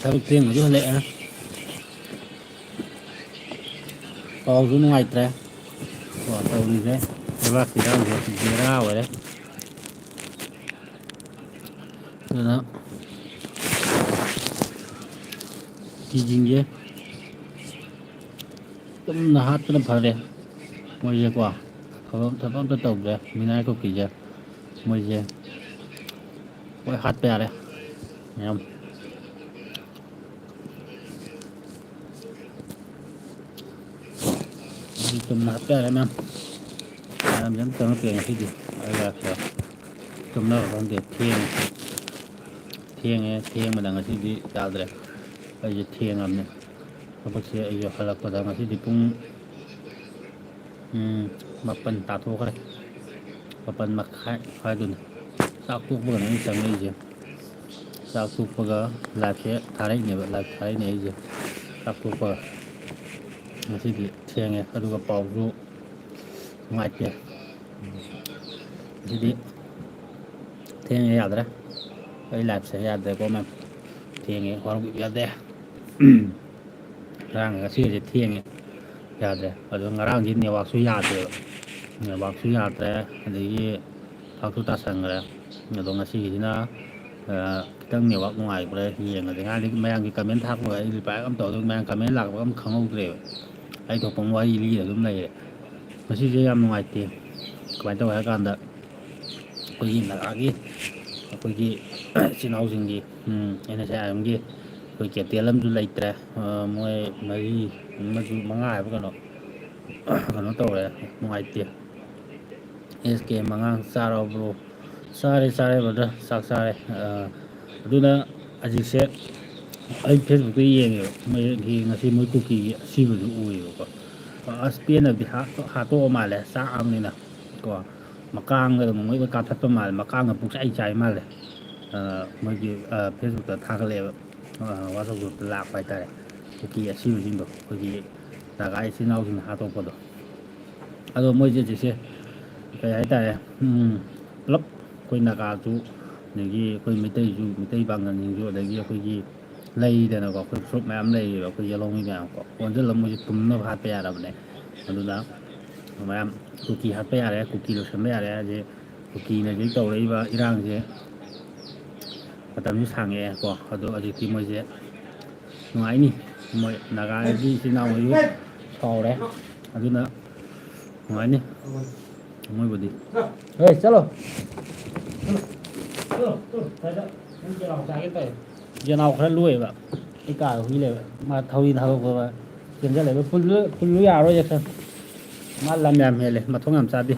ꯊꯕꯛ ꯊꯦꯡꯅꯁꯨ ꯍꯜꯂꯛꯑꯦ ꯄꯥꯎꯁꯨ ꯅꯨꯡꯉꯥꯏꯇ꯭ꯔꯦ ꯀꯣ ꯇꯧꯔꯤꯁꯦ ꯂꯩꯕꯥꯛ ꯏꯔꯥꯡꯁꯦ ꯕꯦꯔꯥ ꯑꯣꯏꯔꯦ ꯑꯗꯨꯅ ꯀꯨꯀꯤꯁꯤꯡꯁꯦ ꯇꯨꯝꯅ ꯍꯥꯠꯄꯅ ꯐꯔꯦ ꯃꯣꯏꯁꯦꯀꯣ ꯊꯕꯛ ꯑꯝꯇ ꯇꯧꯗ꯭ꯔꯦ ꯃꯤꯅꯥꯏ ꯀꯨꯀꯤꯁꯦ ꯃꯣꯏꯁꯦ ꯍꯣꯏ ꯍꯥꯠꯄ ꯌꯥꯔꯦ ꯃꯌꯥꯝ ꯆꯨꯝꯅ ꯍꯥꯠꯄ ꯌꯥꯔꯦ ꯃꯌꯥꯝ ꯃꯌꯥꯝꯁꯦ ꯑꯝꯇ ꯆꯪꯉꯛꯇꯦ ꯉꯁꯤꯗꯤ ꯑꯩ ꯂꯥꯛꯁꯤꯗ ꯇꯨꯝꯅꯕ ꯈꯪꯗꯦ ꯊꯦꯡꯕꯗ ꯉꯁꯤꯗꯤ ꯌꯥꯗ꯭ꯔꯦ ꯑꯩꯁꯦ ꯊꯦꯡꯉꯕꯅꯤ ꯊꯕꯛꯁꯦ ꯑꯩꯁꯨ ꯍꯜꯂꯛꯄꯗ ꯉꯁꯤꯗꯤ ꯄꯨꯡ ꯃꯥꯄꯜ ꯇꯥꯊꯣꯛꯈ꯭ꯔꯦ ꯃꯥꯄꯜ ꯃꯈꯥꯏ ꯍꯥꯏꯗꯨꯅꯤ ꯆꯥꯛ ꯇꯣꯛꯄꯒꯅꯦ ꯑꯩꯅ ꯆꯪꯉꯛꯏꯁꯦ ꯆꯥꯛ ꯇꯣꯛꯄꯒ ꯂꯥꯏꯐꯁꯦ ꯊꯥꯔꯛꯏꯅꯦꯕ ꯂꯥꯏꯐ ꯊꯥꯔꯛꯏꯅꯦ ꯑꯩꯁꯦ ꯆꯥꯛ ꯇꯣꯛꯄꯒ ꯉꯁꯤꯗꯤ ꯊꯦꯡꯉꯦ ꯑꯗꯨꯒ ꯄꯥꯎꯁꯨ ꯅꯨꯡꯉꯥꯏꯇꯦ ꯉꯁꯤꯗꯤ ꯊꯦꯡꯉꯦ ꯌꯥꯗ꯭ꯔꯦ ꯑꯩ ꯂꯥꯏꯐꯁꯦ ꯌꯥꯗ꯭ꯔꯦꯀꯣ ꯃꯦꯝ ꯊꯦꯡꯉꯦ ꯍꯣꯔꯣꯟꯒꯤꯕ ꯌꯥꯗꯦ ꯉꯔꯥꯡ ꯉꯁꯤꯒꯁꯦ ꯊꯦꯡꯉꯦ ꯌꯥꯗ꯭ꯔꯦ ꯑꯗꯣ ꯉꯔꯥꯡꯁꯤ ꯅꯦꯠꯋꯥꯛꯁꯨ ꯌꯥꯗꯦꯕ ꯅꯦꯠꯋꯥꯛꯁꯨ ꯌꯥꯗ꯭ꯔꯦ ꯑꯗꯒꯤ ꯐꯛꯁꯨ ꯇꯥꯁꯟꯈ꯭ꯔꯦ ꯑꯗꯣ ꯉꯁꯤꯒꯤꯁꯤꯅ ꯈꯤꯇꯪ ꯅꯦꯠꯋꯥꯛ ꯅꯨꯡꯉꯥꯏꯕ꯭ꯔꯥ ꯌꯦꯡꯉꯁꯦ ꯉꯔꯥꯡꯗꯤ ꯃꯌꯥꯝꯒꯤ ꯀꯃꯦꯟ ꯊꯥꯛꯄꯒ ꯑꯩ ꯔꯤꯄ꯭ꯂꯥꯏ ꯑꯃ ꯇꯧꯗ ꯃꯌꯥꯝ ꯀꯃꯦꯟ ꯂꯥꯛꯄꯒ ꯑꯃ ꯈꯪꯍꯧꯗ꯭ꯔꯦꯕ ꯑꯩ ꯊꯣꯛꯄ ꯋꯥꯔꯤ ꯂꯤꯔ ꯑꯗꯨꯝ ꯂꯩꯔꯦ ꯃꯁꯤꯁꯦ ꯌꯥꯝ ꯅꯨꯡꯉꯥꯏꯇꯦ ꯀꯃꯥꯏꯅ ꯇꯧꯋꯦ ꯍꯥꯏ ꯀꯥꯟꯗ ꯑꯩꯈꯣꯏꯒꯤ ꯅꯥꯒꯥꯒꯤ ꯑꯩꯈꯣꯏꯒꯤ ꯏꯆꯤꯜ ꯏꯅꯥꯎꯁꯤꯡꯒꯤ NSIRMꯒꯤ ꯑꯩꯈꯣꯏ ꯀꯦꯞꯇꯦꯟ ꯑꯃꯁꯨ ꯂꯩꯇ꯭ꯔꯦ ꯃꯣꯏ ꯃꯔꯤ ꯑꯃꯁꯨ ꯃꯉꯥ ꯍꯥꯏꯕ ꯀꯩꯅꯣ ꯇꯧꯔꯦ ꯅꯨꯡꯉꯥꯏꯇꯦ SK ꯃꯉꯥꯡ ꯆꯥꯔꯕ꯭ꯔꯣ ꯆꯥꯔꯦ ꯕ꯭ꯔꯗꯔ ꯆꯥꯛ ꯆꯥꯔꯦ ꯑꯗꯨꯅ ꯍꯧꯖꯤꯛꯁꯦ ꯑꯩ ꯐꯦꯁꯕꯨꯛꯇ ꯌꯦꯡꯉꯦꯕ ꯃꯣꯏꯒꯤ ꯉꯁꯤ ꯃꯣꯏ ꯀꯨꯀꯤꯒꯤ ꯑꯁꯤꯕꯁꯨ ꯎꯏꯌꯦꯕꯀꯣ ꯑꯁ ꯄꯦꯟꯅꯗꯤ ꯍꯥꯠꯇꯣꯛꯑ ꯃꯥꯜꯂꯦ ꯆꯥꯛꯑꯕꯅꯤꯅ ꯀꯣ ꯃꯀꯥꯡꯒꯗ ꯃꯣꯏꯗ ꯀꯥꯞꯊꯠꯄ ꯃꯥꯜꯂꯦ ꯃꯀꯥꯡꯒ ꯄꯨꯡꯆꯥꯏ ꯆꯥꯏ ꯃꯥꯜꯂꯦ ꯃꯣꯏꯒꯤ ꯐꯦꯁꯕꯨꯛꯇ ꯊꯥꯒꯠꯂꯛꯑꯦꯕ ꯋꯥꯆꯞ ꯒ꯭ꯔꯨꯞꯇ ꯂꯥꯛꯄ ꯍꯥꯏꯇꯥꯔꯦ ꯀꯨꯀꯤ ꯑꯁꯤꯕꯁꯤꯡꯗꯣ ꯑꯩꯈꯣꯏꯒꯤ ꯅꯥꯒꯥ ꯏꯆꯤꯜ ꯏꯅꯥꯎꯁꯤꯡꯅ ꯍꯥꯠꯇꯣꯛꯄꯗꯣ ꯑꯗꯣ ꯃꯣꯏꯁꯦ ꯍꯧꯖꯤꯛꯁꯦ ꯀꯩ ꯍꯥꯏꯇꯥꯔꯦ ꯄꯨꯂꯞ ꯑꯩꯈꯣꯏ ꯅꯥꯒꯥꯁꯨ ꯑꯗꯒꯤ ꯑꯩꯈꯣꯏ ꯃꯩꯇꯩ ꯄꯥꯡꯒꯜꯁꯤꯡꯁꯨ ꯑꯗꯒꯤ ꯑꯩꯈꯣꯏꯒꯤ ꯂꯩꯗꯅꯀꯣ ꯑꯩꯈꯣꯏ ꯐꯨꯔꯨꯞ ꯃꯌꯥꯝ ꯂꯩꯔꯤꯕ ꯑꯩꯈꯣꯏ ꯌꯦꯜꯍꯧꯃꯤ ꯃꯌꯥꯝ ꯀꯣ ꯑꯣꯟꯁꯤꯜꯂꯒ ꯃꯣꯏꯁꯦ ꯇꯨꯝꯅꯕ ꯍꯥꯠꯄ ꯌꯥꯔꯕꯅꯦ ꯑꯗꯨꯅ ꯃꯌꯥꯝ ꯀꯨꯀꯤ ꯍꯥꯠꯄ ꯌꯥꯔꯦ ꯀꯨꯀꯤ ꯂꯣꯏꯁꯤꯟꯕ ꯌꯥꯔꯦ ꯍꯧꯖꯤꯛ ꯀꯨꯀꯤꯅ ꯍꯧꯖꯤꯛ ꯇꯧꯔꯛꯏꯕ ꯏꯔꯥꯡꯁꯦ ꯃꯇꯝꯁꯨ ꯁꯥꯡꯉꯛꯑꯦꯀꯣ ꯑꯗꯣ ꯍꯧꯖꯤꯛꯇꯤ ꯃꯣꯏꯁꯦ ꯅꯨꯡꯉꯥꯏꯅꯤ ꯃꯣꯏ ꯅꯥꯒꯥꯒꯤ ꯏꯆꯤꯜ ꯏꯅꯥꯎꯈꯩꯁꯨ ꯁꯥꯎꯔꯦ ꯑꯗꯨꯅ ꯅꯨꯡꯉꯥꯏꯅꯤ ꯃꯣꯏꯕꯨꯗꯤ ꯆꯠꯂꯣ ꯌꯦꯅꯥꯎ ꯈꯔ ꯂꯣꯏꯌꯦꯕ ꯑꯩ ꯀꯥꯗ ꯍꯨꯏ ꯂꯩꯕ ꯃꯥ ꯊꯧꯔꯤ ꯊꯥꯗꯣꯛꯄꯒ ꯆꯦꯟꯁꯤꯜꯂꯦꯕ ꯄꯨꯜꯂꯨ ꯌꯥꯔꯣꯏ ꯖꯦꯛꯁꯟ ꯃꯥ ꯂꯝ ꯌꯥꯝ ꯍꯦꯜꯂꯦ ꯃꯊꯣꯡ ꯌꯥꯝ ꯆꯥꯗꯦ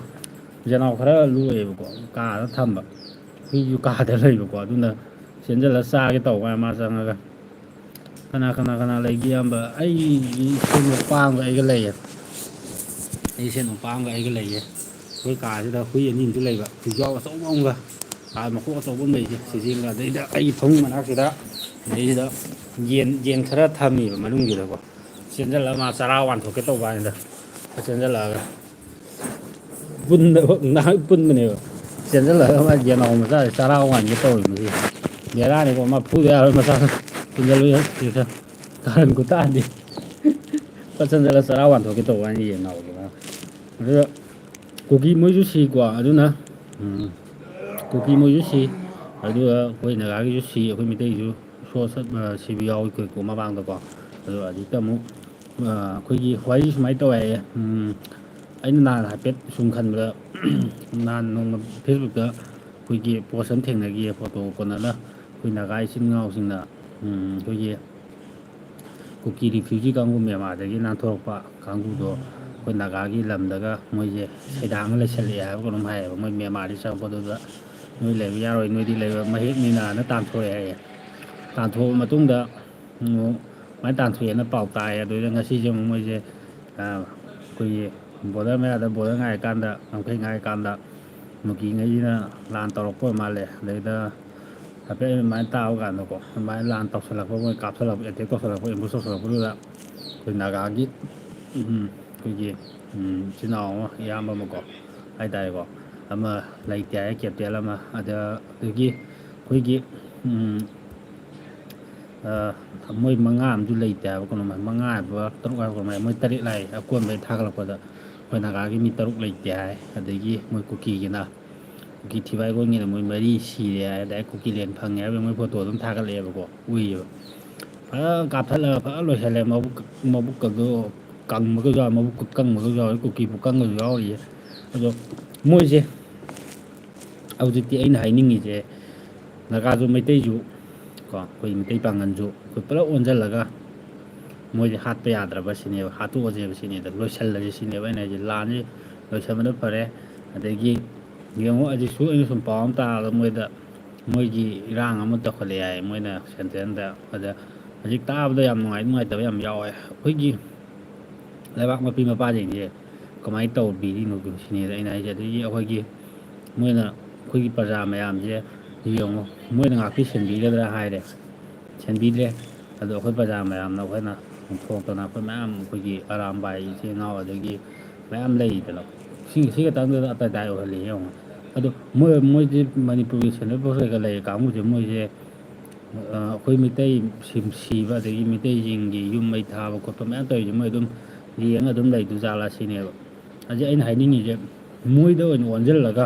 ꯌꯦꯅꯥꯎ ꯈꯔ ꯂꯣꯏꯌꯦꯕꯀꯣ ꯀꯥꯗ ꯊꯝꯕ ꯍꯨꯏꯁꯨ ꯀꯥꯗ ꯂꯩꯕꯀꯣ ꯑꯗꯨꯅ ꯆꯦꯟꯁꯤꯜꯂꯒ ꯆꯥꯒꯦ ꯇꯧꯕ ꯃꯥ ꯆꯪꯉꯒ ꯀꯅꯥ ꯂꯩꯒꯦ ꯏꯌꯥꯝꯕ ꯑꯩꯒꯤ ꯏꯁꯦꯟ ꯅꯨꯄꯥꯝꯒ ꯑꯩꯒ ꯂꯩꯌꯦ ꯑꯩ ꯏꯁꯦꯟ ꯅꯨꯄꯥ ꯑꯃꯒ ꯑꯩꯒ ꯂꯩꯌꯦ ꯑꯩꯈꯣꯏ ꯀꯥꯁꯤꯗ ꯍꯨꯏ ꯑꯅꯤ ꯑꯃꯁꯨ ꯂꯩꯕ ꯍꯨꯏꯖꯥꯎ ꯑꯆꯧꯕ ꯑꯃꯒ ꯃꯀꯣꯛ ꯑꯆꯧꯕ ꯑꯃ ꯂꯩꯁꯦ ꯁꯤꯖꯤꯒ ꯑꯗꯩꯗ ꯑꯩꯒꯤ ꯐꯃꯨꯡ ꯃꯅꯥꯛꯁꯤꯗ ꯑꯗꯩꯁꯤꯗ ꯌꯦꯟ ꯈꯔ ꯊꯝꯃꯦꯕ ꯃꯅꯨꯡꯁꯤꯗꯀꯣ ꯆꯦꯟꯁꯤꯜꯂꯒ ꯃꯥ ꯆꯔꯥ ꯋꯥꯟꯊꯣꯛꯀꯦ ꯇꯧꯕ ꯀꯥꯟꯗ ꯆꯦꯟꯁꯤꯜꯂꯛꯑꯒ ꯉꯥꯏꯍꯥꯛ ꯄꯨꯟꯕꯅꯦꯕ ꯆꯦꯟꯁꯤꯜꯂꯒ ꯃꯥ ꯌꯦꯅꯥꯎ ꯃꯆꯥꯁꯦ ꯆꯔꯥ ꯋꯥꯟꯒꯦ ꯇꯧꯔꯤ ꯃꯁꯤ ꯕꯦꯔꯥꯅꯤꯀꯣ ꯃꯥ ꯐꯨꯗ ꯌꯥꯔꯣꯏ ꯃꯆꯥ ꯆꯦꯟꯁꯤꯜꯂꯨ ꯀꯥꯔꯟ ꯈꯨꯇꯥꯗꯤ ꯐꯠ ꯆꯦꯟꯁꯤꯜꯂꯒ ꯆꯔꯥ ꯋꯥꯟꯊꯣꯛꯀꯦ ꯇꯧꯕ ꯋꯥꯅꯤ ꯌꯦꯅꯥꯎꯗꯣ ꯑꯗꯨꯒ ꯀꯨꯀꯤ ꯃꯣꯏꯁꯨ ꯁꯤꯀꯣ ꯑꯗꯨꯅ ꯀꯨꯀꯤ ꯃꯣꯏꯁꯨ ꯁꯤ ꯑꯗꯨꯒ ꯑꯩꯈꯣꯏ ꯅꯥꯒꯥꯒꯤꯁꯨ ꯁꯤ ꯑꯩꯈꯣꯏ ꯃꯩꯇꯩꯒꯤꯁꯨ ꯁꯤꯕ ꯌꯥꯎꯏ ꯑꯩꯈꯣꯏ ꯃꯃꯥꯡꯗꯀꯣ ꯑꯗꯣ ꯍꯧꯖꯤꯛꯇ ꯑꯃꯨꯛ ꯑꯩꯈꯣꯏꯒꯤ ꯋꯥꯔꯤ ꯁꯨꯃꯥꯏꯅ ꯇꯧꯋꯦ ꯍꯥꯏꯌꯦ ꯑꯩꯅ ꯅꯍꯥꯟ ꯍꯥꯏꯐꯦꯠ ꯁꯨꯝ ꯈꯟꯕꯗ ꯅꯍꯥꯟ ꯅꯣꯡꯃ ꯐꯦꯁꯕꯨꯛꯇ ꯑꯩꯈꯣꯏꯒꯤ ꯄꯣꯁ ꯑꯃ ꯊꯦꯡꯅꯈꯤꯌꯦ ꯐꯣꯇꯣ ꯀꯣꯟꯅꯅ ꯑꯩꯈꯣꯏ ꯅꯥꯒꯥ ꯏꯆꯤꯟ ꯏꯅꯥꯎꯁꯤꯡꯅ ꯑꯩꯈꯣꯏꯒꯤ ꯀꯨꯀꯤ ꯔꯤꯐ꯭ꯌꯨꯖꯤ ꯀꯥꯡꯕꯨ ꯃꯦꯟꯃꯥꯔꯗꯒꯤ ꯅꯥꯟꯊꯣꯔꯛꯄ ꯀꯥꯡꯕꯨꯗꯣ ꯑꯩꯈꯣꯏ ꯅꯥꯒꯥꯒꯤ ꯂꯝꯗꯒ ꯃꯣꯏꯁꯦ ꯁꯩꯗꯥꯡꯅ ꯂꯩꯁꯜꯂꯛꯑꯦ ꯍꯥꯏꯕ ꯀꯩꯅꯣꯝ ꯍꯥꯏꯌꯦꯕ ꯃꯣꯏ ꯃꯦꯟꯃꯥꯔꯗꯒꯤ ꯆꯪꯉꯛꯄꯗꯨꯗ ꯅꯣꯏ ꯂꯩꯕ ꯌꯥꯔꯣꯏ ꯅꯣꯏꯗꯤ ꯂꯩꯕ ꯃꯍꯦꯛꯅꯤꯅꯅ ꯇꯥꯟꯊꯣꯔꯛꯑꯦ ꯍꯥꯏꯌꯦ ꯇꯥꯟꯊꯣꯛꯑꯕ ꯃꯇꯨꯡꯗ ꯁꯨꯃꯥꯏꯅ ꯇꯥꯟꯊꯣꯛꯑꯦꯅ ꯄꯥꯎ ꯇꯥꯏꯌꯦ ꯑꯗꯨꯗ ꯉꯁꯤꯁꯦ ꯑꯃꯨꯛ ꯃꯣꯏꯁꯦ ꯑꯩꯈꯣꯏꯒꯤ ꯕꯣꯔꯗꯔ ꯃꯌꯥꯗ ꯕꯣꯔꯗꯔ ꯉꯥꯏꯔꯀꯥꯟꯗ ꯉꯝꯈꯩ ꯉꯥꯏꯔꯀꯥꯟꯗ ꯅꯨꯄꯤꯉꯩꯁꯤꯅ ꯂꯥꯟ ꯇꯧꯔꯛꯄ ꯑꯣꯏ ꯃꯥꯜꯂꯦ ꯑꯗꯩꯗ ꯍꯥꯏꯐꯦꯠ ꯑꯗꯨꯃꯥꯏꯅ ꯇꯥꯕ ꯀꯥꯟꯗꯀꯣ ꯑꯗꯨꯃꯥꯏꯅ ꯂꯥꯟ ꯇꯧꯁꯤꯜꯂꯛꯄ ꯃꯣꯏ ꯀꯥꯞꯁꯤꯜꯂꯛꯄ ꯑꯦꯇꯦꯛ ꯇꯧꯁꯤꯜꯂꯛꯄ ꯑꯦꯝꯕꯨꯁ ꯇꯧꯁꯤꯜꯂꯛꯄꯗꯨꯗ ꯑꯩꯈꯣꯏ ꯅꯥꯒꯥꯒꯤ ꯑꯩꯈꯣꯏꯒꯤ ꯏꯆꯤꯜ ꯏꯅꯥꯎ ꯑꯃ ꯏꯌꯥꯝꯕ ꯑꯃꯀꯣ ꯍꯥꯏꯇꯥꯔꯦꯀꯣ ꯑꯃ ꯂꯩꯇꯦ ꯍꯥꯏ ꯀꯦꯞꯇꯦꯟ ꯑꯃ ꯑꯗꯒꯤ ꯑꯩꯈꯣꯏꯒꯤ ꯃꯣꯏ ꯃꯉꯥ ꯑꯃꯁꯨ ꯂꯩꯇꯦ ꯍꯥꯏꯕ ꯀꯩꯅꯣ ꯃꯉꯥ ꯍꯥꯏꯕ ꯇꯔꯨꯛ ꯍꯥꯏꯕ ꯀꯩꯅꯣ ꯃꯣꯏ ꯇꯔꯦꯠ ꯂꯥꯛꯑꯦ ꯑꯀꯣꯟꯕꯩ ꯊꯥꯒꯠꯂꯛꯄꯗ ꯑꯩꯈꯣꯏ ꯅꯥꯒꯥꯒꯤ ꯃꯤ ꯇꯔꯨꯛ ꯂꯩꯇꯦ ꯍꯥꯏ ꯑꯗꯒꯤ ꯃꯣꯏ ꯀꯨꯀꯤꯒꯤꯅ ꯀꯨꯀꯤ ꯊꯤꯕꯥꯏꯈꯣꯡꯒꯤꯅ ꯃꯣꯏ ꯃꯔꯤ ꯁꯤꯔꯦ ꯍꯥꯏ ꯗꯥꯏꯔꯦꯛ ꯀꯨꯀꯤꯂꯦꯟ ꯐꯪꯉꯦ ꯍꯥꯏꯕ ꯃꯣꯏ ꯐꯣꯇꯣ ꯑꯗꯨꯝ ꯊꯥꯒꯠꯂꯛꯑꯦꯕꯀꯣ ꯎꯏꯌꯦꯕ ꯐꯖꯅ ꯀꯥꯞꯊꯠꯂꯒ ꯐꯖꯅ ꯂꯣꯏꯁꯤꯜꯂꯦ ꯃꯕꯨꯛꯀꯗꯣ ꯀꯪꯕꯒꯁꯨ ꯌꯥꯎꯋꯦ ꯃꯕꯨꯛ ꯀꯪꯕꯒꯁꯨ ꯌꯥꯎꯋꯦ ꯀꯨꯀꯤ ꯄꯨꯀꯪꯒꯁꯨ ꯌꯥꯎꯔꯤꯌꯦ ꯑꯗꯣ ꯃꯣꯏꯁꯦ ꯍꯧꯖꯤꯛꯇꯤ ꯑꯩꯅ ꯍꯥꯏꯅꯤꯡꯉꯤꯁꯦ ꯅꯥꯒꯥꯁꯨ ꯃꯩꯇꯩꯁꯨ ꯀꯣ ꯑꯩꯈꯣꯏ ꯃꯩꯇꯩ ꯄꯥꯡꯒꯟꯁꯨ ꯑꯩꯈꯣꯏ ꯄꯨꯂꯞ ꯑꯣꯟꯁꯤꯜꯂꯒ ꯃꯣꯏꯁꯦ ꯍꯥꯠꯄ ꯌꯥꯗ꯭ꯔꯕ ꯁꯤꯅꯦꯕ ꯍꯥꯠꯇꯣꯛꯑꯁꯦꯕ ꯁꯤꯅꯦꯗ ꯂꯣꯏꯁꯤꯜꯂꯁꯦ ꯁꯤꯅꯦꯕ ꯑꯩꯅ ꯍꯥꯏꯁꯦ ꯂꯥꯟꯁꯦ ꯂꯣꯏꯁꯟꯕꯅ ꯐꯔꯦ ꯑꯗꯒꯤ ꯌꯦꯡꯉꯣ ꯍꯧꯖꯤꯛꯁꯨ ꯑꯩꯅ ꯁꯨꯝ ꯄꯥꯎ ꯑꯃ ꯇꯥꯕꯗ ꯃꯣꯏꯒꯤ ꯏꯔꯥꯡ ꯑꯃ ꯇꯧꯈꯠꯂꯦ ꯍꯥꯏ ꯃꯣꯏꯅ ꯁꯦꯟꯇ꯭ꯔꯦꯜꯗ ꯑꯗ ꯍꯧꯖꯤꯛ ꯇꯥꯕꯗ ꯌꯥꯝ ꯅꯨꯡꯉꯥꯏꯇꯕ ꯌꯥꯝ ꯌꯥꯎꯋꯦ ꯑꯩꯈꯣꯏꯒꯤ ꯂꯩꯕꯥꯛ ꯃꯄꯤ ꯃꯄꯥꯁꯤꯡꯁꯦ ꯀꯃꯥꯏꯅ ꯇꯧꯕꯤꯔꯤꯅꯣ ꯁꯤꯅꯤꯗ ꯑꯩꯅ ꯍꯥꯏꯁꯦ ꯑꯗꯒꯤ ꯑꯩꯈꯣꯏꯒꯤ ꯃꯣꯏꯅ ꯑꯩꯈꯣꯏꯒꯤ ꯄ꯭ꯔꯖꯥ ꯃꯌꯥꯝꯁꯦ ꯌꯦꯡꯉꯣ ꯃꯣꯏꯅ ꯉꯥꯛꯄꯤ ꯁꯦꯟꯕꯤꯒꯗ꯭ꯔꯥ ꯍꯥꯏꯔꯦ ꯁꯦꯟꯕꯤꯗ꯭ꯔꯦ ꯑꯗꯣ ꯑꯩꯈꯣꯏ ꯄ꯭ꯔꯖꯥ ꯃꯌꯥꯝꯅ ꯑꯩꯈꯣꯏꯅ ꯆꯣꯡꯊꯣꯛꯇꯅ ꯑꯩꯈꯣꯏ ꯃꯌꯥꯝ ꯑꯩꯈꯣꯏꯒꯤ ꯑꯔꯥꯝꯕꯥꯏ ꯏꯆꯤꯜ ꯏꯅꯥꯎ ꯑꯗꯒꯤ ꯃꯌꯥꯝ ꯂꯩꯗꯅ ꯁꯤ ꯈꯛꯇꯪꯗꯨꯗ ꯑꯇꯇꯥꯏ ꯑꯣꯏꯍꯜꯂꯤ ꯌꯦꯡꯉꯣ ꯑꯗꯣ ꯃꯣꯏꯁꯦ ꯃꯅꯤꯄꯨꯔꯒꯤ ꯁꯦꯟꯇ꯭ꯔꯦꯜ ꯐꯣꯔꯁꯇꯒ ꯂꯩꯔꯤ ꯀꯥꯡꯕꯨꯁꯦ ꯃꯣꯏꯁꯦ ꯑꯩꯈꯣꯏ ꯃꯩꯇꯩ ꯁꯤꯕ ꯑꯗꯒꯤ ꯃꯩꯇꯩꯁꯤꯡꯒꯤ ꯌꯨꯝ ꯃꯩ ꯊꯥꯕ ꯈꯣꯠꯄ ꯃꯌꯥꯝ ꯇꯧꯔꯤꯁꯦ ꯃꯣꯏ ꯑꯗꯨꯝ ꯌꯦꯡꯉ ꯑꯗꯨꯝ ꯂꯩꯗꯨ ꯖꯥꯠꯂꯥ ꯁꯤꯅꯦꯕ ꯍꯧꯖꯤꯛ ꯑꯩꯅ ꯍꯥꯏꯅꯤꯡꯉꯤꯁꯦ ꯃꯣꯏꯗ ꯑꯣꯏꯅ ꯑꯣꯟꯁꯤꯜꯂꯒ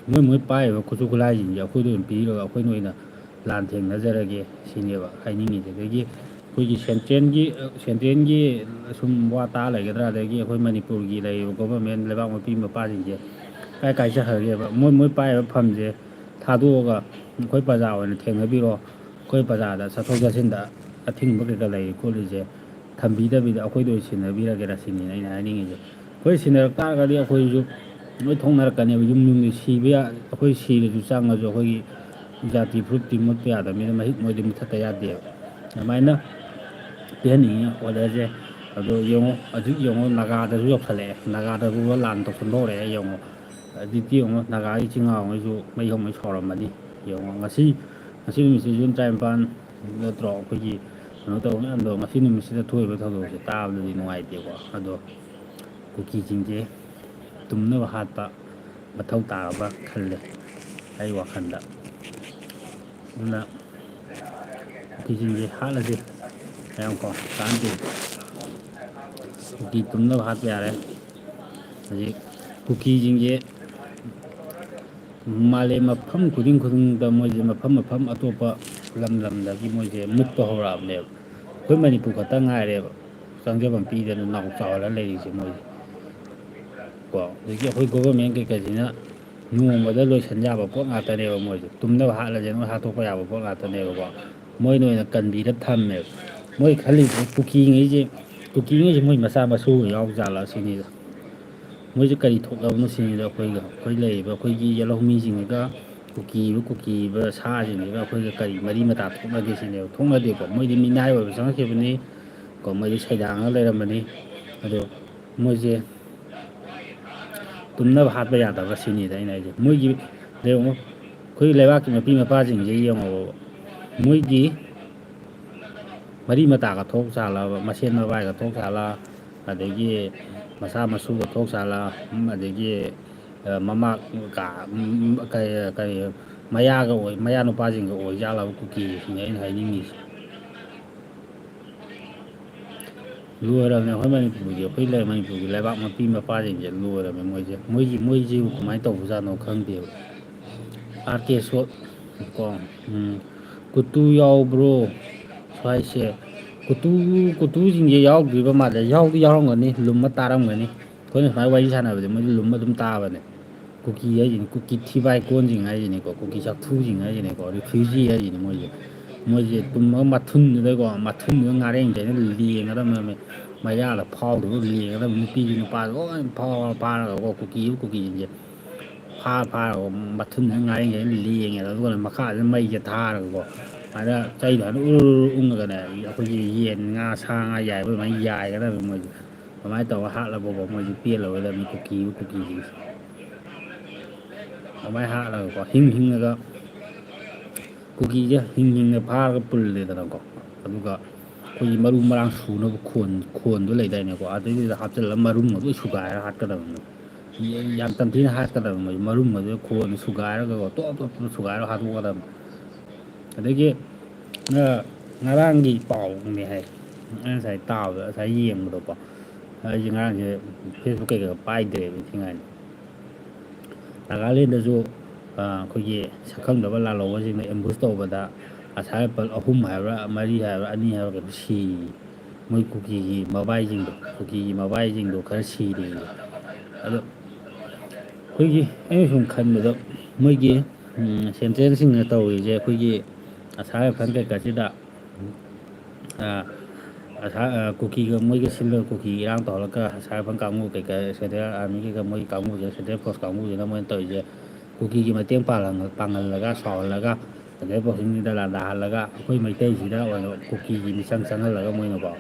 ꯃꯣꯏ ꯄꯥꯏꯔꯤꯕ ꯈꯨꯠꯁꯨ ꯈꯨꯠꯂꯥꯏꯁꯤꯡꯁꯦ ꯑꯩꯈꯣꯏꯗ ꯑꯣꯏꯅ ꯄꯤꯔꯒ ꯑꯩꯈꯣꯏꯅ ꯑꯣꯏꯅ ꯂꯥꯟ ꯊꯦꯡꯅꯖꯔꯒꯦ ꯁꯤꯅꯦꯕ ꯍꯥꯏꯅꯤꯡꯉꯤꯁꯦ ꯑꯗꯒꯤ ꯑꯩꯈꯣꯏꯒꯤ ꯁꯦꯟꯇ꯭ꯔꯦꯜꯒꯤ ꯁꯨꯝ ꯋꯥ ꯇꯥ ꯂꯩꯒꯗ꯭ꯔꯥ ꯑꯗꯒꯤ ꯑꯩꯈꯣꯏ ꯃꯅꯤꯄꯨꯔꯒꯤ ꯂꯩꯔꯤꯕ ꯒꯣꯕꯔꯃꯦꯟ ꯂꯩꯕꯥꯛ ꯃꯄꯤ ꯃꯄꯥꯁꯤꯡꯁꯦ ꯀꯥꯏ ꯆꯠꯈ꯭ꯔꯒꯦꯕ ꯃꯣꯏ ꯄꯥꯏꯔꯤꯕ ꯐꯝꯁꯦ ꯊꯥꯗꯣꯛꯑꯒ ꯑꯩꯈꯣꯏ ꯄ꯭ꯔꯖꯥ ꯑꯣꯏꯅ ꯊꯦꯡꯅꯕꯤꯔꯣ ꯑꯩꯈꯣꯏ ꯄ꯭ꯔꯖꯥꯗ ꯆꯠꯊꯣꯛ ꯆꯠꯁꯤꯟꯗ ꯑꯊꯤꯡꯕ ꯀꯩꯀꯥ ꯂꯩꯔꯤ ꯈꯣꯠꯂꯤꯁꯦ ꯊꯝꯕꯤꯗꯕꯤꯗ ꯑꯩꯈꯣꯏꯗ ꯑꯣꯏꯅ ꯁꯤꯟꯅꯕꯤꯔꯒꯦꯔꯥ ꯁꯤꯅꯤꯅ ꯑꯩꯅ ꯍꯥꯏꯅꯤꯡꯉꯤꯁꯦ ꯑꯩꯈꯣꯏ ꯁꯤꯟꯅꯔꯛ ꯇꯥꯔꯒꯗꯤ ꯑꯩꯈꯣꯏꯁꯨ ꯂꯣꯏ ꯊꯣꯛꯅꯔꯛꯀꯅꯦꯕ ꯌꯨꯝꯒꯤ ꯑꯩꯈꯣꯏ ꯁꯤꯔꯁꯨ ꯆꯪꯉꯁꯨ ꯑꯩꯈꯣꯏꯒꯤ ꯖꯥꯇꯤ ꯐꯨꯔꯨꯞꯇꯤ ꯃꯨꯠꯄ ꯌꯥꯗꯕꯅꯤꯅ ꯃꯍꯤꯛ ꯃꯣꯏꯗꯤ ꯃꯨꯊꯠꯇ ꯌꯥꯗꯦꯕ ꯑꯗꯨꯃꯥꯏꯅ ꯄꯤꯍꯟꯅꯤꯡꯉꯤ ꯑꯣꯔꯗꯔꯁꯦ ꯑꯗꯣ ꯌꯦꯡꯉꯣ ꯍꯧꯖꯤꯛ ꯌꯦꯡꯉꯣ ꯅꯥꯒꯥꯗꯁꯨ ꯌꯧꯁꯜꯂꯛꯑꯦ ꯅꯥꯒꯥꯗꯕꯨ ꯂꯥꯟ ꯇꯧꯁꯟꯕ ꯍꯧꯔꯛꯑꯦ ꯌꯦꯡꯉꯣ ꯍꯧꯖꯤꯛꯇꯤ ꯌꯦꯡꯉꯣ ꯅꯥꯒꯥꯒꯤ ꯏꯆꯤꯜ ꯏꯅꯥꯎꯉꯩꯁꯨ ꯃꯩ ꯍꯧꯃꯩ ꯁꯥꯎꯔꯝꯃꯅꯤ ꯌꯦꯡꯉꯣ ꯉꯁꯤ ꯅꯨꯃꯤꯠꯁꯤ ꯖꯨꯟ 25 ꯅꯠꯇ꯭ꯔꯣ ꯑꯩꯈꯣꯏꯒꯤ ꯀꯩꯅꯣ ꯇꯧꯕ ꯃꯌꯥꯝꯗꯣ ꯉꯁꯤ ꯅꯨꯃꯤꯠꯁꯤꯗ ꯊꯣꯛꯏꯕ ꯊꯧꯗꯣꯛꯁꯦ ꯇꯥꯕꯗꯗꯤ ꯅꯨꯡꯉꯥꯏꯇꯦꯀꯣ ꯑꯗꯣ ꯀꯨꯀꯤꯁꯤꯡꯁꯦ ꯇꯨꯝꯅꯕ ꯍꯥꯠꯄ ꯃꯊꯧ ꯇꯥꯔꯕ꯭ꯔꯥ ꯈꯜꯂꯦ ꯑꯩ ꯋꯥꯈꯜꯗ ꯑꯗꯨꯅ ꯀꯨꯀꯤꯁꯤꯡꯁꯦ ꯍꯥꯠꯂꯁꯤ ꯃꯌꯥꯝꯀꯣ ꯀꯥꯟꯅꯗꯦ ꯀꯨꯀꯤ ꯇꯨꯝꯅꯕ ꯍꯥꯠꯄ ꯌꯥꯔꯦ ꯍꯧꯖꯤꯛ ꯀꯨꯀꯤꯁꯤꯡꯁꯦ ꯃꯥꯂꯦꯝ ꯈꯨꯗꯤꯡꯗ ꯃꯣꯏꯁꯦ ꯃꯐꯝ ꯑꯇꯣꯞꯄ ꯂꯝꯗꯒꯤ ꯃꯣꯏꯁꯦ ꯃꯨꯠꯄ ꯍꯧꯔꯛꯑꯕꯅꯦꯕ ꯑꯩꯈꯣꯏ ꯃꯅꯤꯄꯨꯔ ꯈꯛꯇ ꯉꯥꯏꯔꯦꯕ ꯆꯪꯖꯐꯝ ꯄꯤꯗꯅ ꯅꯥꯎ ꯆꯥꯎꯍꯜꯂ ꯂꯩꯔꯤꯁꯦ ꯃꯣꯏꯁꯦ ꯀꯣ ꯑꯗꯒꯤ ꯑꯩꯈꯣꯏ ꯒꯣꯕꯔꯃꯦꯟ ꯀꯩꯀꯩꯁꯤꯅ ꯅꯣꯡꯃꯗ ꯂꯣꯏꯁꯤꯟ ꯌꯥꯕ ꯄꯣꯠ ꯉꯥꯛꯇꯅꯦꯕ ꯃꯣꯏꯁꯦ ꯇꯨꯝꯅꯕ ꯍꯥꯠꯂꯁꯦ ꯅꯣꯏ ꯍꯥꯠꯇꯣꯛꯄ ꯌꯥꯕ ꯄꯣꯠ ꯉꯥꯛꯇꯅꯦꯕꯀꯣ ꯃꯣꯏꯅ ꯑꯣꯏꯅ ꯀꯟꯕꯤꯔ ꯊꯝꯃꯦꯕ ꯃꯣꯏ ꯈꯜꯂꯤꯁꯦ ꯀꯨꯀꯤꯉꯩꯁꯦ ꯃꯣꯏ ꯃꯆꯥ ꯃꯁꯨ ꯌꯥꯎ ꯖꯥꯠꯂ ꯁꯤꯅꯤꯗ ꯃꯣꯏꯁꯦ ꯀꯔꯤ ꯊꯣꯛꯂꯕꯅꯣ ꯁꯤꯅꯤꯗ ꯑꯩꯈꯣꯏ ꯂꯩꯔꯤꯕ ꯑꯩꯈꯣꯏꯒꯤ ꯌꯦꯜꯍꯧꯃꯤꯁꯤꯡꯁꯤꯒ ꯀꯨꯀꯤꯕ ꯁꯥꯁꯤꯡꯁꯤꯒ ꯑꯩꯈꯣꯏꯒ ꯀꯔꯤ ꯃꯔꯤ ꯃꯇꯥ ꯊꯣꯛꯅꯒꯦ ꯁꯤꯅꯦꯕ ꯊꯣꯛꯅꯗꯦꯀꯣ ꯃꯣꯏꯗꯤ ꯃꯤꯅꯥꯏ ꯑꯣꯏꯕ ꯆꯪꯉꯛꯈꯤꯕꯅꯤ ꯀꯣ ꯃꯣꯏꯗꯤ ꯁꯩꯗꯥꯡꯉꯒ ꯂꯩꯔꯝꯕꯅꯤ ꯑꯗꯣ ꯃꯣꯏꯁꯦ ꯇꯨꯝꯅꯕ ꯍꯥꯠꯄ ꯌꯥꯗꯕ꯭ꯔꯥ ꯁꯤꯅꯤꯗ ꯑꯩꯅ ꯑꯩꯁꯦ ꯃꯣꯏꯒꯤ ꯌꯦꯡꯉꯣ ꯑꯩꯈꯣꯏ ꯂꯩꯕꯥꯛꯀꯤ ꯃꯄꯤ ꯃꯄꯥꯁꯤꯡꯁꯦ ꯌꯦꯡꯉꯣꯕ ꯃꯣꯏꯒꯤ ꯃꯔꯤ ꯃꯇꯥꯒ ꯊꯣꯛ ꯆꯥꯜꯂꯕ ꯃꯁꯦꯟ ꯃꯕꯥꯏꯒ ꯊꯣꯛ ꯆꯥꯜꯂ ꯑꯗꯒꯤ ꯃꯆꯥ ꯃꯁꯨꯒ ꯊꯣꯛ ꯆꯥꯜꯂ ꯑꯗꯒꯤ ꯃꯃꯥ ꯀꯔꯤ ꯃꯌꯥ ꯅꯨꯄꯥꯁꯤꯡꯒ ꯑꯣꯏ ꯌꯥꯜꯂꯕ ꯀꯨꯀꯤꯁꯤꯡꯅꯦ ꯑꯩꯅ ꯍꯥꯏꯅꯤꯡꯉꯤꯁꯦ ꯂꯣꯏꯔꯕꯅꯦ ꯑꯩꯈꯣꯏ ꯃꯅꯤꯄꯨꯔꯒꯤ ꯂꯩꯕꯥꯛ ꯃꯄꯤ ꯃꯄꯥꯁꯤꯡꯁꯦ ꯂꯣꯏꯔꯕꯅꯦ ꯃꯣꯏꯁꯤꯕꯨ ꯀꯃꯥꯏꯅ ꯇꯧꯕꯖꯥꯠꯅꯣ ꯈꯪꯗꯦꯕ ꯑꯥꯔ ꯀꯦ ꯁꯣꯠ ꯀꯣ ꯀꯨꯇꯨ ꯌꯥꯎꯕ꯭ꯔꯣ ꯁ꯭ꯋꯥꯏꯁꯦ ꯀꯨꯇꯨꯁꯤꯡꯁꯦ ꯌꯥꯎꯗ꯭ꯔꯤꯕ ꯃꯥꯜꯂꯦ ꯌꯥꯎꯔꯝꯒꯅꯤ ꯂꯨꯝꯃ ꯇꯥꯔꯝꯒꯅꯤ ꯑꯩꯈꯣꯏꯅ ꯁꯨꯃꯥꯏꯅ ꯋꯥꯔꯤ ꯁꯥꯟꯅꯕꯁꯦ ꯃꯣꯏꯗꯤ ꯂꯨꯝꯃ ꯑꯗꯨꯝ ꯇꯥꯕꯅꯦ ꯀꯨꯀꯤ ꯍꯥꯏꯁꯤꯅꯤ ꯀꯨꯀꯤ ꯊꯤꯕꯥꯏ ꯀꯣꯟꯁꯤꯡ ꯍꯥꯏꯁꯤꯅꯤꯀꯣ ꯀꯨꯀꯤ ꯆꯥꯛꯊꯨꯁꯤꯡ ꯍꯥꯏꯁꯤꯅꯤꯀꯣ ꯔꯤꯐ꯭ꯌꯨꯖꯤ ꯍꯥꯏꯁꯤꯅꯤ ꯃꯣꯏꯁꯦ ꯇꯨꯝꯃꯒ ꯃꯊꯨꯟꯗꯨꯗ ꯉꯥꯔꯦꯡꯈꯩꯅ ꯂꯦꯡꯒꯗꯕꯅꯦ ꯃꯌꯥꯗ ꯐꯥꯎꯗꯕ ꯂꯦꯡꯒꯗꯕ ꯅꯨꯄꯤꯁꯨ ꯅꯨꯄꯥꯁꯨ ꯂꯣꯏ ꯐꯥꯔꯒꯀꯣ ꯀꯨꯀꯤꯁꯤꯡꯁꯦ ꯐꯥꯔꯒ ꯃꯊꯨꯟꯁꯤꯅ ꯉꯥꯔꯤꯈꯩꯅ ꯂꯦꯡꯉꯦꯗ ꯑꯗꯨꯒ ꯃꯈꯥꯁꯤꯗ ꯃꯩꯁꯦ ꯊꯥꯔꯒꯀꯣ ꯑꯗꯨꯃꯥꯏꯅ ꯆꯩꯗꯣ ꯍꯥꯏꯅ ꯎꯪꯉꯒꯅꯦ ꯑꯩꯈꯣꯏꯒꯤ ꯌꯦꯟ ꯉꯥ ꯁꯥ ꯉꯥ ꯌꯥꯏꯕ ꯑꯗꯨꯃꯥꯏꯅ ꯌꯥꯏꯒꯗꯕꯅꯤ ꯃꯣꯏꯁꯦ ꯑꯗꯨꯃꯥꯏꯅ ꯇꯧꯔꯒ ꯍꯥꯠꯂꯕꯀꯣ ꯃꯣꯏꯁꯦ ꯄꯦꯜꯂꯔꯣꯏꯗꯕꯅꯤ ꯀꯨꯀꯤꯁꯤꯡꯁꯦ ꯑꯗꯨꯃꯥꯏꯅ ꯍꯥꯠꯂꯒꯀꯣ ꯍꯤꯡꯉꯒ ꯀꯨꯀꯤꯁꯦ ꯍꯤꯡꯅ ꯐꯥꯔꯒ ꯄꯨꯜꯂꯦꯗꯅꯀꯣ ꯑꯗꯨꯒ ꯑꯩꯈꯣꯏꯒꯤ ꯃꯔꯨ ꯃꯔꯥꯡ ꯁꯨꯅꯕ ꯈꯣꯟꯗꯣ ꯂꯩꯗꯥꯏꯅꯦꯀꯣ ꯑꯗꯨꯏꯗꯨꯗ ꯍꯥꯞꯆꯤꯜꯂꯒ ꯃꯔꯨꯝꯒ ꯂꯣꯏ ꯁꯨꯒꯥꯏꯔꯒ ꯍꯥꯠꯀꯗꯕꯅꯤ ꯌꯥꯝ ꯇꯝꯊꯤꯅ ꯍꯥꯠꯀꯗꯕꯅꯤ ꯃꯣꯏ ꯃꯔꯨꯝ ꯑꯗꯨ ꯈꯣꯟ ꯁꯨꯒꯥꯏꯔꯒꯀꯣ ꯇꯣꯞ ꯁꯨꯒꯥꯏꯔꯒ ꯍꯥꯠꯇꯣꯛꯀꯗꯕꯅꯤ ꯑꯗꯒꯤ ꯉꯔꯥꯡꯒꯤ ꯄꯥꯎꯅꯦ ꯍꯥꯏ ꯑꯩ ꯉꯁꯥꯏ ꯇꯥꯕꯗ ꯉꯁꯥꯏ ꯌꯦꯡꯕꯗꯣꯀꯣ ꯑꯩꯁꯦ ꯉꯔꯥꯡꯁꯦ ꯐꯦꯁꯕꯨꯛ ꯀꯩꯀꯥ ꯄꯥꯏꯗ꯭ꯔꯦꯕ ꯊꯤꯡꯉꯥꯏꯅꯤ ꯅꯥꯒꯥꯂꯦꯟꯗꯁꯨ ꯑꯩꯈꯣꯏꯒꯤ ꯁꯛꯈꯪꯗꯕ ꯂꯥꯜꯍꯧꯕꯁꯤꯡꯅ ꯑꯦꯝꯕꯨꯁ ꯇꯧꯕꯗ ꯑꯁꯥ ꯔꯥꯏꯐꯜ 3 ꯍꯥꯏꯕ꯭ꯔꯥ 4 ꯍꯥꯏꯕ꯭ꯔꯥ 2 ꯍꯥꯏꯕ꯭ꯔꯥ ꯀꯩꯅꯣ ꯁꯤ ꯃꯣꯏ ꯀꯨꯀꯤꯒꯤ ꯃꯕꯥꯏꯁꯤꯡꯗꯣ ꯈꯔ ꯁꯤꯔꯤ ꯑꯗꯣ ꯑꯩꯈꯣꯏꯒꯤ ꯑꯩꯅ ꯁꯨꯝ ꯈꯟꯕꯗ ꯃꯣꯏꯒꯤ ꯁꯦꯟꯇ꯭ꯔꯦꯜꯁꯤꯡꯅ ꯇꯧꯔꯤꯁꯦ ꯑꯩꯈꯣꯏꯒꯤ ꯑꯁꯥ ꯔꯥꯏꯐꯜ ꯀꯩꯀꯥꯁꯤꯗ ꯀꯨꯀꯤꯒ ꯃꯣꯏꯒ ꯁꯤꯜꯂꯒ ꯀꯨꯀꯤ ꯏꯔꯥꯡ ꯇꯧꯍꯜꯂꯒ ꯑꯁꯥ ꯔꯥꯏꯐꯜ ꯀꯥꯡꯕꯨ ꯀꯩꯀꯥ ꯁꯦꯟꯇ꯭ꯔꯦꯜ ꯑꯥꯔꯃꯤ ꯀꯩꯀꯥ ꯃꯣꯏ ꯀꯥꯡꯕꯨꯁꯤꯅ ꯁꯦꯟꯇ꯭ꯔꯦꯜ ꯐꯣꯔꯁ ꯀꯥꯡꯕꯨꯁꯤꯅ ꯃꯣꯏꯅ ꯇꯧꯔꯤꯁꯦ ꯀꯨꯀꯤꯒꯤ ꯃꯇꯦꯡ ꯄꯥꯡꯍꯜꯂꯒ ꯁꯥꯎꯍꯜꯂꯒ ꯁꯦꯟꯇ꯭ꯔꯦꯜ ꯐꯣꯔꯁꯁꯤꯡꯁꯤꯗ ꯂꯥꯟꯗꯥꯍꯜꯂꯒ ꯑꯩꯈꯣꯏ ꯃꯩꯇꯩꯁꯤꯗ ꯑꯣꯏꯅ ꯀꯨꯀꯤꯒꯤ ꯃꯤꯆꯪ ꯆꯪꯍꯜꯂꯒ ꯃꯣꯏꯅꯀꯣ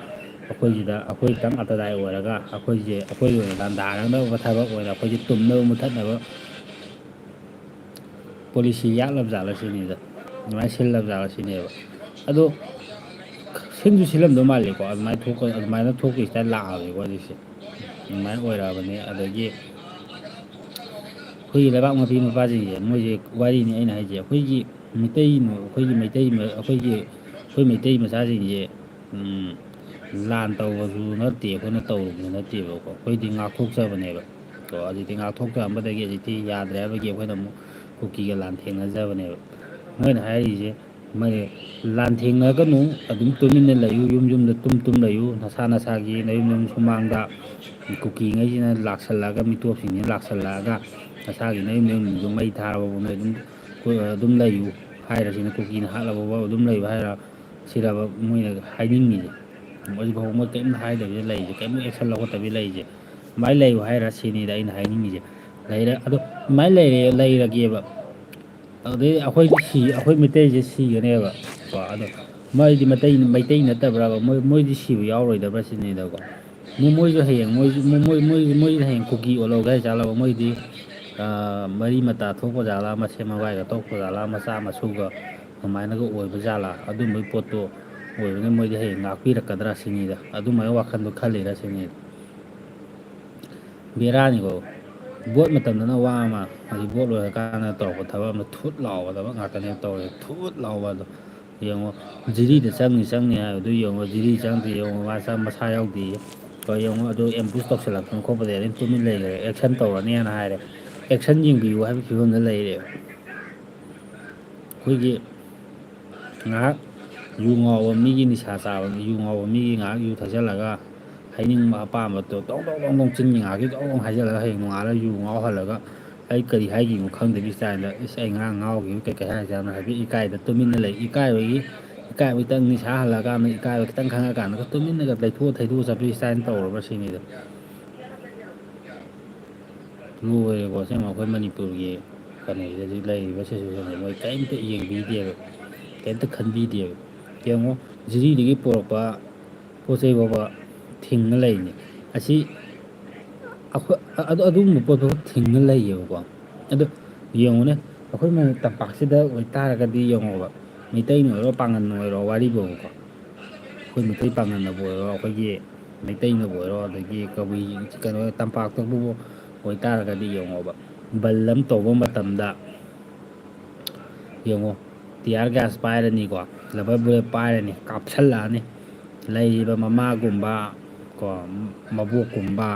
ꯑꯩꯈꯣꯏꯁꯤꯗ ꯑꯩꯈꯣꯏ ꯈꯤꯇꯪ ꯑꯇꯗꯥꯏ ꯑꯣꯏꯔꯒ ꯑꯩꯈꯣꯏꯒꯤ ꯑꯣꯏꯅ ꯂꯥꯟꯗꯥꯅꯅꯕ ꯊꯕꯛ ꯑꯣꯏꯅ ꯑꯩꯈꯣꯏꯁꯦ ꯇꯨꯝꯅꯕ ꯃꯨꯊꯠꯅꯕ ꯄꯣꯂꯤꯁꯤ ꯌꯥꯠꯂꯕ ꯖꯥꯠꯂ ꯁꯤꯅꯤꯗ ꯑꯗꯨꯃꯥꯏꯅ ꯁꯤꯜꯂꯕ ꯖꯥꯠꯂ ꯁꯤꯅꯦꯕ ꯑꯗꯣ ꯁꯤꯟꯁꯨ ꯁꯤꯜꯂꯝꯗꯧ ꯃꯥꯜꯂꯦꯀꯣ ꯑꯗꯨꯃꯥꯏꯅ ꯊꯣꯛꯄ ꯏꯁꯇꯥꯏꯜ ꯂꯥꯛꯑꯕꯅꯤꯀꯣ ꯍꯧꯖꯤꯛꯁꯦ ꯑꯗꯨꯃꯥꯏꯅ ꯑꯣꯏꯔꯛꯑꯕꯅꯤ ꯑꯗꯒꯤ ꯑꯩꯈꯣꯏꯒꯤ ꯂꯩꯕꯥꯛ ꯃꯄꯤ ꯃꯄꯥꯁꯤꯡꯁꯦ ꯃꯣꯏꯁꯦ ꯋꯥꯔꯤꯅꯤ ꯑꯩꯅ ꯍꯥꯏꯁꯦ ꯑꯩꯈꯣꯏꯒꯤ ꯑꯩꯈꯣꯏ ꯃꯩꯇꯩ ꯃꯆꯥꯁꯤꯡꯁꯦ ꯂꯥꯟ ꯇꯧꯕꯁꯨ ꯅꯠꯇꯦ ꯑꯩꯈꯣꯏꯅ ꯇꯧꯔꯨꯕꯁꯨ ꯅꯠꯇꯦꯕꯀꯣ ꯑꯩꯈꯣꯏꯗꯤ ꯉꯥꯛꯊꯣꯛꯆꯕꯅꯦꯕ ꯀꯣ ꯍꯧꯖꯤꯛꯇꯤ ꯉꯥꯛꯊꯣꯛꯆꯔꯝꯕꯗꯒꯤ ꯍꯧꯖꯤꯛꯇꯤ ꯌꯥꯗ꯭ꯔꯦ ꯍꯥꯏꯕꯒꯤ ꯑꯩꯈꯣꯏꯅ ꯑꯃꯨꯛ ꯀꯨꯀꯤꯒ ꯂꯥꯟꯊꯦꯡꯅꯖꯕꯅꯦꯕ ꯃꯣꯏꯅ ꯍꯥꯏꯔꯤꯁꯦ ꯃꯣꯏ ꯂꯥꯟꯊꯦꯡꯅꯒꯅꯨ ꯑꯗꯨꯝ ꯇꯨꯃꯤꯟꯅ ꯂꯩꯌꯨ ꯌꯨꯝꯗ ꯇꯨꯝ ꯂꯩꯌꯨ ꯅꯁꯥ ꯅꯁꯥꯒꯤ ꯅꯌꯨꯝ ꯁꯨꯃꯥꯡꯗ ꯀꯨꯀꯤꯉꯩꯁꯤꯅ ꯂꯥꯛꯁꯜꯂꯛꯑꯒ ꯃꯤꯇꯣꯞꯁꯤꯡꯁꯤꯅ ꯂꯥꯛꯁꯜꯂꯛꯑꯒ ꯅꯁꯥꯒꯤ ꯅꯌꯨꯝꯁꯨ ꯃꯩ ꯊꯥꯔꯕꯐꯥꯎ ꯅꯣꯏ ꯑꯗꯨꯝ ꯂꯩꯌꯨ ꯍꯥꯏꯔꯁꯤꯅ ꯀꯨꯀꯤꯅ ꯍꯥꯠꯂꯕꯐꯥꯎ ꯑꯗꯨꯝ ꯂꯩꯕ ꯍꯥꯏꯔ ꯁꯤꯔꯕ ꯃꯣꯏꯅ ꯍꯥꯏꯅꯤꯡꯉꯤꯁꯦ ꯍꯧꯖꯤꯛꯐꯥꯎ ꯃꯣꯏ ꯀꯔꯤꯝꯇ ꯍꯥꯏꯗꯕꯤꯗ ꯂꯩꯔꯤꯁꯦ ꯀꯔꯤꯝꯇ ꯑꯦꯛꯁꯟ ꯂꯧꯈꯠꯇꯕꯤ ꯂꯩꯔꯤꯁꯦ ꯑꯗꯨꯃꯥꯏꯅ ꯂꯩꯌꯨ ꯍꯥꯏꯔ ꯁꯤꯅꯤꯗ ꯑꯩꯅ ꯍꯥꯏꯅꯤꯡꯉꯤꯁꯦ ꯂꯩꯔꯦ ꯑꯗꯣ ꯑꯗꯨꯃꯥꯏꯅ ꯂꯩꯔꯒꯦꯕ ꯑꯗꯨꯗꯩ ꯑꯩꯈꯣꯏ ꯃꯩꯇꯩꯁꯦ ꯁꯤꯒꯅꯦꯕ ꯀꯣ ꯑꯗꯣ ꯃꯣꯏꯗꯤ ꯃꯩꯇꯩ ꯅꯠꯇꯕ꯭ꯔꯥꯕ ꯃꯣꯏꯗꯤ ꯁꯤꯕ ꯌꯥꯎꯔꯣꯏꯗꯕ꯭ꯔꯥ ꯁꯤꯅꯤꯗꯀꯣ ꯃꯣꯏꯁꯨ ꯍꯌꯦꯡ ꯃꯣꯏꯁꯨ ꯍꯌꯦꯡ ꯀꯨꯀꯤ ꯑꯣꯜꯍꯧꯒꯦ ꯍꯥꯏ ꯆꯥꯠꯂꯕ ꯃꯣꯏꯗꯤ ꯃꯔꯤ ꯃꯇꯥ ꯊꯣꯛꯄ ꯖꯥꯠꯂꯥ ꯃꯁꯦꯟ ꯃꯕꯥꯏꯒ ꯊꯣꯛꯄ ꯖꯥꯠꯂꯥ ꯃꯆꯥ ꯃꯁꯨꯒ ꯑꯗꯨꯃꯥꯏꯅꯒ ꯑꯣꯏꯕ ꯖꯥꯠꯂꯥ ꯑꯗꯨꯝꯕꯒꯤ ꯄꯣꯠꯇꯣ ꯑꯣꯏꯕꯅꯤ ꯃꯣꯏꯗꯤ ꯍꯌꯦꯡ ꯉꯥꯛꯄꯤꯔꯛꯀꯗ꯭ꯔꯥ ꯁꯤꯅꯤꯗ ꯑꯗꯨꯃꯥꯏꯅ ꯋꯥꯈꯜꯗꯣ ꯈꯜꯂꯤꯔ ꯁꯤꯅꯤꯗ ꯕꯦꯔꯥꯅꯤꯀꯣ ꯕꯣꯠ ꯃꯇꯝꯗꯅ ꯋꯥ ꯑꯃ ꯍꯧꯖꯤꯛ ꯕꯣꯠ ꯂꯣꯏꯔꯀꯥꯟꯗ ꯇꯧꯔꯛꯄ ꯊꯕꯛ ꯑꯃ ꯊꯨꯠ ꯂꯥꯎꯒꯗꯕ ꯉꯥꯛꯇꯅꯦ ꯇꯧꯔꯦ ꯊꯨꯠ ꯂꯥꯎꯕ ꯑꯗꯣ ꯌꯦꯡꯉꯣ ꯖꯤꯔꯤꯗ ꯆꯪꯅꯤ ꯍꯥꯏꯕꯗꯨ ꯌꯦꯡꯉꯣ ꯖꯤꯔꯤ ꯆꯪꯗꯦ ꯌꯦꯡꯉꯣ ꯃꯁꯥ ꯌꯥꯎꯗꯦ ꯍꯣꯏ ꯌꯦꯡꯉꯣ ꯑꯗꯨ ꯑꯦꯝꯕꯨꯁ ꯇꯧꯁꯤꯜꯂꯛꯇꯅ ꯈꯣꯠꯄꯗ ꯑꯗꯨꯝ ꯇꯨꯃꯤꯟ ꯂꯩꯈ꯭ꯔꯦ ꯑꯦꯛꯁꯟ ꯇꯧꯔꯅꯤꯅ ꯍꯥꯏꯔꯦ ꯑꯦꯛꯁꯟ ꯌꯦꯡꯕꯤꯌꯨ ꯍꯥꯏꯕꯒꯤ ꯐꯤꯕꯝꯗ ꯂꯩꯔꯦꯕ ꯑꯩꯈꯣꯏꯒꯤ ꯉꯥꯏꯍꯥꯛ ꯌꯨ ꯉꯥꯎꯕ ꯃꯤꯒꯤ ꯅꯤꯁꯥ ꯆꯥꯕ ꯌꯨ ꯉꯥꯎꯕ ꯃꯤꯒꯤ ꯉꯥꯏꯍꯥꯛ ꯌꯨ ꯊꯛꯆꯜꯂꯒ ꯍꯥꯏꯅꯤꯡꯕ ꯑꯄꯥꯝꯕꯗꯣ ꯗꯣꯡ ꯆꯤꯟꯒꯤ ꯉꯥꯏꯍꯥꯛꯀꯤ ꯗꯣꯡ ꯍꯥꯏꯖꯤꯜꯂꯒ ꯍꯌꯦꯡ ꯅꯣꯡꯉꯥꯜꯂꯒ ꯌꯨ ꯉꯥꯎꯍꯜꯂꯒ ꯑꯩ ꯀꯔꯤ ꯍꯥꯏꯈꯤꯕꯅꯣ ꯈꯪꯗꯕꯤ ꯏꯁꯇꯥꯏꯜꯗ ꯏꯁ ꯑꯩ ꯉꯔꯥꯡ ꯉꯥꯎꯈꯤꯕ ꯀꯩꯀꯩ ꯍꯥꯏꯔꯖꯥꯠꯅꯣ ꯍꯥꯏꯐꯦꯠ ꯏꯀꯥꯏꯗ ꯇꯨꯃꯤꯟꯅ ꯂꯩ ꯏꯀꯥꯏꯕ ꯈꯤꯇꯪ ꯅꯤꯁꯥ ꯍꯜꯂꯀꯥꯟꯗ ꯏꯀꯥꯏꯕ ꯈꯤꯇꯪ ꯈꯪꯉꯀꯥꯟꯗꯒ ꯇꯨꯃꯤꯟꯅꯒ ꯂꯩꯊꯣꯛꯑ ꯊꯩꯗꯣꯛꯑ ꯆꯠꯄꯤ ꯏꯁꯇꯥꯏꯜ ꯇꯧꯔꯕ꯭ꯔꯥ ꯁꯤꯅꯤꯗ ꯂꯣꯏꯔꯦꯀꯣ ꯑꯁꯦꯡꯕ ꯑꯩꯈꯣꯏ ꯃꯅꯤꯄꯨꯔꯒꯤ ꯀꯩꯅꯣꯁꯤꯗ ꯍꯧꯖꯤꯛ ꯂꯩꯔꯤꯕ ꯁꯤꯆꯨꯋꯦꯁꯟꯁꯦ ꯃꯣꯏ ꯀꯔꯤꯝꯇ ꯌꯦꯡꯕꯤꯗꯦꯕ ꯀꯩꯝꯇ ꯈꯟꯕꯤꯗꯦꯕ ꯌꯦꯡꯉꯣ ꯖꯤꯔꯤꯗꯒꯤ ꯄꯣꯔꯛꯄ ꯄꯣꯠ ꯆꯩ ꯐꯥꯎꯕ ꯊꯤꯡꯉ ꯂꯩꯔꯤꯅꯤ ꯑꯁꯤ ꯑꯗꯨꯒꯨꯝꯕ ꯄꯣꯠꯇꯣ ꯊꯤꯡꯉ ꯂꯩꯌꯦꯕꯀꯣ ꯑꯗꯣ ꯌꯦꯡꯉꯨꯅꯦ ꯑꯩꯈꯣꯏ ꯇꯝꯄꯥꯛꯁꯤꯗ ꯑꯣꯏꯇꯥꯔꯒꯗꯤ ꯌꯦꯡꯉꯣꯕ ꯃꯩꯇꯩꯅ ꯑꯣꯏꯔꯣ ꯄꯥꯡꯒꯟ ꯑꯣꯏꯔꯣ ꯋꯥꯔꯤꯕꯣꯕꯀꯣ ꯑꯩꯈꯣꯏ ꯃꯩꯇꯩ ꯄꯥꯡꯒꯟꯅꯕꯨ ꯑꯣꯏꯔꯣ ꯑꯩꯈꯣꯏꯒꯤ ꯃꯩꯇꯩꯅꯕꯨ ꯑꯣꯏꯔꯣ ꯑꯗꯒꯤ ꯀꯕꯨꯏ ꯀꯩꯅꯣ ꯇꯝꯄꯥꯛꯇꯕꯨ ꯑꯣꯏꯇꯥꯔꯒꯗꯤ ꯌꯦꯡꯉꯣꯕ ꯕꯟ ꯑꯃ ꯇꯧꯕ ꯃꯇꯝꯗ ꯌꯦꯡꯉꯣ ꯇꯤꯌꯥꯔ ꯒ꯭ꯌꯥꯁ ꯄꯥꯏꯔꯅꯤꯀꯣ ꯂꯕꯔ ꯕꯨꯂꯦꯠ ꯄꯥꯏꯔꯅꯤ ꯀꯥꯞꯁꯤꯜꯂꯛꯑꯅꯤ ꯂꯩꯔꯤꯕ ꯃꯃꯥꯒꯨꯝꯕ ꯀꯣ ꯃꯕꯣꯛꯀꯨꯝꯕ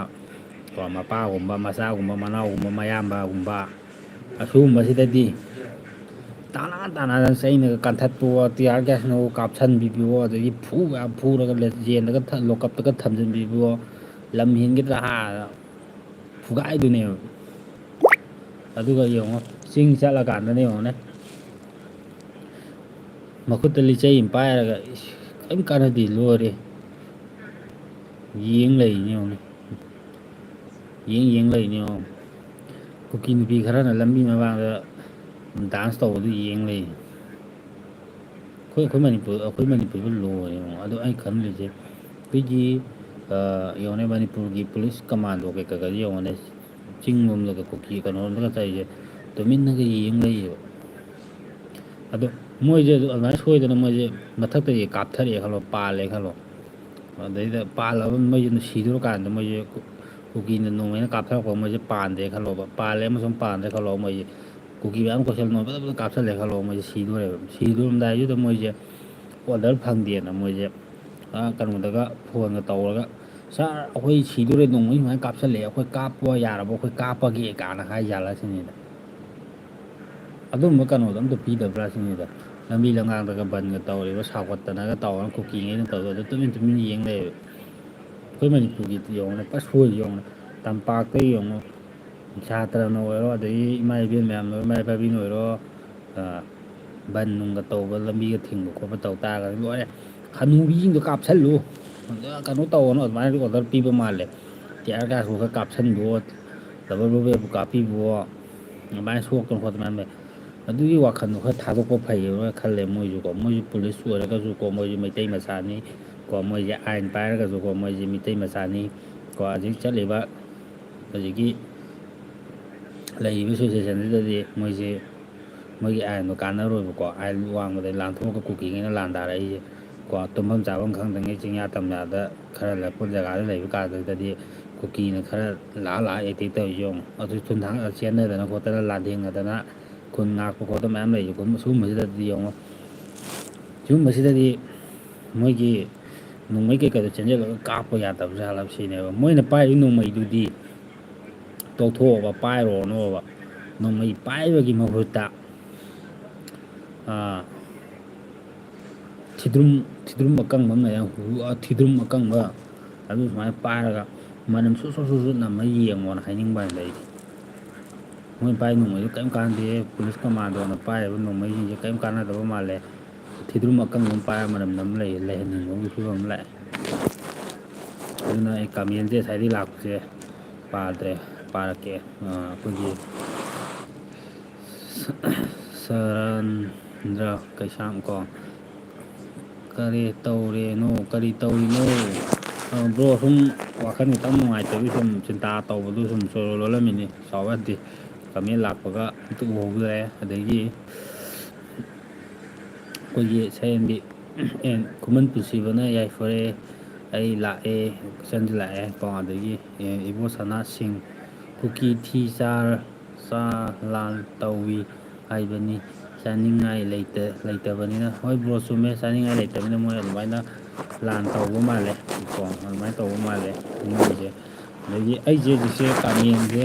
ꯀꯣ ꯃꯄꯥꯒꯨꯝꯕ ꯃꯆꯥꯒꯨꯝꯕ ꯃꯅꯥꯎꯒꯨꯝꯕ ꯃꯌꯥꯝꯕꯒꯨꯝꯕ ꯑꯁꯤꯒꯨꯝꯕꯁꯤꯗꯗꯤ ꯇꯥꯅ ꯆꯩꯅꯒ ꯀꯟꯊꯠꯄꯋꯣ ꯇꯤꯌꯥꯔ ꯒ꯭ꯌꯥꯁꯅꯕꯨ ꯀꯥꯞꯁꯤꯟꯕꯤꯕꯋꯣ ꯑꯗꯒꯤ ꯐꯨꯔꯒ ꯖꯦꯜꯗꯒ ꯂꯣꯀꯞꯇꯒ ꯊꯝꯖꯤꯟꯕꯤꯕꯋꯣ ꯂꯝ ꯍꯦꯟꯒꯗ꯭ꯔꯥ ꯐꯨꯒꯥꯏꯗꯨꯏꯅꯦꯕ ꯑꯗꯨꯒ ꯌꯦꯡꯉꯣ ꯆꯤꯡ ꯆꯠꯂꯀꯥꯟꯗꯅ ꯌꯦꯡꯉꯣꯅꯦ ꯃꯈꯨꯠꯇ ꯂꯤꯆꯩ ꯑꯃ ꯄꯥꯏꯔꯒ ꯀꯔꯤꯝ ꯀꯥꯟꯅꯗꯦ ꯂꯣꯏꯔꯦ ꯌꯦꯡ ꯂꯩꯔꯤꯅꯦ ꯌꯦꯡꯉꯨꯅꯦ ꯌꯦꯡ ꯂꯩꯔꯤꯅꯦ ꯌꯦꯡꯉꯣ ꯀꯨꯀꯤ ꯅꯨꯄꯤ ꯈꯔꯅ ꯂꯝꯕꯤ ꯃꯃꯥꯡꯗ ꯗꯥꯟꯁ ꯇꯧꯕꯗꯨ ꯌꯦꯡ ꯂꯩꯔꯤꯅꯤ ꯑꯩꯈꯣꯏ ꯃꯅꯤꯄꯨꯔꯗ ꯂꯣꯏꯔꯦ ꯌꯦꯡꯉꯣ ꯑꯗꯣ ꯑꯩ ꯈꯜꯂꯤꯁꯦ ꯑꯩꯈꯣꯏꯒꯤ ꯌꯦꯡꯉꯣꯅꯦ ꯃꯅꯤꯄꯨꯔꯒꯤ ꯄꯨꯂꯤꯁ ꯀꯃꯥꯟꯗꯣ ꯀꯩꯀꯥꯒꯗꯤ ꯌꯦꯡꯉꯣꯅꯦ ꯆꯤꯡ ꯂꯣꯝꯗꯒ ꯀꯨꯀꯤ ꯀꯩꯅꯣꯔꯣꯝꯗꯒ ꯇꯧꯔꯤꯁꯦ ꯇꯨꯃꯤꯟꯅꯒ ꯌꯦꯡ ꯂꯩꯌꯦꯕ ꯑꯗꯣ ꯃꯣꯏꯁꯦ ꯑꯗꯨꯃꯥꯏꯅ ꯁꯣꯏꯗꯅ ꯃꯣꯏꯁꯦ ꯃꯊꯛꯇꯒꯤ ꯀꯥꯞꯊꯔꯛꯑꯦ ꯈꯜꯂꯣ ꯄꯥꯜꯂꯦ ꯈꯜꯂꯣ ꯑꯗꯩꯗ ꯄꯥꯜꯂꯕ ꯃꯣꯏꯁꯤꯅ ꯁꯤꯗꯣꯔꯀꯥꯟꯗ ꯃꯣꯏꯁꯦ ꯀꯨꯀꯤꯅ ꯅꯣꯡꯃꯩꯅ ꯀꯥꯞꯊꯔꯛꯄ ꯃꯣꯏꯁꯦ ꯄꯥꯟꯗꯦ ꯈꯜꯂꯣꯕ ꯄꯥꯜꯂꯦ ꯑꯃꯁꯨꯡ ꯄꯥꯟꯗ꯭ꯔꯦ ꯈꯜꯂꯣ ꯃꯣꯏꯁꯦ ꯀꯨꯀꯤ ꯃꯌꯥꯝ ꯀꯣꯏꯁꯤꯜꯂ ꯀꯥꯞꯁꯤꯜꯂꯦ ꯈꯜꯂꯣ ꯃꯣꯏꯁꯦ ꯁꯤꯗꯣꯔꯦꯕ ꯁꯤꯗꯣꯔꯝꯗꯥꯏꯁꯤꯗ ꯃꯣꯏꯁꯦ ꯑꯣꯔꯗꯔ ꯐꯪꯗꯦꯅ ꯃꯣꯏꯁꯦ ꯀꯩꯅꯣꯗꯒ ꯐꯣꯟꯒ ꯇꯧꯔꯒ ꯁꯥꯔ ꯑꯩꯈꯣꯏ ꯁꯤꯗꯣꯔꯦ ꯅꯣꯡꯃꯩ ꯁꯨꯃꯥꯏꯅ ꯀꯥꯞꯁꯤꯜꯂꯛꯑꯦ ꯑꯩꯈꯣꯏ ꯀꯥꯞꯄ ꯌꯥꯔꯕ ꯑꯩꯈꯣꯏ ꯀꯥꯞꯄꯒꯦ ꯀꯥꯏꯅ ꯍꯥꯏꯖꯥꯠꯂ ꯁꯤꯅꯤꯗ ꯑꯗꯨꯝꯕ ꯀꯩꯅꯣꯗꯣ ꯑꯝꯇ ꯄꯤꯗꯕ꯭ꯔꯥ ꯁꯤꯅꯤꯗ ꯂꯝꯕꯤ ꯂꯝꯒꯥꯡꯗꯒ ꯕꯟꯒ ꯇꯧꯔꯤꯕ ꯁꯥꯎꯒꯠꯇꯅꯒ ꯇꯧꯔꯒ ꯀꯨꯀꯤꯉꯩꯅ ꯇꯧꯔꯒ ꯑꯗꯨ ꯇꯨꯃꯤꯟ ꯇꯨꯃꯤꯟ ꯌꯦꯡ ꯂꯩꯌꯦꯕ ꯑꯩꯈꯣꯏ ꯃꯅꯤꯄꯨꯔꯒꯤꯗꯤ ꯌꯦꯡꯉꯨꯅꯦ ꯐꯖꯅ ꯁꯣꯏꯔꯤꯁꯦ ꯌꯦꯡꯉꯨꯅꯦ ꯇꯝꯄꯥꯛꯇ ꯌꯦꯡꯉꯨ ꯁꯥꯇ꯭ꯔꯅ ꯑꯣꯏꯔꯣ ꯑꯗꯒꯤ ꯏꯃꯥ ꯏꯕꯦꯜ ꯃꯌꯥꯝꯅ ꯑꯣꯏꯔꯣ ꯏꯃꯥ ꯏꯄꯥꯕꯤꯅ ꯑꯣꯏꯔꯣ ꯕꯟ ꯅꯨꯡꯒ ꯇꯧꯕ ꯂꯝꯕꯤꯒ ꯊꯤꯡꯕ ꯈꯣꯠꯄ ꯇꯧ ꯇꯥꯔꯒꯗꯤ ꯂꯣꯏꯔꯦ ꯍꯅꯨꯕꯤꯁꯤꯡꯗꯣ ꯀꯥꯞꯁꯤꯜꯂꯨ ꯀꯩꯅꯣ ꯇꯧꯒꯅꯨ ꯑꯗꯨꯃꯥꯏꯅ ꯑꯣꯔꯗꯔ ꯄꯤꯕ ꯃꯥꯜꯂꯦ ꯇꯤꯌꯥꯔ ꯒ꯭ꯌꯥꯁꯕꯨ ꯈꯔ ꯀꯥꯞꯁꯤꯟꯕꯨꯋꯣ ꯔꯕꯔ ꯕꯨꯂꯦꯠꯄꯨ ꯀꯥꯞꯄꯤꯕꯋꯣ ꯑꯗꯨꯃꯥꯏꯅ ꯁꯣꯛꯇꯅ ꯈꯣꯠꯇꯅ ꯃꯌꯥꯝ ꯂꯩ ꯑꯗꯨꯒꯤ ꯋꯥꯈꯜꯗꯣ ꯈꯔ ꯊꯥꯗꯣꯛꯄ ꯐꯩꯌꯦꯕ ꯈꯜꯂꯦ ꯃꯣꯏꯁꯨꯀꯣ ꯃꯣꯏꯁꯨ ꯄꯨꯂꯤꯁ ꯑꯣꯏꯔꯒꯁꯨꯀꯣ ꯃꯣꯏꯁꯨ ꯃꯩꯇꯩ ꯃꯆꯥꯅꯤ ꯀꯣ ꯃꯣꯏꯁꯦ ꯑꯥꯏꯟ ꯄꯥꯏꯔꯒꯁꯨꯀꯣ ꯃꯣꯏꯁꯦ ꯃꯤꯇꯩ ꯃꯆꯥꯅꯤ ꯀꯣ ꯍꯧꯖꯤꯛ ꯆꯠꯂꯤꯕ ꯍꯧꯖꯤꯛꯀꯤ ꯂꯩꯔꯤꯕ ꯁꯤꯆꯨꯋꯦꯁꯟꯁꯤꯗꯗꯤ ꯃꯣꯏꯁꯦ ꯃꯣꯏꯒꯤ ꯑꯥꯏꯟꯗꯣ ꯀꯥꯟꯅꯔꯣꯏꯕꯀꯣ ꯑꯥꯏꯟ ꯋꯥꯡꯃꯗꯩ ꯂꯥꯟꯊꯣꯛꯑꯒ ꯀꯨꯀꯤꯉꯩꯅ ꯂꯥꯟꯗꯥꯔꯛꯏꯁꯦ ꯀꯣ ꯇꯨꯝꯐꯝ ꯆꯥꯐꯝ ꯈꯪꯗꯉꯩ ꯆꯤꯡꯌꯥ ꯇꯝꯌꯥꯗ ꯈꯔ ꯂꯛꯄ ꯖꯒꯥꯗ ꯂꯩꯕ ꯀꯥꯟꯗꯨꯗꯗꯤ ꯀꯨꯀꯤꯅ ꯈꯔ ꯂꯥꯛꯑ ꯑꯦꯇꯦꯛ ꯇꯧꯔꯤꯁꯦ ꯌꯦꯡꯉꯨ ꯑꯗꯨ ꯊꯨꯟ ꯊꯥꯡ ꯆꯦꯟꯅꯗꯅ ꯈꯣꯠꯇꯅ ꯂꯥꯟꯊꯦꯡꯅꯗꯅ ꯈꯨꯟ ꯉꯥꯛꯄ ꯈꯣꯠꯄ ꯃꯌꯥꯝ ꯂꯩꯁꯦ ꯁꯤꯒꯨꯝꯕꯁꯤꯗꯗꯤ ꯌꯦꯡꯉꯨ ꯁꯤꯒꯨꯝꯕꯁꯤꯗꯗꯤ ꯃꯣꯏꯒꯤ ꯅꯣꯡꯃꯩ ꯀꯩꯀꯩꯗꯣ ꯆꯦꯟꯁꯤꯜꯂꯒ ꯀꯥꯞꯄ ꯌꯥꯗꯕ ꯖꯥꯠꯂ ꯁꯤꯅꯦꯕ ꯃꯣꯏꯅ ꯄꯥꯏꯔꯤ ꯅꯣꯡꯃꯩꯗꯨꯗꯤ ꯇꯧꯊꯣꯛꯑꯣꯕ ꯄꯥꯏꯔꯨꯔꯅꯣꯕ ꯅꯣꯡꯃꯩ ꯄꯥꯏꯕꯒꯤ ꯃꯍꯨꯠꯇ ꯊꯤꯗ꯭ꯔꯨꯝ ꯑꯀꯪꯕ ꯑꯃ ꯂꯩ ꯊꯤꯗ꯭ꯔꯨꯝ ꯑꯀꯪꯕ ꯑꯗꯨ ꯁꯨꯃꯥꯏꯅ ꯄꯥꯏꯔꯒ ꯃꯅꯝ ꯁꯨꯠ ꯁꯨꯠ ꯁꯨꯠ ꯁꯨꯠ ꯅꯝꯃ ꯌꯦꯡꯉꯣꯅ ꯍꯥꯏꯅꯤꯡꯕ ꯍꯥꯏꯅ ꯑꯩꯗꯤ ꯃꯣꯏ ꯄꯥꯏ ꯅꯣꯡꯃꯩꯗꯨ ꯀꯔꯤꯝ ꯀꯥꯟꯅꯗꯦ ꯄꯨꯂꯤꯁ ꯀꯃꯥꯟꯗꯣꯅ ꯄꯥꯏꯔꯤꯕ ꯅꯣꯡꯃꯩꯁꯤꯡꯁꯦ ꯀꯔꯤꯝ ꯀꯥꯟꯅꯗꯕ ꯃꯥꯜꯂꯦ ꯊꯤꯗ꯭ꯔꯨꯝ ꯑꯀꯪꯕ ꯑꯃ ꯄꯥꯏꯔ ꯃꯅꯝ ꯅꯝ ꯂꯩꯍꯟꯅꯤꯡꯕꯒꯤ ꯐꯤꯕꯝ ꯑꯃ ꯂꯥꯛꯑꯦ ꯑꯗꯨꯅ ꯑꯩ ꯀꯃꯦꯟꯁꯦ ꯉꯁꯥꯏꯗꯒꯤ ꯂꯥꯛꯄꯁꯦ ꯄꯥꯗ꯭ꯔꯦ ꯄꯥꯔꯛꯀꯦ ꯑꯩꯈꯣꯏꯒꯤ ꯁꯔꯟꯗ꯭ꯔ ꯀꯩꯁꯥꯝ ꯀꯣ ꯀꯔꯤ ꯇꯧꯔꯦꯅꯣ ꯀꯔꯤ ꯇꯧꯔꯤꯅꯣ ꯕ꯭ꯔꯣ ꯁꯨꯝ ꯋꯥꯈꯜ ꯈꯤꯇꯪ ꯅꯨꯡꯉꯥꯏꯇꯕꯒꯤ ꯁꯨꯝ ꯆꯤꯟꯇꯥ ꯇꯧꯕꯗꯨ ꯁꯨꯝ ꯆꯣꯔꯣ ꯂꯣꯜꯂꯝꯃꯤꯅꯤ ꯁꯥꯎꯕ ꯌꯥꯗꯦ ꯀꯃꯦꯟ ꯂꯥꯛꯄꯒ ꯑꯝꯇ ꯎꯍꯧꯗ꯭ꯔꯦ ꯑꯗꯒꯤ ꯑꯩꯈꯣꯏꯒꯤ ꯁꯌꯦꯟꯕꯤ ꯈꯨꯃꯟ ꯄꯨꯟꯁꯤꯕꯅ ꯌꯥꯏꯐꯔꯦ ꯑꯩ ꯂꯥꯛꯑꯦ ꯏꯆꯟꯁꯨ ꯂꯥꯛꯑꯦ ꯀꯣ ꯑꯗꯒꯤ ꯏꯕꯣ ꯁꯅꯥ ꯁꯤꯡ ꯀꯨꯀꯤ ꯊꯤ ꯆꯥ ꯂꯥꯟ ꯇꯧꯋꯤ ꯍꯥꯏꯕꯅꯤ ꯆꯥꯅꯤꯡꯉꯥꯏ ꯂꯩꯇꯕꯅꯤꯅ ꯍꯣꯏ ꯕ꯭ꯔꯣ ꯆꯨꯝꯃꯦ ꯆꯥꯅꯤꯡꯉꯥꯏ ꯂꯩꯇꯕꯅꯤꯅ ꯃꯣꯏ ꯑꯗꯨꯃꯥꯏꯅ ꯂꯥꯟ ꯇꯧꯕ ꯃꯥꯜꯂꯦ ꯀꯣ ꯑꯗꯨꯃꯥꯏꯅ ꯇꯧꯕ ꯃꯥꯜꯂꯦ ꯃꯣꯏꯁꯦ ꯑꯗꯒꯤ ꯑꯩꯁꯦ ꯍꯧꯖꯤꯛꯁꯦ ꯀꯥꯃꯦꯟꯁꯦ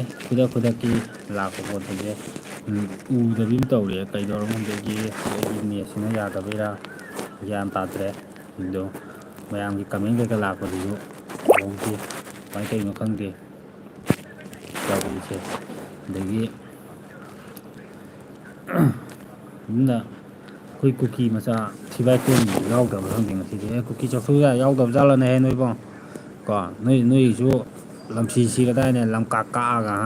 ꯈꯨꯗꯛꯀꯤ ꯂꯥꯛꯄ ꯈꯣꯠꯄꯁꯦ ꯎꯗꯕꯤ ꯑꯃ ꯇꯧꯔꯦ ꯀꯩꯗꯧꯔꯒꯗꯒꯤ ꯑꯩꯒꯤ ꯅꯦꯠꯁꯤꯅ ꯌꯥꯗꯕꯩꯔꯥ ꯒ꯭ꯌꯥꯟ ꯇꯥꯗ꯭ꯔꯦ ꯑꯗꯣ ꯃꯌꯥꯝꯒꯤ ꯀꯃꯦꯟ ꯀꯩꯀꯥ ꯂꯥꯛꯄꯗꯨꯁꯨ ꯎꯍꯧꯗꯦ ꯀꯃꯥꯏꯅ ꯇꯧꯔꯤꯅꯣ ꯈꯪꯗꯦ ꯇꯧꯔꯤꯁꯦ ꯑꯗꯒꯤ ꯑꯗꯨꯅ ꯑꯩꯈꯣꯏ ꯀꯨꯀꯤ ꯃꯆꯥ ꯊꯤꯕꯥꯏ ꯇꯣꯟꯕ ꯌꯥꯎꯗꯕ꯭ꯔꯥ ꯈꯪꯗꯦ ꯉꯁꯤꯗꯤ ꯀꯨꯀꯤ ꯆꯐꯨꯒ ꯌꯥꯎꯗꯕ ꯖꯥꯠꯂꯅꯦꯍꯦ ꯅꯣꯏꯕꯣ ꯀꯣ ꯅꯣꯏꯒꯤꯁꯨ ꯂꯝꯁꯤ ꯁꯤꯔꯗꯥꯏꯅꯦ ꯂꯝꯀꯥ ꯀꯛꯑꯒ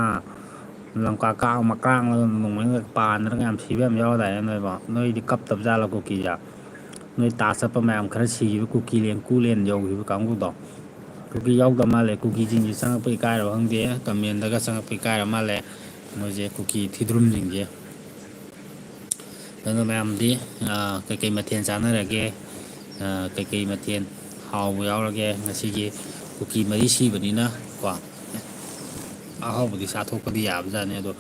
ꯂꯝꯀꯥ ꯀꯥ ꯃꯀ꯭ꯔꯥꯡꯂꯒ ꯅꯣꯡꯃꯩꯒ ꯄꯥꯟꯗꯅꯒ ꯌꯥꯝ ꯁꯤꯕ ꯌꯥꯝ ꯌꯥꯎꯔꯗꯥꯏꯅꯦ ꯅꯣꯏꯕꯣ ꯅꯣꯏꯗꯤ ꯀꯞꯇꯕ ꯖꯥꯠꯂꯣ ꯀꯨꯀꯤꯒ ꯅꯣꯏ ꯇꯥ ꯆꯠꯄ ꯃꯌꯥꯝ ꯈꯔ ꯁꯤꯈꯤꯕ ꯀꯨꯀꯤꯂꯦꯟ ꯀꯨꯂꯦꯟ ꯌꯧꯈꯤꯕ ꯀꯥꯡꯕꯨꯗꯣ ꯀꯨꯀꯤ ꯌꯥꯎꯗꯕ ꯃꯥꯜꯂꯦ ꯀꯨꯀꯤꯁꯤꯡꯁꯦ ꯆꯪꯉꯛꯄ ꯏꯀꯥꯏꯔꯕ ꯈꯪꯗꯦ ꯀꯃꯦꯟꯗꯒ ꯆꯪꯉꯛꯄ ꯏꯀꯥꯏꯔ ꯃꯥꯜꯂꯦ ꯃꯣꯏꯁꯦ ꯀꯨꯀꯤ ꯊꯤꯗ꯭ꯔꯨꯝꯁꯤꯡꯁꯦ ꯑꯗꯨꯅ ꯃꯌꯥꯝꯗꯤ ꯀꯩꯀꯩ ꯃꯊꯦꯜ ꯆꯥꯟꯅꯔꯒꯦ ꯀꯩꯀꯩ ꯃꯊꯦꯜ ꯍꯥꯎꯕ ꯌꯥꯎꯔꯒꯦ ꯉꯁꯤꯒꯤ ꯀꯨꯀꯤ ꯃꯔꯤ ꯁꯤꯕꯅꯤꯅ ꯀꯣ ꯑꯍꯥꯎꯕꯗꯤ ꯆꯥꯊꯣꯛꯄꯗꯤ ꯌꯥꯕꯖꯥꯠꯅꯤ ꯑꯗꯣ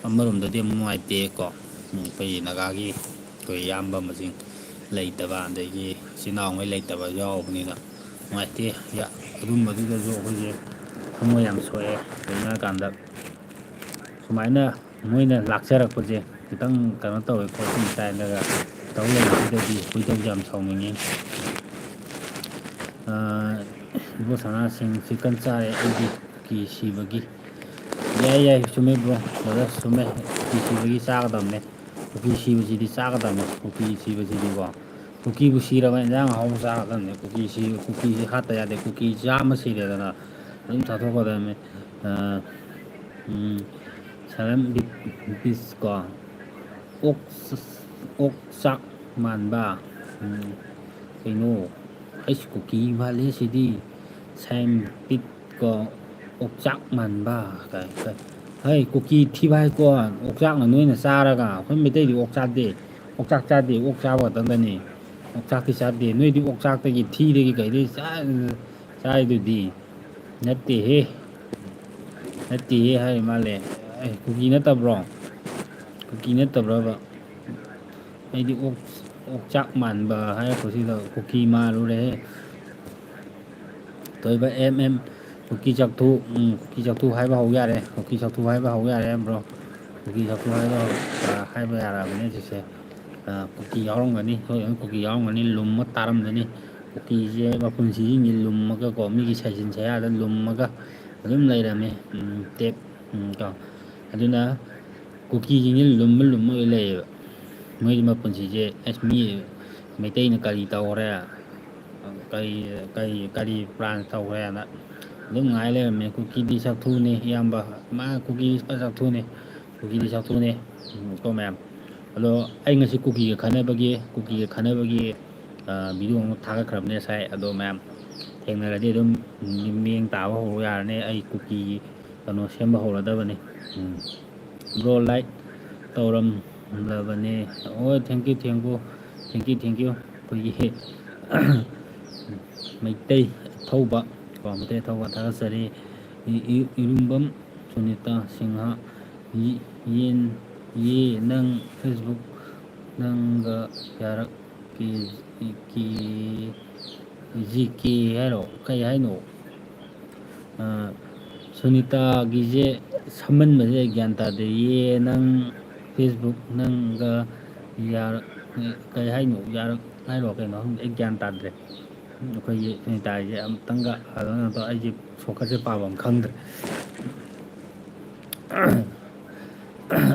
ꯑꯃꯔꯣꯝꯗꯗꯤ ꯑꯃꯨꯛ ꯅꯨꯡꯉꯥꯏꯇꯦꯀꯣ ꯑꯩꯈꯣꯏꯒꯤ ꯅꯥꯒꯥꯒꯤ ꯑꯩꯈꯣꯏ ꯏꯌꯥꯝꯕ ꯃꯁꯤꯡ ꯂꯩꯇꯕ ꯑꯗꯒꯤ ꯏꯆꯤꯜ ꯏꯅꯥꯎꯉꯩ ꯂꯩꯇꯕ ꯌꯥꯎꯕꯅꯤꯅ ꯅꯨꯡꯉꯥꯏꯇꯦ ꯑꯗꯨꯝꯕꯗꯨꯗꯁꯨ ꯑꯩꯈꯣꯏꯁꯦ ꯊꯃꯣꯏ ꯌꯥꯝ ꯁꯣꯛꯑꯦ ꯀꯩꯒꯤꯅꯣ ꯍꯥꯏꯀꯥꯟꯗ ꯁꯨꯃꯥꯏꯅ ꯃꯣꯏꯅ ꯂꯥꯛꯆꯔꯛꯄꯁꯦ ꯈꯤꯇꯪ ꯀꯩꯅꯣ ꯇꯧꯋꯦ ꯈꯣꯠꯄꯤ ꯀꯥꯏꯅꯒ ꯇꯧ ꯂꯩꯕꯁꯤꯗꯗꯤ ꯈꯣꯏꯗꯧꯁꯦ ꯌꯥꯝ ꯁꯥꯎꯅꯤꯡꯉꯤ ꯏꯕꯣ ꯁꯅꯥꯁꯤꯡ ꯆꯤꯛꯀꯟ ꯆꯥꯔꯦ ꯑꯩꯗꯤ ꯀꯨꯀꯤ ꯁꯤꯕꯒꯤ ꯌꯥꯏ ꯆꯨꯝꯃꯦ ꯕ꯭ꯔꯣ ꯕ꯭ꯔꯗꯔ ꯆꯨꯝꯃꯦ ꯀꯨꯀꯤ ꯁꯤꯕꯒꯤ ꯆꯥꯒꯗꯕꯅꯦ ꯀꯨꯀꯤ ꯁꯤꯕꯁꯤꯗꯤ ꯆꯥꯒꯗꯕꯅꯦ ꯀꯨꯀꯤ ꯁꯤꯕꯁꯤꯗꯤꯀꯣ ꯀꯨꯀꯤꯕꯨ ꯁꯤꯔꯕ ꯏꯟꯖꯥꯡ ꯑꯍꯥꯎꯕ ꯆꯥꯒꯗꯕꯅꯦ ꯀꯨꯀꯤꯁꯤ ꯍꯥꯠꯇ ꯌꯥꯗꯦ ꯀꯨꯀꯤ ꯆꯥꯝꯃ ꯁꯤꯔꯦꯗꯅ ꯑꯗꯨꯝ ꯆꯥꯊꯣꯛꯀꯗꯕꯅꯤ ꯁꯔꯦꯝ ꯕꯤꯁꯀꯣ ꯑꯣꯛ ꯆꯥꯛ ꯃꯥꯟꯕ ꯀꯩꯅꯣ ꯑꯩꯁ ꯀꯨꯀꯤ ꯃꯥꯜꯂꯦ ꯁꯤꯗꯤ ꯁꯥꯏꯟꯇꯤꯠꯀꯣ ꯑꯣꯛꯆꯥꯛ ꯃꯥꯟꯕ ꯍꯩ ꯀꯨꯀꯤ ꯊꯤꯕꯥꯏꯀꯣ ꯑꯣꯛꯆꯥꯛꯅ ꯅꯣꯏꯅ ꯆꯥꯔꯒ ꯑꯩꯈꯣꯏ ꯃꯩꯇꯩꯗꯤ ꯑꯣꯛ ꯆꯥꯗꯦ ꯑꯣꯛꯆꯥꯛ ꯆꯥꯗꯦ ꯑꯣꯛ ꯆꯥꯕ ꯈꯛꯇꯪꯗꯅꯤ ꯑꯣꯛꯆꯥꯛꯇꯤ ꯆꯥꯗꯦ ꯅꯣꯏꯗꯤ ꯑꯣꯛꯆꯥꯛꯇꯒꯤ ꯊꯤꯗꯒꯤ ꯀꯩꯗꯒꯤ ꯆꯥꯏꯗꯨꯗꯤ ꯅꯠꯇꯦꯍꯦ ꯍꯥꯏꯔꯤ ꯃꯥꯜꯂꯦ ꯀꯨꯀꯤ ꯅꯠꯇꯕ꯭ꯔꯣ ꯀꯨꯀꯤ ꯅꯠꯇꯕ꯭ꯔꯕ ꯑꯩꯗꯤ ꯑꯣꯛꯆꯥꯛ ꯃꯥꯟꯕ ꯍꯥꯏꯔꯛꯄꯁꯤꯗ ꯀꯨꯀꯤ ꯃꯥꯜꯂꯨꯔꯦ ꯇꯣꯏꯕ ꯀꯨꯀꯤ ꯆꯥꯛꯊꯨ ꯀꯨꯀꯤ ꯆꯥꯛꯊꯨ ꯍꯥꯏꯕ ꯍꯧ ꯌꯥꯔꯦ ꯀꯨꯀꯤ ꯆꯥꯛꯊꯨ ꯍꯥꯏꯕ ꯍꯧ ꯌꯥꯔꯦ ꯕ꯭ꯔꯣ ꯀꯨꯀꯤ ꯆꯥꯛꯊꯨ ꯍꯥꯏꯕ ꯌꯥꯔꯛꯑꯕꯅꯤ ꯍꯧꯖꯤꯛꯁꯦ ꯀꯨꯀꯤ ꯌꯥꯎꯔꯝꯒꯅꯤ ꯁꯣꯏꯗꯅ ꯀꯨꯀꯤ ꯌꯥꯎꯔꯝꯒꯅꯤ ꯂꯨꯝꯃ ꯇꯥꯔꯝꯒꯅꯤ ꯀꯨꯀꯤꯁꯦ ꯃꯄꯨꯟꯁꯤꯁꯤꯡꯁꯦ ꯂꯨꯝꯃꯒꯀꯣ ꯃꯤꯒꯤ ꯁꯩꯖꯤꯟ ꯁꯌꯥꯗ ꯂꯨꯝꯃꯒ ꯑꯗꯨꯝ ꯂꯩꯔꯝꯃꯦ ꯇꯦꯞ ꯀꯣ ꯑꯗꯨꯅ ꯀꯨꯀꯤꯁꯤꯡꯁꯦ ꯂꯨꯝꯃ ꯂꯨꯝꯃꯒ ꯂꯩꯌꯦꯕ ꯃꯣꯏꯒꯤ ꯃꯄꯨꯟꯁꯤꯁꯦ ꯑꯁ ꯃꯤ ꯃꯩꯇꯩꯅ ꯀꯔꯤ ꯇꯧꯈ꯭ꯔꯦ ꯀꯔꯤ ꯄ꯭ꯔꯥꯟ ꯇꯧꯈ꯭ꯔꯦꯅ ꯑꯗꯨꯝ ꯉꯥꯏ ꯂꯩꯔꯝꯃꯦ ꯀꯨꯀꯤꯗꯤ ꯆꯥꯛꯊꯨꯅꯤ ꯏꯌꯥꯝꯕ ꯃꯥ ꯀꯨꯀꯤ ꯆꯥꯛꯊꯨꯅꯤ ꯀꯨꯀꯤꯗꯤ ꯆꯥꯛꯊꯨꯅꯤ ꯀꯣ ꯃꯌꯥꯝ ꯑꯗꯣ ꯑꯩ ꯉꯁꯤ ꯀꯨꯀꯤꯒ ꯈꯟꯅꯕꯒꯤ ꯚꯤꯗꯤꯑꯣ ꯑꯃ ꯊꯥꯒꯠꯈ꯭ꯔꯕꯅꯦ ꯉꯁꯥꯏ ꯑꯗꯣ ꯃꯌꯥꯝ ꯊꯦꯡꯅꯔꯗꯤ ꯑꯗꯨꯝ ꯃꯤꯠꯌꯦꯡ ꯇꯥꯕ ꯍꯧꯔꯣ ꯌꯥꯔꯅꯤ ꯑꯩ ꯀꯨꯀꯤꯒꯤ ꯀꯩꯅꯣ ꯁꯦꯝꯕ ꯍꯧꯔꯗꯕꯅꯤ ꯕ꯭ꯔꯣ ꯂꯥꯏꯛ ꯇꯧꯔꯝꯂꯕꯅꯦ ꯍꯣꯏ ꯊꯦꯡꯀ꯭ꯌꯨ ꯑꯩꯈꯣꯏꯒꯤ ꯃꯩꯇꯩ ꯑꯊꯧꯕ ꯀꯣ ꯃꯩꯇꯩ ꯑꯊꯧꯕ ꯊꯥꯒꯠꯆꯔꯤ ꯏꯔꯨꯝꯕꯝ ꯁꯨꯅꯤꯇꯥ ꯁꯤꯡꯍ ꯅꯪ ꯐꯦꯁꯕꯨꯛ ꯅꯪꯒ ꯌꯥꯔꯛꯀꯦ ꯖꯤ ꯀꯦ ꯍꯥꯏꯔꯣ ꯀꯩ ꯍꯥꯏꯅꯣ ꯁꯨꯅꯤꯇꯥꯒꯤꯁꯦ ꯁꯝꯃꯟꯕꯁꯦ ꯑꯩ ꯒ꯭ꯌꯥꯟ ꯇꯥꯗꯦ ꯅꯪ ꯐꯦꯁꯕꯨꯛ ꯅꯪꯒ ꯀꯩ ꯍꯥꯏꯅꯣ ꯍꯥꯏꯔꯣ ꯀꯩꯅꯣ ꯑꯩ ꯒ꯭ꯌꯥꯟ ꯇꯥꯗ꯭ꯔꯦ ꯑꯩꯈꯣꯏꯒꯤ ꯁꯨꯅꯤꯇꯥꯒꯤꯁꯦ ꯑꯃꯨꯛꯇꯪꯒ ꯑꯗꯨꯅ ꯑꯩꯁꯦ ꯁꯣꯛꯀꯠꯁꯦ ꯄꯥꯕꯝ ꯈꯪꯗ꯭ꯔꯦ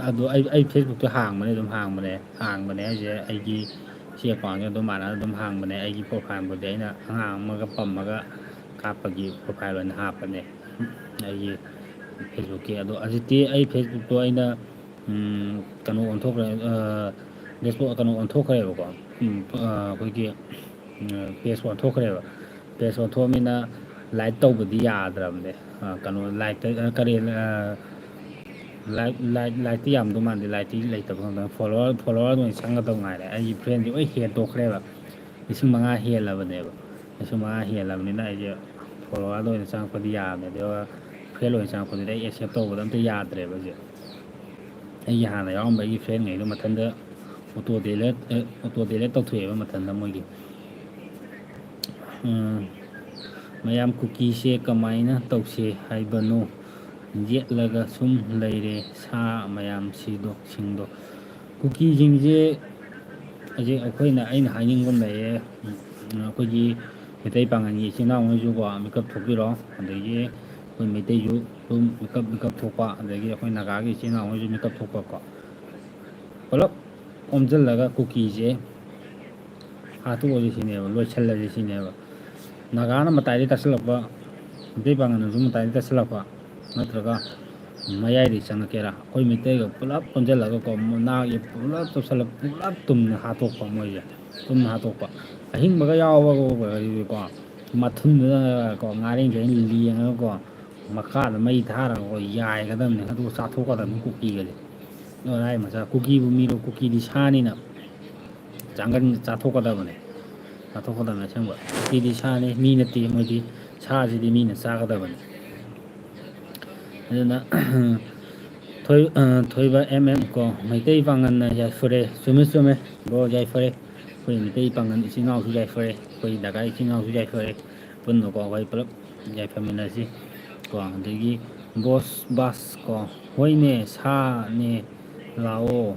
ꯑꯗꯣ ꯑꯩ ꯐꯦꯁꯕꯨꯛꯇꯣ ꯍꯥꯡꯕꯅꯦ ꯍꯥꯏꯁꯦ ꯑꯩꯒꯤ ꯁꯤ ꯑꯦꯀꯥꯎꯟꯁꯦ ꯑꯗꯨꯝ ꯃꯥꯟꯅꯅ ꯑꯗꯨꯝ ꯍꯥꯡꯕꯅꯦ ꯑꯩꯒꯤ ꯄ꯭ꯔꯣꯐꯥꯏꯜꯕꯨꯗꯤ ꯑꯩꯅ ꯑꯉꯥꯡ ꯑꯃꯒ ꯄꯝꯃꯒ ꯀꯥꯞꯄꯒꯤ ꯄ꯭ꯔꯣꯐꯥꯏꯜ ꯑꯣꯏꯅ ꯍꯥꯞꯄꯅꯦ ꯑꯩꯒꯤ ꯐꯦꯁꯕꯨꯛꯀꯤ ꯑꯗꯣ ꯍꯧꯖꯤꯛꯇꯤ ꯑꯩ ꯐꯦꯁꯕꯨꯛꯇꯣ ꯑꯩꯅ ꯀꯩꯅꯣ ꯑꯣꯟꯊꯣꯛꯈ꯭ꯔꯦ ꯀꯩꯅꯣ ꯑꯣꯟꯊꯣꯛꯈ꯭ꯔꯦꯕꯀꯣ ꯑꯩꯈꯣꯏꯒꯤ ꯄꯦꯖ ꯑꯣꯟꯊꯣꯛꯈ꯭ꯔꯦꯕ ꯄꯦꯖ ꯑꯣꯟꯊꯣꯛꯑꯃꯤꯅ ꯂꯥꯏꯛ ꯇꯧꯕꯗꯤ ꯌꯥꯗ꯭ꯔꯕꯅꯦ ꯀꯩꯅꯣ ꯂꯥꯏꯛꯇ ꯀꯔꯤ ꯂꯥꯏꯛꯇꯤ ꯌꯥꯝꯗꯧ ꯃꯥꯟꯗꯦ ꯂꯥꯏꯛꯇꯤ ꯂꯩꯇꯕ ꯈꯪꯗꯅ ꯐꯣꯂꯣꯋꯔ ꯑꯣꯏꯅ ꯆꯪꯒꯗꯧ ꯉꯥꯏꯔꯦ ꯑꯩꯒꯤ ꯐ꯭ꯔꯦꯟꯁꯦ ꯂꯣꯏ ꯍꯦꯟꯇꯣꯛꯈ꯭ꯔꯦꯕ 5,000 ꯍꯦꯜꯂꯕꯅꯦꯕ 5,000 ꯍꯦꯜꯂꯕꯅꯤꯅ ꯑꯩꯁꯦ ꯐꯣꯂꯣꯋꯔꯗ ꯑꯣꯏꯅ ꯆꯪꯉꯛꯄꯗꯤ ꯌꯥꯕꯅꯦ ꯑꯗꯨꯒ ꯐ꯭ꯔꯦꯟ ꯑꯣꯏꯅ ꯆꯪꯉꯛꯄꯗꯨꯗꯤ ꯑꯩ ꯑꯦꯛꯁꯦꯞ ꯇꯧꯕꯗ ꯑꯝꯇ ꯌꯥꯗ꯭ꯔꯦꯕ ꯍꯧꯖꯤꯛ ꯑꯩꯒꯤ ꯍꯥꯟꯅ ꯌꯥꯎꯔꯝꯕ ꯑꯩꯒꯤ ꯐ꯭ꯔꯦꯟꯉꯩꯗꯣ ꯃꯊꯟꯇ ꯑꯣꯇꯣ ꯗꯦꯂꯦꯠ ꯇꯧꯊꯣꯛꯑꯦꯕ ꯃꯊꯟꯇ ꯃꯣꯏꯒꯤ ꯃꯌꯥꯝ ꯀꯨꯀꯤꯁꯦ ꯀꯃꯥꯏꯅ ꯇꯧꯁꯦ ꯍꯥꯏꯕꯅꯣ ꯌꯦꯠꯂꯒ ꯁꯨꯝ ꯂꯩꯔꯦ ꯁꯥ ꯃꯌꯥꯝꯁꯤꯡꯗꯣ ꯀꯨꯀꯤꯁꯤꯡꯁꯦ ꯍꯧꯖꯤꯛ ꯑꯩꯅ ꯍꯥꯏꯅꯤꯡꯕ ꯑꯃ ꯂꯩꯌꯦ ꯑꯩꯈꯣꯏꯒꯤ ꯃꯩꯇꯩ ꯄꯥꯉꯜꯒꯤ ꯏꯆꯤꯜ ꯏꯅꯥꯎꯉꯩꯁꯨꯀꯣ ꯃꯤꯀꯞ ꯊꯣꯛꯄꯤꯔꯣ ꯑꯗꯒꯤ ꯑꯩꯈꯣꯏ ꯃꯩꯇꯩꯁꯨ ꯑꯗꯨꯝ ꯃꯤꯀꯞ ꯊꯣꯛꯄ ꯑꯗꯒꯤ ꯑꯩꯈꯣꯏ ꯅꯥꯒꯥꯒꯤ ꯏꯆꯤꯜ ꯏꯅꯥꯎꯉꯩꯁꯨ ꯃꯤꯀꯞ ꯊꯣꯛꯄꯀꯣ ꯄꯨꯂꯞ ꯑꯣꯝꯁꯤꯜꯂꯒ ꯀꯨꯀꯤꯁꯦ ꯍꯥꯠꯇꯣꯛꯑꯁꯤ ꯁꯤꯅꯦꯕ ꯂꯣꯏꯁꯤꯜꯂꯁꯤ ꯁꯤꯅꯦꯕ ꯅꯥꯒꯥꯅ ꯃꯇꯥꯏꯗꯒꯤ ꯇꯛꯁꯤꯜꯂꯛꯄ ꯃꯩꯇꯩ ꯄꯥꯡꯒꯜꯅꯁꯨ ꯃꯇꯥꯏꯗꯒꯤ ꯇꯛꯁꯤꯜꯂꯛꯄ ꯅꯠꯇ꯭ꯔꯒ ꯃꯌꯥꯏꯗꯒꯤ ꯆꯪꯉꯛꯀꯦꯔꯥ ꯑꯩꯈꯣꯏ ꯃꯩꯇꯩꯒ ꯄꯨꯂꯞ ꯄꯨꯟꯁꯤꯜꯂꯒꯀꯣ ꯅꯥꯒꯤ ꯄꯨꯂꯞ ꯇꯧꯁꯜꯂꯒ ꯄꯨꯂꯞ ꯇꯨꯝꯅ ꯍꯥꯠꯇꯣꯛꯄ ꯃꯣꯏꯁꯦ ꯇꯨꯝꯅ ꯍꯥꯠꯇꯣꯛꯄ ꯑꯍꯤꯡꯕꯒ ꯌꯥꯎꯕꯒꯀꯣ ꯃꯊꯨꯟꯗꯨꯗꯀꯣ ꯉꯥꯔꯤꯡꯈꯩ ꯂꯦꯡꯉꯒꯀꯣ ꯃꯈꯥꯗ ꯃꯩ ꯊꯥꯔꯒꯀꯣ ꯌꯥꯏꯒꯗꯕꯅꯤ ꯑꯗꯨꯒ ꯆꯥꯊꯣꯛꯀꯗꯕꯅꯤ ꯀꯨꯀꯤꯒꯁꯦ ꯂꯥꯏ ꯃꯆꯥ ꯀꯨꯀꯤꯕꯨ ꯃꯤꯔꯣ ꯀꯨꯀꯤꯗꯤ ꯁꯥꯅꯤꯅ ꯆꯥꯊꯣꯛꯀꯗꯕꯅꯤ ꯑꯁꯦꯡꯕ ꯀꯨꯀꯤꯗꯤ ꯁꯥꯅꯤ ꯃꯤ ꯅꯠꯇꯦ ꯃꯣꯏꯗꯤ ꯁꯥꯁꯤꯗꯤ ꯃꯤꯅ ꯆꯥꯒꯗꯕꯅꯤ ꯑꯗꯨꯅ ꯊꯣꯏꯕ ꯀꯣ ꯃꯩꯇꯩ ꯄꯥꯡꯒꯜꯅ ꯌꯥꯏꯐꯔꯦ ꯆꯨꯝꯃꯦ ꯕ꯭ꯔꯣ ꯌꯥꯏꯐꯔꯦ ꯑꯩꯈꯣꯏ ꯃꯩꯇꯩ ꯄꯥꯡꯒꯜ ꯏꯆꯤꯜ ꯏꯅꯥꯎꯁꯨ ꯌꯥꯏꯐꯔꯦ ꯑꯩꯈꯣꯏ ꯅꯥꯒꯥ ꯏꯆꯤꯜ ꯏꯅꯥꯎꯁꯨ ꯌꯥꯏꯐꯔꯦ ꯄꯨꯟꯅꯀꯣ ꯑꯩꯈꯣꯏ ꯄꯨꯂꯞ ꯌꯥꯏꯐꯃꯤꯟꯅꯁꯤ ꯀꯣ ꯑꯗꯒꯤ ꯕꯥꯁ ꯀꯣ ꯍꯣꯏꯅꯦ ꯁꯥꯅꯦ ꯂꯥꯛꯑꯣ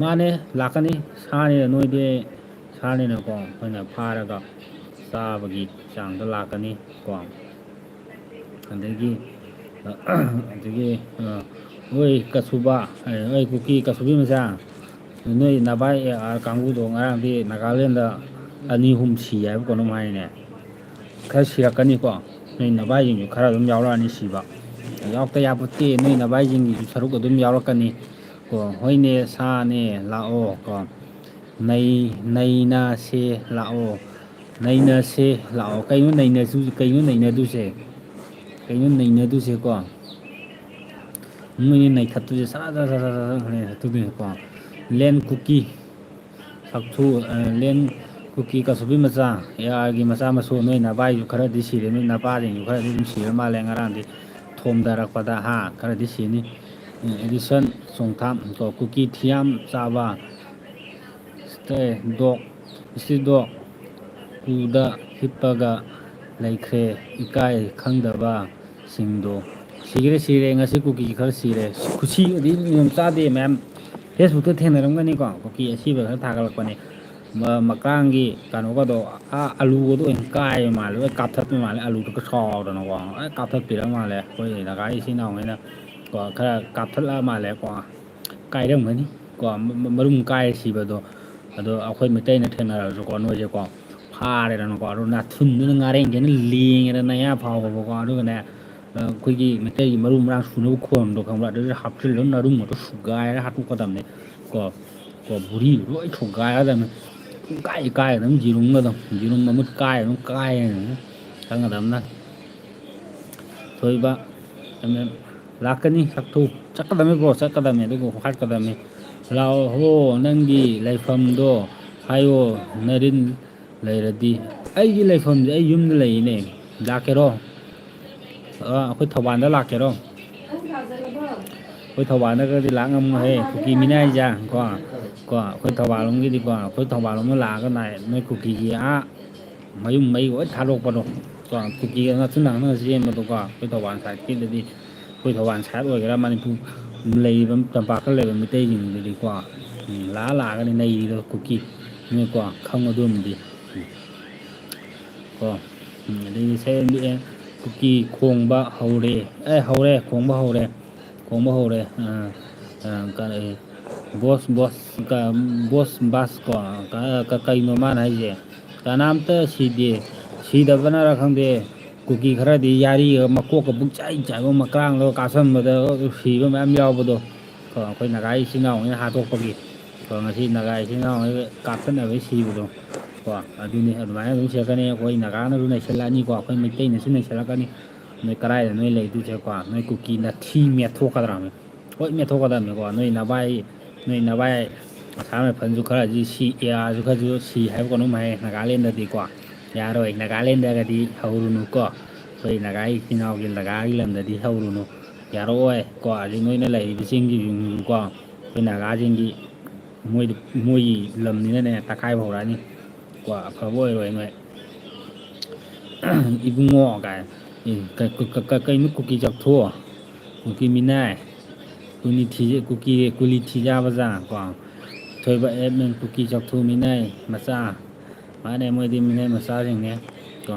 ꯃꯥꯅꯦ ꯂꯥꯛꯀꯅꯤ ꯁꯥꯅꯤꯅ ꯅꯣꯏꯗꯤ ꯁꯥꯅꯤꯅꯀꯣ ꯑꯩꯈꯣꯏꯅ ꯐꯥꯔꯒ ꯆꯥꯕꯒꯤ ꯆꯥꯡꯗ ꯂꯥꯛꯀꯅꯤ ꯀꯣ ꯑꯗꯒꯤ ꯅꯣꯏ ꯀꯆꯨꯕ ꯅꯣꯏ ꯀꯨꯀꯤ ꯀꯆꯨꯕꯤ ꯃꯆꯥ ꯅꯣꯏ ꯅꯚꯥꯏ ꯀꯥꯡꯕꯨꯗꯣ ꯉꯔꯥꯡꯗꯤ ꯅꯥꯒꯥꯂꯦꯟꯗ 2-3 ꯁꯤ ꯍꯥꯏꯕ ꯀꯩꯅꯣꯝ ꯍꯥꯏꯅꯦ ꯈꯔ ꯁꯤꯔꯛꯀꯅꯤꯀꯣ ꯅꯣꯏ ꯅꯚꯥꯏꯁꯤꯡꯁꯨ ꯈꯔ ꯑꯗꯨꯝ ꯌꯥꯎꯔꯛꯑꯅꯤ ꯁꯤꯕ ꯌꯥꯎꯔꯛꯇ ꯌꯥꯄꯣꯠꯇꯦ ꯅꯣꯏ ꯅꯚꯥꯏꯁꯤꯡꯒꯤꯁꯨ ꯁꯔꯨꯛ ꯑꯗꯨꯝ ꯌꯥꯎꯔꯛꯀꯅꯤ ꯀꯣ ꯍꯣꯏꯅꯦ ꯁꯥꯅꯦ ꯂꯥꯛꯑꯣ ꯀꯣ ꯅꯩꯅꯁꯦ ꯂꯥꯛꯑꯣ ꯀꯩꯅꯣ ꯅꯩꯅꯗꯨꯁꯦꯀꯣ ꯃꯣꯏꯅ ꯅꯩꯊꯠꯇꯣꯏꯁꯦ ꯅꯩꯊꯠꯇꯣꯏꯅꯦꯀꯣ ꯂꯦꯟ ꯀꯨꯀꯤ ꯂꯦꯟ ꯀꯨꯀꯤ ꯀꯆꯨꯕꯤ ꯃꯆꯥ ꯑꯦꯌꯥꯔꯒꯤ ꯃꯆꯥ ꯃꯁꯨ ꯅꯣꯏ ꯅꯚꯥꯏꯁꯨ ꯈꯔꯗꯤ ꯁꯤꯔꯦ ꯅꯣꯏ ꯅꯄꯥꯁꯤꯡꯁꯨ ꯈꯔꯗꯤ ꯑꯗꯨꯝ ꯁꯤꯔ ꯃꯥꯜꯂꯦ ꯉꯔꯥꯡꯗꯤ ꯊꯣꯝꯊꯔꯛꯄꯗ ꯈꯔꯗꯤ ꯁꯤꯅꯤ ꯑꯦꯗꯤꯁꯟ ꯆꯣꯡꯊꯥꯝ ꯀꯨꯀꯤ ꯊꯤꯌꯥꯝ ꯆꯥꯕ ꯗꯣꯛ ꯏꯁꯇ꯭ꯔꯤꯠ ꯗꯣꯛ ꯎꯗ ꯍꯤꯞꯄꯒ ꯂꯩꯈ꯭ꯔꯦ ꯏꯀꯥꯏ ꯈꯪꯗꯕꯁꯤꯡꯗꯣ ꯁꯤꯔꯦ ꯉꯁꯤ ꯀꯨꯀꯤ ꯈꯔ ꯁꯤꯔꯦ ꯈꯨꯁꯤꯒꯗꯤ ꯅꯤꯌꯣꯝ ꯆꯥꯗꯦ ꯃꯌꯥꯝ ꯐꯦꯁꯕꯨꯛꯇ ꯊꯦꯡꯅꯔꯝꯒꯅꯤꯀꯣ ꯀꯨꯀꯤ ꯑꯁꯤꯕ ꯈꯔ ꯊꯥꯒꯠꯂꯛꯄꯅꯦ ꯃꯀꯥꯡꯒꯤ ꯀꯩꯅꯣꯒꯗꯣ ꯑꯂꯨꯒꯗꯣ ꯑꯣꯏꯅ ꯀꯥꯏꯕ ꯃꯥꯜꯂꯦ ꯂꯣꯏ ꯀꯥꯞꯊꯠꯄ ꯃꯥꯜꯂꯦ ꯑꯂꯨꯗꯨꯒ ꯆꯥꯎꯗꯅꯀꯣ ꯂꯣꯏ ꯀꯥꯞꯊꯠꯄꯤꯔ ꯃꯥꯜꯂꯦ ꯑꯩꯈꯣꯏ ꯅꯥꯒꯥ ꯏꯆꯤꯟ ꯏꯅꯥꯎꯉꯩꯅ ꯀꯣ ꯈꯔ ꯀꯥꯞꯊꯠꯂ ꯃꯥꯜꯂꯦꯀꯣ ꯀꯥꯏꯔꯝꯒꯅꯤ ꯀꯣ ꯃꯔꯨꯝ ꯀꯥꯏꯔ ꯁꯤꯕꯗꯣ ꯑꯗꯣ ꯑꯩꯈꯣꯏ ꯃꯩꯇꯩꯅ ꯊꯦꯡꯅꯔꯁꯨꯀꯣ ꯅꯣꯏꯁꯦꯀꯣ ꯐꯥꯔꯦꯗꯅꯀꯣ ꯑꯗꯨ ꯅꯥꯊꯨꯟꯗꯨꯅ ꯉꯥꯔꯦꯟꯈꯩꯅ ꯂꯦꯡꯉꯦꯗꯅ ꯅꯌꯥ ꯐꯥꯎꯕꯀꯣ ꯑꯗꯨꯒꯅꯦ ꯑꯩꯈꯣꯏꯒꯤ ꯃꯩꯇꯩꯒꯤ ꯃꯔꯨ ꯃꯔꯥꯡ ꯁꯨꯅꯕ ꯈꯣꯟꯗꯣ ꯈꯪꯕ꯭ꯔꯥ ꯑꯗꯨꯗ ꯍꯥꯞꯆꯤꯜꯂꯒ ꯅꯔꯨꯡꯕꯗꯣ ꯁꯨꯒꯥꯏꯔꯒ ꯍꯥꯠꯇꯣꯛꯀꯗꯕꯅꯦ ꯀꯣ ꯕꯨꯔꯤꯗꯨ ꯂꯣꯏ ꯁꯨꯒꯥꯏꯒꯗꯕꯅꯤ ꯀꯥꯏꯒꯗꯕꯅꯤ ꯌꯦꯔꯨꯝ ꯃꯃꯨꯠ ꯀꯥꯏꯔꯅꯤ ꯈꯪꯒꯗꯕꯅ ꯊꯣꯏꯕ ꯂꯥꯛꯀꯅꯤ ꯁꯛꯊꯨ ꯆꯠꯀꯗꯕꯅꯤ ꯕ꯭ꯔꯣ ꯆꯠꯀꯗꯕꯅꯤ ꯑꯗꯨꯕꯨ ꯍꯥꯠꯀꯗꯕꯅꯤ ꯂꯥꯛꯑꯣ ꯍꯣ ꯅꯪꯒꯤ ꯂꯩꯐꯝꯗꯣ ꯍꯥꯏꯌꯣ ꯅꯔꯤꯟ ꯂꯩꯔꯗꯤ ꯑꯩꯒꯤ ꯂꯩꯐꯝꯁꯦ ꯑꯩ ꯌꯨꯝꯗ ꯂꯩꯔꯤꯅꯦ ꯂꯥꯛꯀꯦꯔꯣ ꯑꯩꯈꯣꯏ ꯊꯧꯕꯥꯜꯗ ꯂꯥꯛꯀꯦꯔꯣ ꯑꯩꯈꯣꯏ ꯊꯧꯕꯥꯜꯗꯒꯗꯤ ꯂꯥꯛ ꯉꯝꯃꯣꯏꯍꯦ ꯀꯨꯀꯤ ꯃꯤꯅꯥꯏꯖꯦ ꯀꯣ ꯑꯩꯈꯣꯏ ꯊꯧꯕꯥꯜ ꯂꯣꯝꯗ ꯂꯥꯛꯑꯒ ꯅꯣꯏ ꯀꯨꯀꯤꯒꯤ ꯃꯌꯨꯝ ꯃꯩ ꯂꯣꯏ ꯊꯥꯗꯣꯛꯄꯗꯣ ꯀꯣ ꯀꯨꯀꯤꯒ ꯉꯥꯛꯁꯨ ꯅꯍꯥꯡꯅꯒ ꯆꯦꯟꯕꯗꯣꯀꯣ ꯑꯩꯈꯣꯏ ꯊꯧꯕꯥꯜ ꯁꯥꯏꯠꯀꯤꯗꯗꯤ ꯑꯩꯈꯣꯏ ꯊꯧꯕꯥꯜ ꯁꯥꯏꯠ ꯑꯣꯏꯒꯦꯔꯥ ꯃꯅꯤꯄꯨꯔ ꯂꯩꯔꯤꯕ ꯇꯝꯄꯥꯛꯇ ꯂꯩꯕ ꯃꯤꯇꯩꯁꯤꯡꯗꯨꯗꯤꯀꯣ ꯂꯥꯛꯑꯒꯅꯤ ꯅꯩꯔꯤꯗꯣ ꯀꯨꯀꯤ ꯅꯣꯏꯀꯣ ꯈꯪꯉꯣ ꯑꯗꯨꯝꯗꯤ ꯀꯣ ꯑꯗꯩꯗꯤ ꯁꯩꯔꯦꯡ ꯀꯨꯀꯤ ꯈꯣꯡꯕ ꯍꯧꯔꯦ ꯈꯣꯡꯕ ꯍꯧꯔꯦ ꯕꯣꯁ ꯕꯥꯁ ꯀꯣ ꯀꯩꯅꯣ ꯃꯥꯅ ꯍꯥꯏꯁꯦ ꯀꯅꯥꯝꯇ ꯁꯤꯗꯦ ꯁꯤꯗꯕꯅꯔ ꯈꯪꯗꯦ ꯀꯨꯀꯤ ꯈꯔꯗꯤ ꯌꯥꯔꯤꯒ ꯃꯀꯣꯛꯀ ꯄꯨꯛꯆꯥꯏ ꯆꯥꯏꯕ ꯃꯀ꯭ꯔꯥꯡꯗꯣ ꯀꯥꯁꯟꯕꯗ ꯁꯤꯕ ꯃꯌꯥꯝ ꯌꯥꯎꯕꯗꯣ ꯀꯣ ꯑꯩꯈꯣꯏ ꯅꯥꯒꯥ ꯏꯆꯤꯟ ꯏꯅꯥꯎꯉꯩꯅ ꯍꯥꯠꯇꯣꯛꯄꯒꯤ ꯀꯣ ꯉꯁꯤ ꯅꯥꯒꯥ ꯏꯆꯤꯟ ꯏꯅꯥꯎꯉꯩ ꯀꯥꯞꯊꯠꯅꯕꯒꯤ ꯁꯤꯕꯗꯣ ꯀꯣ ꯑꯗꯨꯅꯤ ꯑꯗꯨꯃꯥꯏꯅ ꯑꯗꯨꯝ ꯁꯤꯔꯛꯀꯅꯤ ꯑꯩꯈꯣꯏ ꯅꯥꯒꯥꯅꯁꯨ ꯅꯩꯁꯜꯂꯛꯑꯅꯤꯀꯣ ꯑꯩꯈꯣꯏ ꯃꯩꯇꯩꯅꯁꯨ ꯅꯩꯁꯜꯂꯛꯀꯅꯤ ꯅꯣꯏ ꯀꯗꯥꯏꯗ ꯅꯣꯏ ꯂꯩꯗꯣꯏꯁꯦꯀꯣ ꯅꯣꯏ ꯀꯨꯀꯤꯅ ꯊꯤ ꯃꯦꯠꯊꯣꯛꯀꯗ꯭ꯔꯕꯅꯤ ꯍꯣꯏ ꯃꯦꯠꯊꯣꯛꯀꯗꯕꯅꯤꯀꯣ ꯅꯣꯏ ꯅꯕꯥꯏ ꯑꯁꯥꯝ ꯔꯥꯏꯐꯜꯁꯨ ꯈꯔꯗꯤ ꯑꯦꯌꯥꯔꯁꯨ ꯈꯔꯁꯨ ꯁꯤ ꯍꯥꯏꯕ ꯀꯩꯅꯣꯝ ꯍꯥꯏ ꯅꯥꯒꯥꯂꯦꯟꯗꯗꯤꯀꯣ ꯌꯥꯔꯣꯏ ꯅꯥꯒꯥꯂꯦꯟꯗꯒꯗꯤ ꯍꯧꯔꯨꯅꯨꯀꯣ ꯑꯩꯈꯣꯏ ꯅꯥꯒꯥ ꯏꯆꯤꯟ ꯏꯅꯥꯎꯒꯤ ꯅꯥꯒꯥꯒꯤ ꯂꯝꯗꯗꯤ ꯍꯧꯔꯨꯅꯨ ꯌꯥꯔꯛꯑꯣꯏ ꯀꯣ ꯑꯗꯩ ꯅꯣꯏꯅ ꯂꯩꯔꯤꯕ ꯆꯤꯡꯒꯤ ꯌꯨꯝꯀꯣ ꯑꯩꯈꯣꯏ ꯅꯥꯒꯥꯁꯤꯡꯒꯤ ꯃꯣꯏꯒꯤ ꯂꯝꯅꯤꯅꯅꯦ ꯇꯛꯈꯥꯏꯕ ꯍꯧꯔꯛꯑꯅꯤ ꯀꯣ ꯑꯐꯕ ꯑꯣꯏꯔꯣꯏ ꯅꯣꯏ ꯏꯕꯨꯡꯉꯣ ꯀꯥꯏ ꯀꯩꯅꯣ ꯀꯨꯀꯤ ꯆꯥꯛꯊꯣꯛ ꯀꯨꯀꯤ ꯃꯤꯅꯥꯏ ꯀꯨꯂꯤ ꯊꯤꯖꯥꯕꯖꯥ ꯀꯣ ꯊꯣꯏꯕ ꯀꯨꯀꯤ ꯆꯥꯛꯊꯨ ꯃꯤꯅꯥꯏ ꯃꯆꯥ ꯃꯥꯅꯦ ꯃꯣꯏꯗꯤ ꯃꯤꯅꯥꯏ ꯃꯆꯥꯁꯤꯡꯅꯦ ꯀꯣ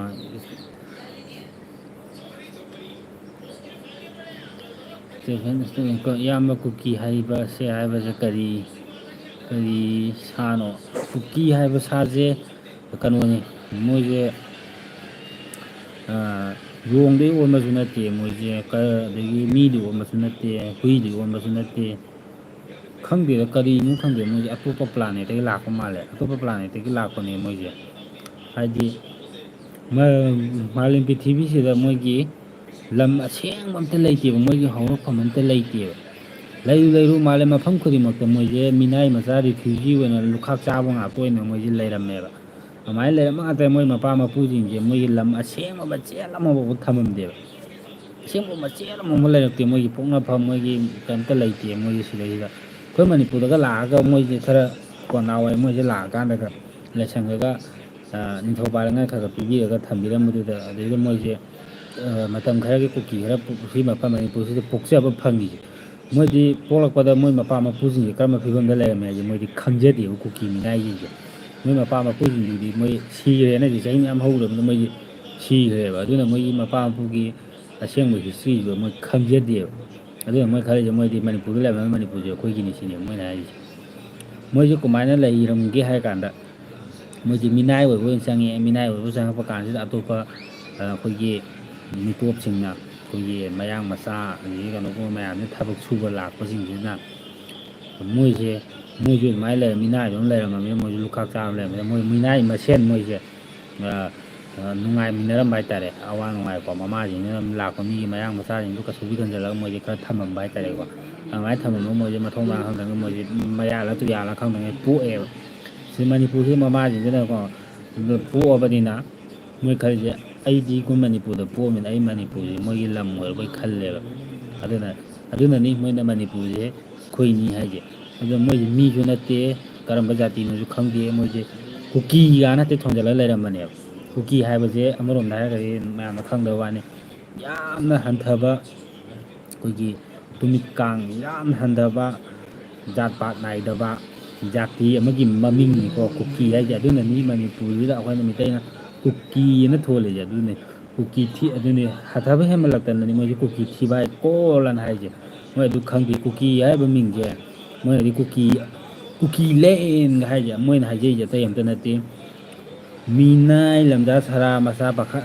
ꯏꯌꯥꯝꯕ ꯀꯨꯀꯤ ꯍꯥꯏꯕꯁꯦ ꯀꯔꯤ ꯁꯥꯅꯣ ꯀꯨꯀꯤ ꯍꯥꯏꯕ ꯁꯥꯁꯦ ꯀꯩꯅꯣꯅꯤ ꯃꯣꯏꯁꯦ ꯌꯣꯡꯗꯒꯤ ꯑꯣꯟꯕꯁꯨ ꯅꯠꯇꯦ ꯃꯣꯏꯁꯦ ꯑꯗꯒꯤ ꯃꯤꯗꯤ ꯑꯣꯟꯕꯁꯨ ꯅꯠꯇꯦ ꯍꯨꯏꯗꯤ ꯑꯣꯟꯕꯁꯨ ꯅꯠꯇꯦ ꯈꯪꯗꯦꯗ ꯀꯔꯤꯅꯣ ꯈꯪꯗꯦ ꯃꯣꯏꯁꯦ ꯑꯇꯣꯞꯄ ꯄ꯭ꯂꯥꯅꯦꯠꯇꯒꯤ ꯂꯥꯛꯄ ꯃꯥꯜꯂꯦ ꯑꯇꯣꯞꯄ ꯄ꯭ꯂꯥꯅꯦꯠꯇꯒꯤ ꯂꯥꯛꯄꯅꯦ ꯃꯣꯏꯁꯦ ꯍꯥꯏꯗꯤ ꯃꯥꯂꯦꯝ ꯄ꯭ꯔꯤꯊꯤꯕꯤꯁꯤꯗ ꯃꯣꯏꯒꯤ ꯂꯝ ꯑꯁꯦꯡꯕ ꯑꯝꯇ ꯂꯩꯇꯦꯕ ꯃꯣꯏꯒꯤ ꯍꯧꯔꯛꯐꯝ ꯑꯝꯇ ꯂꯩꯇꯦꯕ ꯂꯩꯔꯨ ꯃꯥꯂꯦꯝ ꯃꯐꯝ ꯈꯨꯗꯤꯡꯃꯛꯇ ꯃꯣꯏꯁꯦ ꯃꯤꯅꯥꯏ ꯃꯆꯥ ꯔꯤꯐ꯭ꯌꯨꯖꯤ ꯑꯣꯏꯅ ꯂꯨꯈꯥꯛ ꯆꯥꯕ ꯉꯥꯛꯇ ꯑꯣꯏꯅ ꯃꯣꯏꯁꯦ ꯂꯩꯔꯝꯃꯦꯕ ꯑꯗꯨꯃꯥꯏꯅ ꯂꯩꯔꯝꯕ ꯉꯥꯛꯇ ꯃꯣꯏ ꯃꯄꯥ ꯃꯄꯨꯁꯤꯡꯁꯦ ꯃꯣꯏꯒꯤ ꯂꯝ ꯑꯁꯦꯡꯕ ꯃꯆꯦꯠ ꯑꯃꯐꯥꯎꯕ ꯊꯝꯃꯝꯗꯦꯕ ꯑꯁꯦꯡꯕ ꯃꯆꯦꯠ ꯑꯃ ꯂꯩꯔꯛꯇꯦ ꯃꯣꯏꯒꯤ ꯄꯣꯛꯅꯐꯝ ꯃꯣꯏꯒꯤ ꯀꯩꯝꯇ ꯂꯩꯇꯦ ꯃꯣꯏꯒꯤ ꯁꯤꯗꯩꯁꯤꯗ ꯑꯩꯈꯣꯏ ꯃꯅꯤꯄꯨꯔꯗꯒ ꯂꯥꯛꯑꯒ ꯃꯣꯏꯁꯦ ꯈꯔ ꯀꯣꯟꯅꯥꯋꯥꯏ ꯃꯣꯏꯁꯦ ꯂꯥꯛꯑꯀꯥꯟꯗꯒ ꯂꯥꯏꯁꯪꯉꯒ ꯅꯤꯡꯊꯧ ꯄꯥꯜꯂꯤꯉꯥꯏ ꯈꯔ ꯄꯤꯕꯤꯔꯒ ꯊꯝꯕꯤꯔꯝꯕꯗꯨꯗ ꯑꯗꯩꯗ ꯃꯣꯏꯁꯦ ꯃꯇꯝ ꯈꯔꯒꯤ ꯀꯨꯀꯤ ꯈꯔ ꯁꯤ ꯃꯐꯝ ꯃꯅꯤꯄꯨꯔꯁꯤꯗ ꯄꯣꯛꯆꯕ ꯐꯪꯉꯤꯁꯦ ꯃꯣꯏꯗꯤ ꯄꯣꯛꯂꯛꯄꯗ ꯃꯣꯏ ꯃꯄꯥ ꯃꯄꯨꯁꯤꯡꯁꯦ ꯀꯔꯝꯕ ꯐꯤꯕꯝꯗ ꯂꯩꯔꯝꯃꯦ ꯍꯥꯏꯁꯦ ꯃꯣꯏꯗꯤ ꯈꯪꯖꯗꯦꯕ ꯀꯨꯀꯤ ꯃꯤꯅꯥꯏꯁꯤꯡꯁꯦ ꯃꯣꯏ ꯃꯄꯥ ꯃꯄꯨꯁꯤꯡꯗꯨꯗꯤ ꯃꯣꯏ ꯁꯤꯈ꯭ꯔꯦꯅꯗꯤ ꯆꯍꯤ ꯃꯌꯥꯝ ꯍꯧꯈ꯭ꯔꯕꯅꯤꯅ ꯃꯣꯏꯗꯤ ꯁꯤꯈ꯭ꯔꯦꯕ ꯑꯗꯨꯅ ꯃꯣꯏꯒꯤ ꯃꯄꯥ ꯃꯄꯨꯒꯤ ꯑꯁꯦꯡꯕ ꯍꯤꯁꯇ꯭ꯔꯤꯗꯣ ꯃꯣꯏ ꯈꯪꯖꯗꯦꯕ ꯑꯗꯨꯅ ꯃꯣꯏ ꯈꯜꯂꯤꯁꯦ ꯃꯣꯏꯗꯤ ꯃꯅꯤꯄꯨꯔꯗ ꯂꯩꯔꯝꯕ ꯃꯅꯤꯄꯨꯔꯁꯦ ꯑꯩꯈꯣꯏꯒꯤꯅꯤ ꯁꯤꯅꯦ ꯃꯣꯏꯅ ꯍꯥꯏꯔꯤꯁꯦ ꯃꯣꯏꯁꯦ ꯀꯃꯥꯏꯅ ꯂꯩꯔꯝꯒꯦ ꯍꯥꯏ ꯀꯥꯟꯗ ꯃꯣꯏꯁꯦ ꯃꯤꯅꯥꯏ ꯑꯣꯏꯕ ꯑꯣꯏꯅ ꯆꯪꯉꯛꯑꯦ ꯃꯤꯅꯥꯏ ꯑꯣꯏꯕ ꯆꯪꯉꯛꯄ ꯀꯥꯟꯁꯤꯗ ꯑꯇꯣꯞꯄ ꯑꯩꯈꯣꯏꯒꯤ ꯃꯤꯇꯣꯞꯁꯤꯡꯅ ꯑꯩꯈꯣꯏꯒꯤ ꯃꯌꯥꯡ ꯃꯆꯥ ꯑꯗꯒꯤ ꯀꯩꯅꯣꯒꯨꯝꯕ ꯃꯌꯥꯝꯁꯤꯅ ꯊꯕꯛ ꯁꯨꯕ ꯂꯥꯛꯄꯁꯤꯡꯁꯤꯅ ꯃꯣꯏꯁꯨ ꯑꯗꯨꯃꯥꯏꯅ ꯃꯤꯅꯥꯏꯗꯧꯅ ꯂꯩꯔꯝꯃꯕꯅꯤꯅ ꯃꯣꯏꯁꯨ ꯂꯨꯈꯥꯛ ꯆꯥꯕ ꯂꯩꯔꯝꯃꯤꯅ ꯃꯣꯏ ꯃꯤꯅꯥꯏ ꯃꯁꯦꯟ ꯃꯣꯏꯁꯦ ꯅꯨꯡꯉꯥꯏꯃꯤꯟꯅꯔꯝꯕ ꯍꯥꯏꯇꯥꯔꯦ ꯑꯋꯥ ꯅꯨꯡꯉꯥꯏꯀꯣ ꯃꯃꯥꯁꯤꯡꯅ ꯂꯥꯛꯄ ꯃꯤꯒꯤ ꯃꯌꯥꯡ ꯃꯆꯥꯁꯤꯡꯗꯨ ꯀꯩꯁꯨꯕꯤ ꯈꯟꯖꯜꯂꯒ ꯃꯣꯏꯁꯦ ꯈꯔ ꯊꯝꯃꯝꯕ ꯍꯥꯏꯇꯥꯔꯦꯀꯣ ꯑꯗꯨꯃꯥꯏꯅ ꯊꯝꯃꯝꯕ ꯃꯣꯏꯁꯦ ꯃꯊꯣꯡ ꯃꯔꯥꯡ ꯈꯪꯗꯉꯩ ꯃꯣꯏꯁꯦ ꯃꯌꯥꯜꯂ ꯇꯨꯌꯥꯜꯂ ꯈꯪꯗꯉꯩ ꯄꯣꯛꯑꯦꯕ ꯁꯤ ꯃꯅꯤꯄꯨꯔꯁꯤ ꯃꯃꯥꯁꯤꯡꯁꯤꯅꯀꯣ ꯄꯣꯛꯑꯕꯅꯤꯅ ꯃꯣꯏ ꯈꯜꯂꯤꯁꯦ ꯑꯩꯗꯤ ꯑꯩꯈꯣꯏ ꯃꯅꯤꯄꯨꯔꯗ ꯄꯣꯛꯑꯃꯤꯅ ꯑꯩ ꯃꯅꯤꯄꯨꯔꯁꯦ ꯃꯣꯏꯒꯤ ꯂꯝ ꯑꯣꯏꯔꯕꯣꯏ ꯈꯜꯂꯦꯕ ꯑꯗꯨꯅꯅꯤ ꯃꯣꯏꯅ ꯃꯅꯤꯄꯨꯔꯁꯦ ꯑꯩꯈꯣꯏꯅꯤ ꯍꯥꯏꯁꯦ ꯑꯗꯣ ꯃꯣꯏꯁꯦ ꯃꯤꯁꯨ ꯅꯠꯇꯦ ꯀꯔꯝꯕ ꯖꯥꯇꯤꯅꯣꯁꯨ ꯈꯪꯗꯦ ꯃꯣꯏꯁꯦ ꯀꯨꯀꯤꯒ ꯅꯠꯇꯦ ꯊꯣꯟꯖꯤꯜꯂꯒ ꯂꯩꯔꯝꯕꯅꯦꯕ ꯀꯨꯀꯤ ꯍꯥꯏꯕꯁꯦ ꯑꯃꯔꯣꯝꯗ ꯍꯥꯏꯔꯒꯗꯤ ꯃꯌꯥꯝꯅ ꯈꯪꯗꯕ ꯋꯥꯅꯤ ꯌꯥꯝꯅ ꯍꯟꯊꯕ ꯑꯩꯈꯣꯏꯒꯤ ꯇꯨꯃꯤꯠ ꯀꯥꯡ ꯌꯥꯝꯅ ꯍꯟꯊꯕ ꯖꯥꯠ ꯄꯥꯠ ꯅꯥꯏꯗꯕ ꯖꯥꯇꯤ ꯑꯃꯒꯤ ꯃꯃꯤꯡꯅꯤꯀꯣ ꯀꯨꯀꯤ ꯍꯥꯏꯁꯦ ꯑꯗꯨꯅꯅꯤ ꯃꯅꯤꯄꯨꯔꯁꯤꯗ ꯑꯩꯈꯣꯏꯅ ꯃꯤꯇꯩꯅ ꯀꯨꯀꯤꯑꯅ ꯊꯣꯜꯂꯤꯁꯦ ꯑꯗꯨꯅꯤ ꯀꯨꯀꯤ ꯊꯤ ꯑꯗꯨꯅꯤ ꯍꯟꯊꯕ ꯍꯦꯟꯃꯜꯂꯛꯇꯅꯅꯤ ꯃꯣꯏꯁꯦ ꯀꯨꯀꯤ ꯊꯤꯕ ꯀꯣꯜꯂꯅ ꯍꯥꯏꯁꯦ ꯃꯣꯏ ꯑꯗꯨ ꯈꯪꯗꯦ ꯀꯨꯀꯤ ꯍꯥꯏꯔꯤꯕ ꯃꯤꯡꯁꯦ ꯃꯣꯏꯅꯗꯤ ꯀꯨꯀꯤ ꯂꯦꯟꯒ ꯍꯥꯏꯁꯦ ꯃꯣꯏꯅ ꯍꯥꯏꯖꯩꯁꯦ ꯑꯇꯩ ꯑꯝꯇ ꯅꯠꯇꯦ ꯃꯤꯅꯥꯏ ꯂꯝꯖꯥ ꯁꯔꯥ ꯃꯆꯥ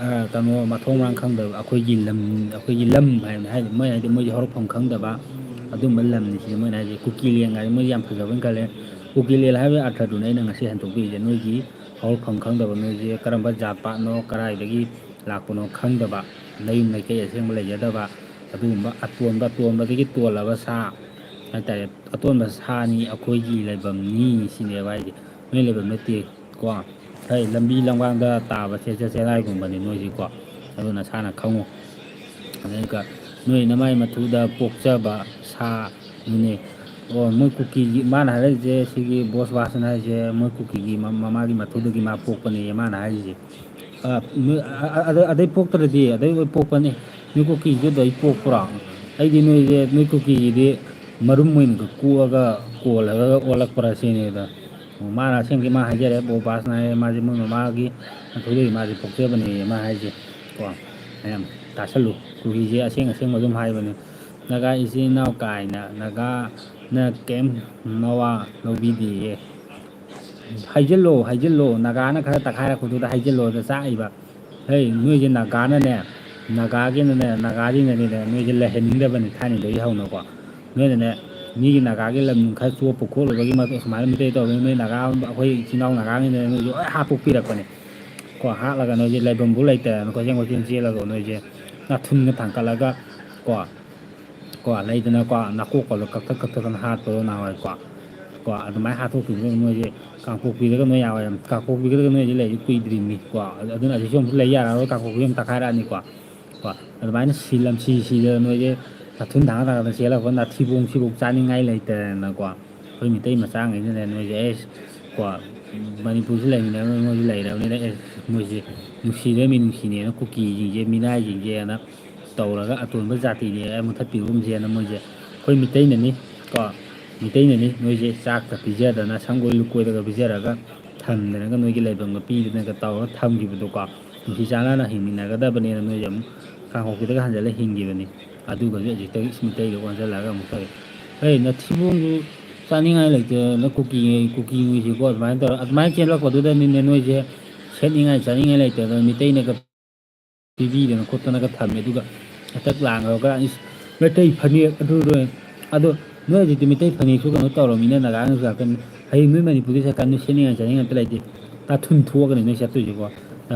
ꯀꯩꯅꯣ ꯃꯊꯣꯡ ꯃꯔꯥꯡ ꯈꯪꯗꯕ ꯑꯩꯈꯣꯏꯒꯤ ꯂꯝ ꯍꯥꯏꯕꯅ ꯍꯥꯏꯗꯤ ꯃꯣꯏꯅ ꯍꯥꯏꯗꯤ ꯃꯣꯏꯁꯦ ꯍꯧꯔꯛꯐꯝ ꯈꯪꯗꯕ ꯑꯗꯨꯝꯕ ꯂꯝꯅꯤ ꯁꯤꯗ ꯃꯣꯏꯅ ꯍꯥꯏꯁꯦ ꯀꯨꯀꯤꯂꯦꯟ ꯍꯥꯏꯁꯦ ꯃꯣꯏꯁꯦ ꯌꯥꯝ ꯐꯖꯕꯅ ꯈꯜꯂꯦ ꯀꯨꯀꯤꯂꯦꯟ ꯍꯥꯏꯕꯒꯤ ꯑꯥꯔꯊꯗꯨꯅ ꯑꯩꯅ ꯉꯁꯤ ꯍꯟꯗꯣꯛꯄꯤꯔꯤꯁꯦ ꯅꯣꯏꯒꯤ ꯍꯧꯔꯛꯐꯝ ꯈꯪꯗꯕ ꯅꯣꯏꯁꯦ ꯀꯔꯝꯕ ꯖꯥꯠ ꯄꯥꯠꯅꯣ ꯀꯗꯥꯏꯗꯒꯤ ꯂꯥꯛꯄꯅꯣ ꯈꯪꯗꯕ ꯅꯌꯨꯝ ꯂꯩꯀꯩ ꯑꯁꯦꯡꯕ ꯂꯩꯖꯗꯕ ꯑꯗꯨꯒꯨꯝꯕ ꯑꯇꯣꯟꯕꯗꯒꯤ ꯇꯣꯜꯂꯕ ꯁꯥ ꯍꯥꯏꯇꯥꯔꯦ ꯑꯇꯣꯟꯕ ꯁꯥꯅꯤ ꯑꯩꯈꯣꯏꯒꯤ ꯂꯩꯐꯝꯅꯤ ꯁꯤꯅꯦꯕ ꯍꯥꯏꯗꯤ ꯅꯣꯏ ꯂꯩꯐꯝ ꯅꯠꯇꯦ ꯀꯣ ꯍꯣꯏ ꯂꯝꯕꯤ ꯂꯝꯒꯥꯡꯗ ꯇꯥꯕ ꯆꯦꯂꯥꯏꯒꯨꯝꯕꯅꯤ ꯅꯣꯏꯁꯤꯀꯣ ꯑꯗꯨꯅ ꯅꯁꯥꯅ ꯈꯪꯉꯨ ꯑꯗꯨꯒ ꯅꯣꯏ ꯅꯃꯥꯏ ꯃꯊꯨꯗ ꯄꯣꯛꯆꯕ ꯁꯥꯅꯤꯅꯦ ꯑꯣ ꯃꯣꯏ ꯀꯨꯀꯤꯒꯤ ꯃꯥꯅ ꯍꯥꯏꯔꯛꯏꯁꯦ ꯁꯤꯒꯤ ꯕꯣꯁ ꯕꯥꯁꯅ ꯍꯥꯏꯔꯤꯁꯦ ꯃꯣꯏ ꯀꯨꯀꯤꯒꯤ ꯃꯃꯥꯒꯤ ꯃꯊꯨꯗꯒꯤ ꯃꯥ ꯄꯣꯛꯄꯅꯦ ꯃꯥꯅ ꯍꯥꯏꯔꯤꯁꯦ ꯑꯗꯩ ꯄꯣꯛꯇ꯭ꯔꯗꯤ ꯑꯗꯩ ꯄꯣꯛꯄꯅꯤ ꯅꯣꯏ ꯀꯨꯀꯤꯁꯨ ꯑꯩ ꯄꯣꯛꯄ꯭ꯔꯣ ꯑꯩꯗꯤ ꯅꯣꯏꯁꯦ ꯅꯣꯏ ꯀꯨꯀꯤꯒꯤꯗꯤ ꯃꯔꯨꯝ ꯑꯣꯏꯅꯒ ꯀꯣꯛꯑꯒ ꯀꯣꯜꯂꯒ ꯑꯣꯜꯂꯛꯄ꯭ꯔꯥ ꯁꯤꯅꯦꯗ ꯃꯥꯅ ꯑꯁꯦꯡꯕꯒꯤ ꯃꯥ ꯍꯥꯏꯖꯔꯦ ꯕꯣꯕꯥꯁꯅ ꯍꯥꯏꯔꯦ ꯃꯥꯁꯦ ꯃꯣꯏ ꯃꯃꯥꯒꯤ ꯃꯊꯨꯗꯒꯤ ꯃꯥꯁꯦ ꯄꯣꯛꯆꯕꯅꯦ ꯃꯥ ꯍꯥꯏꯁꯦ ꯀꯣ ꯃꯌꯥꯝ ꯇꯥꯁꯜꯂꯨ ꯀꯨꯀꯤꯁꯦ ꯑꯁꯦꯡ ꯑꯁꯦꯡꯕ ꯑꯗꯨꯝ ꯍꯥꯏꯕꯅꯤ ꯅꯒꯥ ꯏꯆꯤꯜ ꯏꯅꯥꯎ ꯀꯥꯏꯅ ꯅꯒꯥꯅ ꯀꯩꯝ ꯅꯋꯥ ꯂꯧꯕꯤꯗꯦꯌꯦ ꯍꯩꯖꯤꯜꯂꯣ ꯅꯥꯒꯥꯅ ꯈꯔ ꯇꯛꯈꯥꯏꯔꯛꯄꯗꯨꯗ ꯍꯩꯖꯤꯜꯂꯣꯗ ꯆꯥꯛꯏꯕ ꯍꯩ ꯅꯣꯏꯁꯦ ꯅꯥꯒꯥꯅꯅꯦ ꯅꯥꯒꯥꯁꯤꯡꯅꯅꯦ ꯅꯣꯏꯁꯦ ꯂꯩꯍꯟꯅꯤꯡꯗꯕꯅꯤ ꯊꯥꯏꯅꯗꯒꯤ ꯍꯧꯅꯀꯣ ꯅꯣꯏꯅꯅꯦ ꯃꯤꯒꯤ ꯅꯥꯒꯥꯒꯤ ꯂꯝ ꯈꯔ ꯆꯣꯞꯄ ꯈꯣꯠꯂꯨꯕꯒꯤ ꯁꯨꯃꯥꯏꯅ ꯃꯤꯇꯩ ꯇꯧꯕꯅꯤ ꯅꯣꯏ ꯅꯥꯒꯥ ꯑꯩꯈꯣꯏ ꯏꯆꯤꯜ ꯏꯅꯥꯎ ꯅꯥꯒꯥꯅꯤꯅ ꯅꯣꯏꯁꯨ ꯂꯣꯏ ꯍꯥꯠꯇꯣꯛꯄꯤꯔꯛꯄꯅꯦ ꯀꯣ ꯍꯥꯠꯂꯒ ꯅꯣꯏꯁꯦ ꯂꯩꯐꯝꯕꯨ ꯂꯩꯇꯗꯅ ꯀꯣꯏꯆꯦꯟ ꯆꯦꯜꯂꯒ ꯅꯣꯏꯁꯦ ꯅꯥꯊꯨꯟꯒ ꯊꯥꯡꯀꯠꯂꯒ ꯀꯣ ꯂꯩꯗꯅꯀꯣ ꯅꯥꯀꯣꯛꯀꯗꯣ ꯀꯛꯊꯠꯇꯅ ꯍꯥꯠꯄꯗꯣ ꯅꯍꯥꯟꯋꯥꯏꯀꯣ ꯑꯗꯨꯃꯥꯏꯅ ꯍꯥꯠꯇꯣꯛꯈꯤꯕꯗꯨꯅ ꯅꯣꯏꯁꯦ ꯀꯥꯡꯄꯣꯛꯄꯤꯗꯒ ꯅꯣꯏ ꯌꯥꯎꯋꯦ ꯀꯥꯡꯄꯣꯛꯄꯤꯒꯗꯒ ꯅꯣꯏꯁꯦ ꯂꯩꯔꯤ ꯀꯨꯏꯗ꯭ꯔꯤꯕꯅꯤꯀꯣ ꯑꯗꯨꯅ ꯑꯁꯤꯁꯨ ꯑꯃꯨꯛ ꯂꯩ ꯌꯥꯔꯔꯣꯏ ꯀꯥꯡꯄꯣꯛꯄꯤ ꯑꯃꯨꯛ ꯇꯛꯈꯥꯏꯔꯛꯑꯅꯤꯀꯣ ꯑꯗꯨꯃꯥꯏꯅ ꯁꯤꯗ ꯅꯣꯏꯁꯦ ꯅꯥꯊꯨꯟ ꯊꯥꯡꯒꯠ ꯆꯦꯜꯂꯛꯄ ꯅꯥꯊꯤꯕꯣꯡ ꯆꯥꯅꯤꯡꯉꯥꯏ ꯂꯩꯇꯗꯅꯀꯣ ꯑꯩꯈꯣꯏ ꯃꯤꯇꯩ ꯃꯆꯥꯉꯩꯁꯤꯅ ꯅꯣꯏꯁꯦ ꯀꯣ ꯃꯅꯤꯄꯨꯔꯁꯤ ꯂꯩꯃꯤꯟꯅꯕ ꯃꯣꯏꯁꯨ ꯂꯩꯔꯕꯅꯤꯅ ꯃꯣꯏꯁꯦ ꯅꯨꯡꯁꯤꯗꯣꯏ ꯅꯨꯡꯁꯤꯅꯦꯅ ꯀꯨꯀꯤꯁꯤꯡꯁꯦ ꯃꯤꯅꯥꯏꯁꯤꯡꯁꯦꯅ ꯇꯧꯔꯒ ꯑꯇꯣꯟꯕ ꯖꯥꯇꯤꯅꯦ ꯃꯨꯊꯠꯄꯤꯒꯨꯝꯁꯦꯅ ꯃꯣꯏꯁꯦ ꯑꯩꯈꯣꯏ ꯃꯤꯇꯩꯅꯅꯤ ꯀꯣ ꯃꯤꯇꯩꯅꯅꯤ ꯅꯣꯏꯁꯦ ꯆꯥꯛꯀ ꯄꯤꯖꯗꯅ ꯁꯪꯒꯣꯏ ꯂꯨꯀꯣꯏꯗꯒ ꯄꯤꯖꯔꯒ ꯊꯝꯗꯅꯒ ꯅꯣꯏꯒꯤ ꯂꯩꯐꯝꯒ ꯄꯤꯗꯅꯒ ꯇꯧꯔꯒ ꯊꯝꯈꯤꯕꯗꯣꯀꯣ ꯅꯨꯡꯁꯤ ꯆꯥꯟꯅꯅ ꯍꯤꯡꯃꯤꯟꯅꯒꯗꯕꯅꯦꯅ ꯅꯣꯏꯁꯦ ꯑꯃꯨꯛ ꯀꯥꯡꯄꯣꯛꯄꯤꯗꯒ ꯍꯟꯖꯤꯜꯂꯒ ꯍꯤꯡꯈꯤꯕꯅꯤ ꯑꯗꯨꯒꯁꯨ ꯍꯧꯖꯤꯛꯇꯒꯤ ꯃꯤꯇꯩꯗ ꯑꯣꯟꯁꯤꯜꯂꯒ ꯑꯃꯨꯛ ꯇꯧꯋꯤ ꯍꯩ ꯅꯊꯤꯕꯣꯡꯁꯨ ꯆꯥꯅꯤꯡꯉꯥꯏ ꯂꯩꯇꯗꯅ ꯀꯨꯀꯤꯉꯩꯁꯤꯀꯣ ꯑꯗꯨꯃꯥꯏꯅ ꯇꯧꯔ ꯑꯗꯨꯃꯥꯏꯅ ꯆꯦꯜꯂꯛꯄꯗꯨꯗꯅꯤꯅꯦ ꯅꯣꯏꯁꯦ ꯁꯦꯠꯅꯤꯡꯉꯥꯏ ꯆꯥꯅꯤꯡꯉꯥꯏ ꯂꯩꯇꯗꯅ ꯃꯤꯇꯩꯅꯒ ꯄꯤꯕꯤꯗꯅ ꯈꯣꯠꯇꯅꯒ ꯊꯝꯃꯦ ꯑꯗꯨꯒ ꯍꯟꯇꯛ ꯂꯥꯟꯈ꯭ꯔꯒ ꯃꯩꯇꯩ ꯐꯅꯦꯛ ꯑꯗꯣ ꯅꯣꯏ ꯍꯧꯖꯤꯛꯇꯤ ꯃꯩꯇꯩ ꯐꯅꯦꯛꯁꯨ ꯀꯩꯅꯣ ꯇꯧꯔꯃꯤꯅ ꯅꯥꯒꯥꯅꯁꯨ ꯉꯥꯛꯇꯅꯤ ꯍꯌꯦꯡ ꯅꯣꯏ ꯃꯅꯤꯄꯨꯔꯗ ꯆꯠꯀꯥꯟꯗ ꯁꯦꯠꯅꯤꯡꯉꯥꯏ ꯆꯥꯅꯤꯡꯉꯥꯏ ꯑꯝꯇ ꯂꯩꯇꯦ ꯅꯥꯊꯨꯟ ꯊꯣꯛꯑꯒꯅꯤ ꯅꯣꯏ ꯆꯠꯇꯣꯏꯁꯤꯀꯣ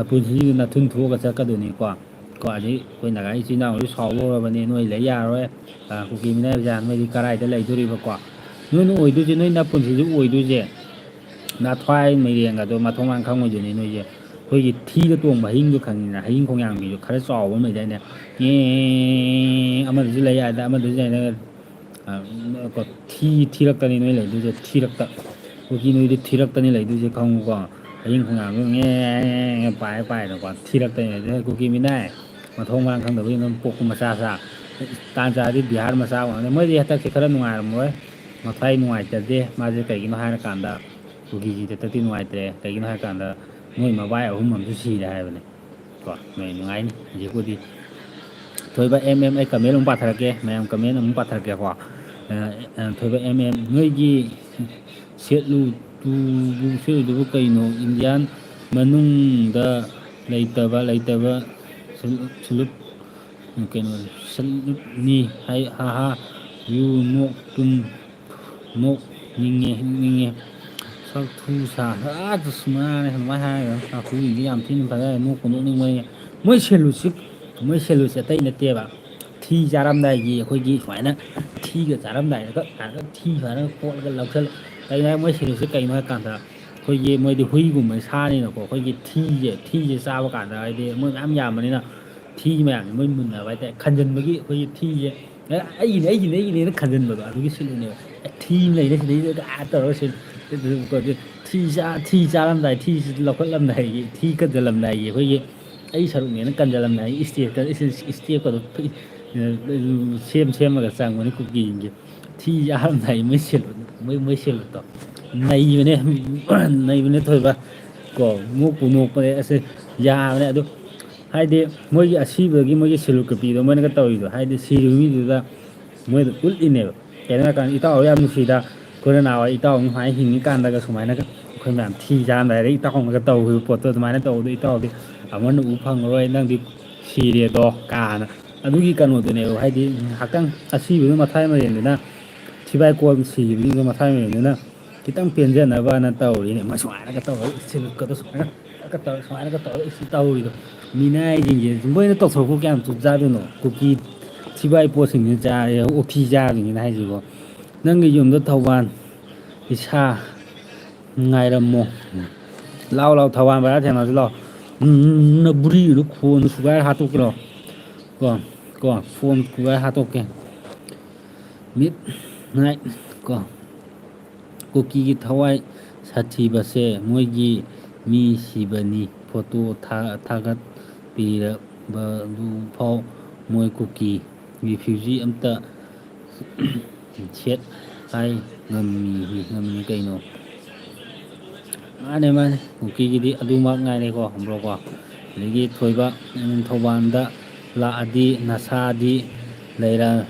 ꯄꯨꯟꯁꯤꯁꯤꯗ ꯅꯥꯊꯨꯟ ꯊꯣꯛꯑꯒ ꯆꯠꯀꯗꯣꯏꯅꯤꯀꯣ ꯑꯗꯩ ꯑꯩꯈꯣꯏ ꯅꯥꯒꯥ ꯏꯆꯤꯜ ꯏꯅꯥꯎꯁꯨ ꯁꯥꯎꯕ ꯍꯧꯔꯕꯅꯤ ꯅꯣꯏ ꯂꯩ ꯌꯥꯔꯔꯣꯏ ꯀꯨꯀꯤ ꯃꯤꯅꯥꯏ ꯅꯣꯏꯗꯤ ꯀꯔꯥꯏꯗ ꯂꯩꯗꯣꯔꯤꯕꯀꯣ ꯅꯣꯏꯅ ꯑꯣꯏꯗꯣꯏꯁꯦ ꯅꯣꯏ ꯅꯄꯨꯟꯁꯤꯁꯨ ꯑꯣꯏꯗꯣꯏꯁꯦ ꯅꯊ꯭ꯋꯥꯏ ꯃꯩꯔꯦꯡꯒꯗꯣ ꯃꯊꯣꯡ ꯃꯔꯥꯡ ꯈꯪꯉꯣꯏꯗꯣꯏꯅꯤ ꯅꯣꯏꯁꯦ ꯑꯩꯈꯣꯏꯒꯤ ꯊꯤꯗ ꯇꯣꯡꯕ ꯍꯌꯤꯡꯗꯣ ꯈꯪꯉꯤꯗꯅ ꯍꯌꯤꯡ ꯈꯣꯡꯌꯥꯝꯒꯤꯁꯨ ꯈꯔ ꯆꯥꯎꯕ ꯑꯃ ꯂꯩꯗꯥꯏꯅꯦ ꯑꯃꯗꯁꯨ ꯂꯩ ꯌꯥꯗ ꯑꯃꯗꯁꯨ ꯂꯩ ꯊꯤꯔꯛꯇꯅꯤ ꯅꯣꯏ ꯂꯩꯗꯣꯏꯁꯦ ꯊꯤꯔꯛꯇ ꯀꯨꯀꯤ ꯅꯣꯏꯗꯤ ꯊꯤꯔꯛꯇꯅꯤ ꯂꯩꯗꯣꯏꯁꯦ ꯈꯪꯉꯨꯀꯣ ꯍꯌꯤꯡ ꯈꯣꯡꯌꯥꯝꯗꯣ ꯄꯥꯏꯔꯒꯀꯣ ꯊꯤꯔꯛꯇꯅꯤ ꯂꯩꯗꯣꯏꯁꯦ ꯀꯨꯀꯤ ꯃꯤꯅꯥꯏ ꯃꯊꯣꯡ ꯃꯔꯥꯡ ꯈꯪꯗꯕꯒꯤ ꯑꯗꯨꯝ ꯄꯣꯛꯄ ꯃꯆꯥ ꯇꯥꯟ ꯆꯥꯔꯗꯤ ꯕꯤꯍꯥꯔ ꯃꯆꯥ ꯑꯣꯏꯔꯝꯒꯅꯤ ꯃꯣꯏꯗꯤ ꯍꯟꯗꯛꯁꯦ ꯈꯔ ꯅꯨꯡꯉꯥꯏꯔꯝꯃꯣꯏ ꯃꯊ꯭ꯋꯥꯏ ꯅꯨꯡꯉꯥꯏꯇꯗꯦ ꯃꯥꯁꯦ ꯀꯩꯒꯤꯅꯣ ꯍꯥꯏꯔꯀꯥꯟꯗ ꯀꯨꯀꯤꯁꯤꯗ ꯍꯟꯗꯛꯇꯤ ꯅꯨꯡꯉꯥꯏꯇ꯭ꯔꯦ ꯀꯩꯒꯤꯅꯣ ꯍꯥꯏꯔꯀꯥꯟꯗ ꯃꯣꯏ ꯃꯕꯥꯏ ꯑꯍꯨꯝ ꯑꯃꯁꯨ ꯁꯤꯔꯦ ꯍꯥꯏꯕꯅꯤ ꯀꯣ ꯅꯣꯏ ꯅꯨꯡꯉꯥꯏꯅꯤ ꯍꯧꯖꯤꯛꯄꯨꯗꯤ ꯊꯣꯏꯕ ꯑꯩ ꯀꯃꯦꯟ ꯑꯃꯨꯛ ꯄꯥꯊꯔꯛꯀꯦ ꯃꯌꯥꯝ ꯀꯃꯦꯟ ꯑꯃꯨꯛ ꯄꯥꯊꯔꯛꯀꯦꯀꯣ ꯊꯣꯏꯕ ꯅꯣꯏꯒꯤ ꯁꯦꯠꯂꯨꯗꯨꯕꯨ ꯀꯩꯅꯣ ꯏꯟꯗꯤꯌꯥꯟ ꯃꯅꯨꯡꯗ ꯂꯩꯇꯕ ꯁꯨꯂꯨꯞ ꯀꯩꯅꯣ ꯁꯂꯨꯞꯅꯤ ꯍꯥꯍꯥ ꯌꯨ ꯅꯣꯛ ꯇꯨꯝ ꯅꯣꯛꯅꯤꯡꯉꯦ ꯁꯛꯊꯨ ꯁꯥ ꯃꯥꯅꯦ ꯑꯗꯨꯃꯥꯏꯅ ꯍꯥꯏꯔꯒ ꯇꯥꯡꯈꯨꯜꯁꯤꯡꯁꯤ ꯌꯥꯝ ꯊꯤꯅ ꯐꯖꯔꯦ ꯅꯣꯛꯄ ꯅꯣꯛꯅꯤꯡꯕꯅꯤ ꯃꯣꯏ ꯁꯦꯂꯨꯠꯁꯦ ꯑꯇꯩ ꯅꯠꯇꯦꯕ ꯊꯤ ꯆꯥꯔꯝꯗꯥꯏꯒꯤ ꯑꯩꯈꯣꯏꯒꯤ ꯁꯨꯃꯥꯏꯅ ꯊꯤꯒ ꯆꯥꯔꯝꯗꯥꯏꯗꯒ ꯊꯤ ꯐꯖꯅ ꯀꯣꯠꯂꯒ ꯂꯧꯁꯜꯂ ꯀꯩꯅꯣ ꯍꯥꯏ ꯃꯣꯏ ꯁꯦꯂꯨꯠꯁꯦ ꯀꯩꯅꯣ ꯍꯥꯏ ꯀꯥꯟꯗ ꯑꯩꯈꯣꯏꯒꯤ ꯃꯣꯏꯗꯤ ꯍꯨꯏꯒꯨꯝꯕ ꯁꯥꯅꯤꯅꯀꯣ ꯑꯩꯈꯣꯏꯒꯤ ꯊꯤꯁꯦ ꯆꯥꯕ ꯀꯥꯟꯗ ꯍꯥꯏꯗꯤ ꯃꯣꯏ ꯃꯌꯥꯝ ꯌꯥꯝꯕꯅꯤꯅ ꯊꯤ ꯃꯌꯥꯝꯁꯦ ꯃꯣꯏ ꯃꯨꯟꯅꯕ ꯍꯥꯏꯇꯥꯔꯦ ꯈꯟꯖꯟꯕꯒꯤ ꯑꯩꯈꯣꯏꯒꯤ ꯊꯤꯁꯦ ꯑꯩꯒꯤꯅꯦꯅ ꯈꯟꯖꯟꯕꯗꯣ ꯑꯗꯨꯒꯤ ꯁꯤꯂꯨꯠꯅꯦꯕ ꯊꯤ ꯑꯃ ꯂꯩꯔꯦ ꯁꯤꯗꯩꯗ ꯇꯧꯔꯒ ꯊꯤ ꯆꯥꯔꯝꯗꯥꯏ ꯊꯤ ꯂꯧꯈꯠꯂꯝꯗꯥꯏꯒꯤ ꯊꯤ ꯀꯟꯁꯤꯜꯂꯝꯗꯥꯏꯒꯤ ꯑꯩꯈꯣꯏꯒꯤ ꯑꯩ ꯁꯔꯨꯛꯅꯦꯅ ꯀꯟꯖꯜꯂꯝꯗꯥꯏ ꯏꯁꯇꯦꯞꯀꯗꯣ ꯁꯦꯝꯃꯒ ꯆꯪꯕꯅꯤ ꯀꯨꯀꯤꯁꯤꯡꯁꯦ ꯊꯤ ꯆꯥꯔꯝꯗꯥꯏ ꯃꯣꯏ ꯁꯦꯂꯨꯠꯇꯣ ꯅꯩꯕꯅꯦ ꯅꯩꯕꯅꯦ ꯊꯣꯏꯕ ꯀꯣ ꯅꯣꯛꯄꯨ ꯅꯣꯛꯄꯅꯦ ꯑꯁ ꯌꯥꯕꯅꯦ ꯑꯗꯣ ꯍꯥꯏꯗꯤ ꯃꯣꯏꯒꯤ ꯑꯁꯤꯕꯒꯤ ꯃꯣꯏꯒꯤ ꯁꯦꯂꯨꯠꯀ ꯄꯤꯗꯣ ꯃꯣꯏꯅꯒ ꯇꯧꯔꯤꯗꯣ ꯍꯥꯏꯗꯤ ꯁꯤꯔꯤꯕ ꯃꯤꯗꯨꯗ ꯃꯣꯏꯗ ꯎꯠꯂꯤꯅꯦꯕ ꯀꯩꯅꯣ ꯍꯥꯏꯔꯀꯥꯟꯗ ꯏꯇꯥꯎ ꯌꯥꯝ ꯅꯨꯡꯁꯤꯗ ꯑꯩꯈꯣꯏꯅ ꯅꯍꯥꯟꯋꯥꯏ ꯏꯇꯥꯎ ꯁꯨꯃꯥꯏꯅ ꯍꯤꯡꯉꯤꯀꯥꯟꯗꯒ ꯁꯨꯃꯥꯏꯅꯒ ꯑꯩꯈꯣꯏ ꯃꯌꯥꯝ ꯊꯤ ꯆꯥꯔꯝꯗꯥꯏꯗ ꯏꯇꯥꯎꯅꯒ ꯇꯧꯈꯤꯕ ꯄꯣꯠꯇꯣ ꯑꯗꯨꯃꯥꯏꯅ ꯇꯧꯕꯗꯣ ꯏꯇꯥꯎꯗꯤ ꯑꯃꯨꯛ ꯍꯟꯅ ꯎꯕ ꯐꯪꯉꯔꯣꯏ ꯅꯪꯗꯤ ꯁꯤꯔꯦꯗꯣ ꯀꯥꯅ ꯑꯗꯨꯒꯤ ꯀꯩꯅꯣꯗꯨꯅꯦꯕ ꯍꯥꯏꯗꯤ ꯉꯥꯏꯍꯥꯛꯇꯪ ꯑꯁꯤꯕꯗꯨ ꯃꯊꯥꯏ ꯃꯌꯦꯡꯗꯨꯅ ꯊꯤꯕꯥꯏ ꯀꯣꯟ ꯁꯤꯈꯤꯕꯗꯨꯗ ꯃꯊꯥꯏ ꯃꯌꯦꯡꯗꯨꯅ ꯈꯤꯇꯪ ꯄꯦꯟꯖꯅꯕꯅ ꯇꯧꯔꯤꯅꯦ ꯃꯣꯏ ꯁꯨꯃꯥꯏꯅꯒ ꯇꯧꯔꯒ ꯁꯤꯜꯂꯨꯠꯀꯗꯣ ꯁꯨꯃꯥꯏꯅꯒ ꯇꯧꯔꯒ ꯇꯧꯔꯤꯗꯣ ꯃꯤꯅꯥꯏꯁꯤꯡꯁꯦ ꯃꯣꯏꯅ ꯇꯧꯊꯣꯔꯛꯄ ꯀꯌꯥꯝ ꯆꯨꯞ ꯆꯥꯗꯣꯏꯅꯣ ꯀꯨꯀꯤ ꯊꯤꯕꯥꯏ ꯄꯣꯠꯁꯤꯡꯁꯤ ꯆꯥꯔꯦ ꯑꯣꯛꯊꯤ ꯆꯥꯕꯁꯤꯡꯁꯤꯅ ꯍꯥꯏꯁꯤꯕꯣ ꯅꯪꯒꯤ ꯌꯨꯝꯗ ꯊꯧꯕꯥꯜ ꯏꯁꯥ ꯉꯥꯏꯔꯝꯃꯣ ꯂꯥꯛꯑꯣ ꯂꯥꯛꯑꯣ ꯊꯧꯕꯥꯜ ꯕꯖꯥꯔ ꯊꯦꯡꯅꯁꯤ ꯂꯥꯛꯑꯣ ꯅꯕꯨꯔꯤꯗꯨ ꯈꯣꯟꯗ ꯁꯨꯒꯥꯏꯔ ꯍꯥꯠꯇꯣꯛꯀꯦ ꯀꯣ ꯐꯣꯟ ꯈꯨꯒꯥꯏ ꯍꯥꯠꯇꯣꯛꯀꯦ ꯃꯤꯠ ꯅꯥꯏꯠ ꯀꯣ ꯀꯨꯀꯤꯒꯤ ꯊꯋꯥꯏ ꯁꯥꯊꯤꯕꯁꯦ ꯃꯣꯏꯒꯤ ꯃꯤ ꯁꯤꯕꯅꯤ ꯐꯣꯇꯣ ꯊꯥꯒꯠꯄꯤꯔꯕꯗꯨꯐꯥꯎ ꯃꯣꯏ ꯀꯨꯀꯤ ꯔꯤꯐ꯭ꯌꯨꯖꯤ ꯑꯝꯇ ꯁꯦꯠ ꯍꯥꯏ ꯉꯝꯃꯤ ꯀꯩꯅꯣ ꯃꯥꯅꯦ ꯃꯥꯅꯦ ꯀꯨꯀꯤꯒꯤꯗꯤ ꯑꯗꯨꯃꯛ ꯉꯥꯏꯔꯦꯀꯣ ꯕ꯭ꯔꯣꯀꯣ ꯑꯗꯒꯤ ꯊꯣꯏꯕ ꯊꯧꯕꯥꯜꯗ ꯂꯥꯛꯑꯗꯤ ꯅꯁꯥꯗꯤ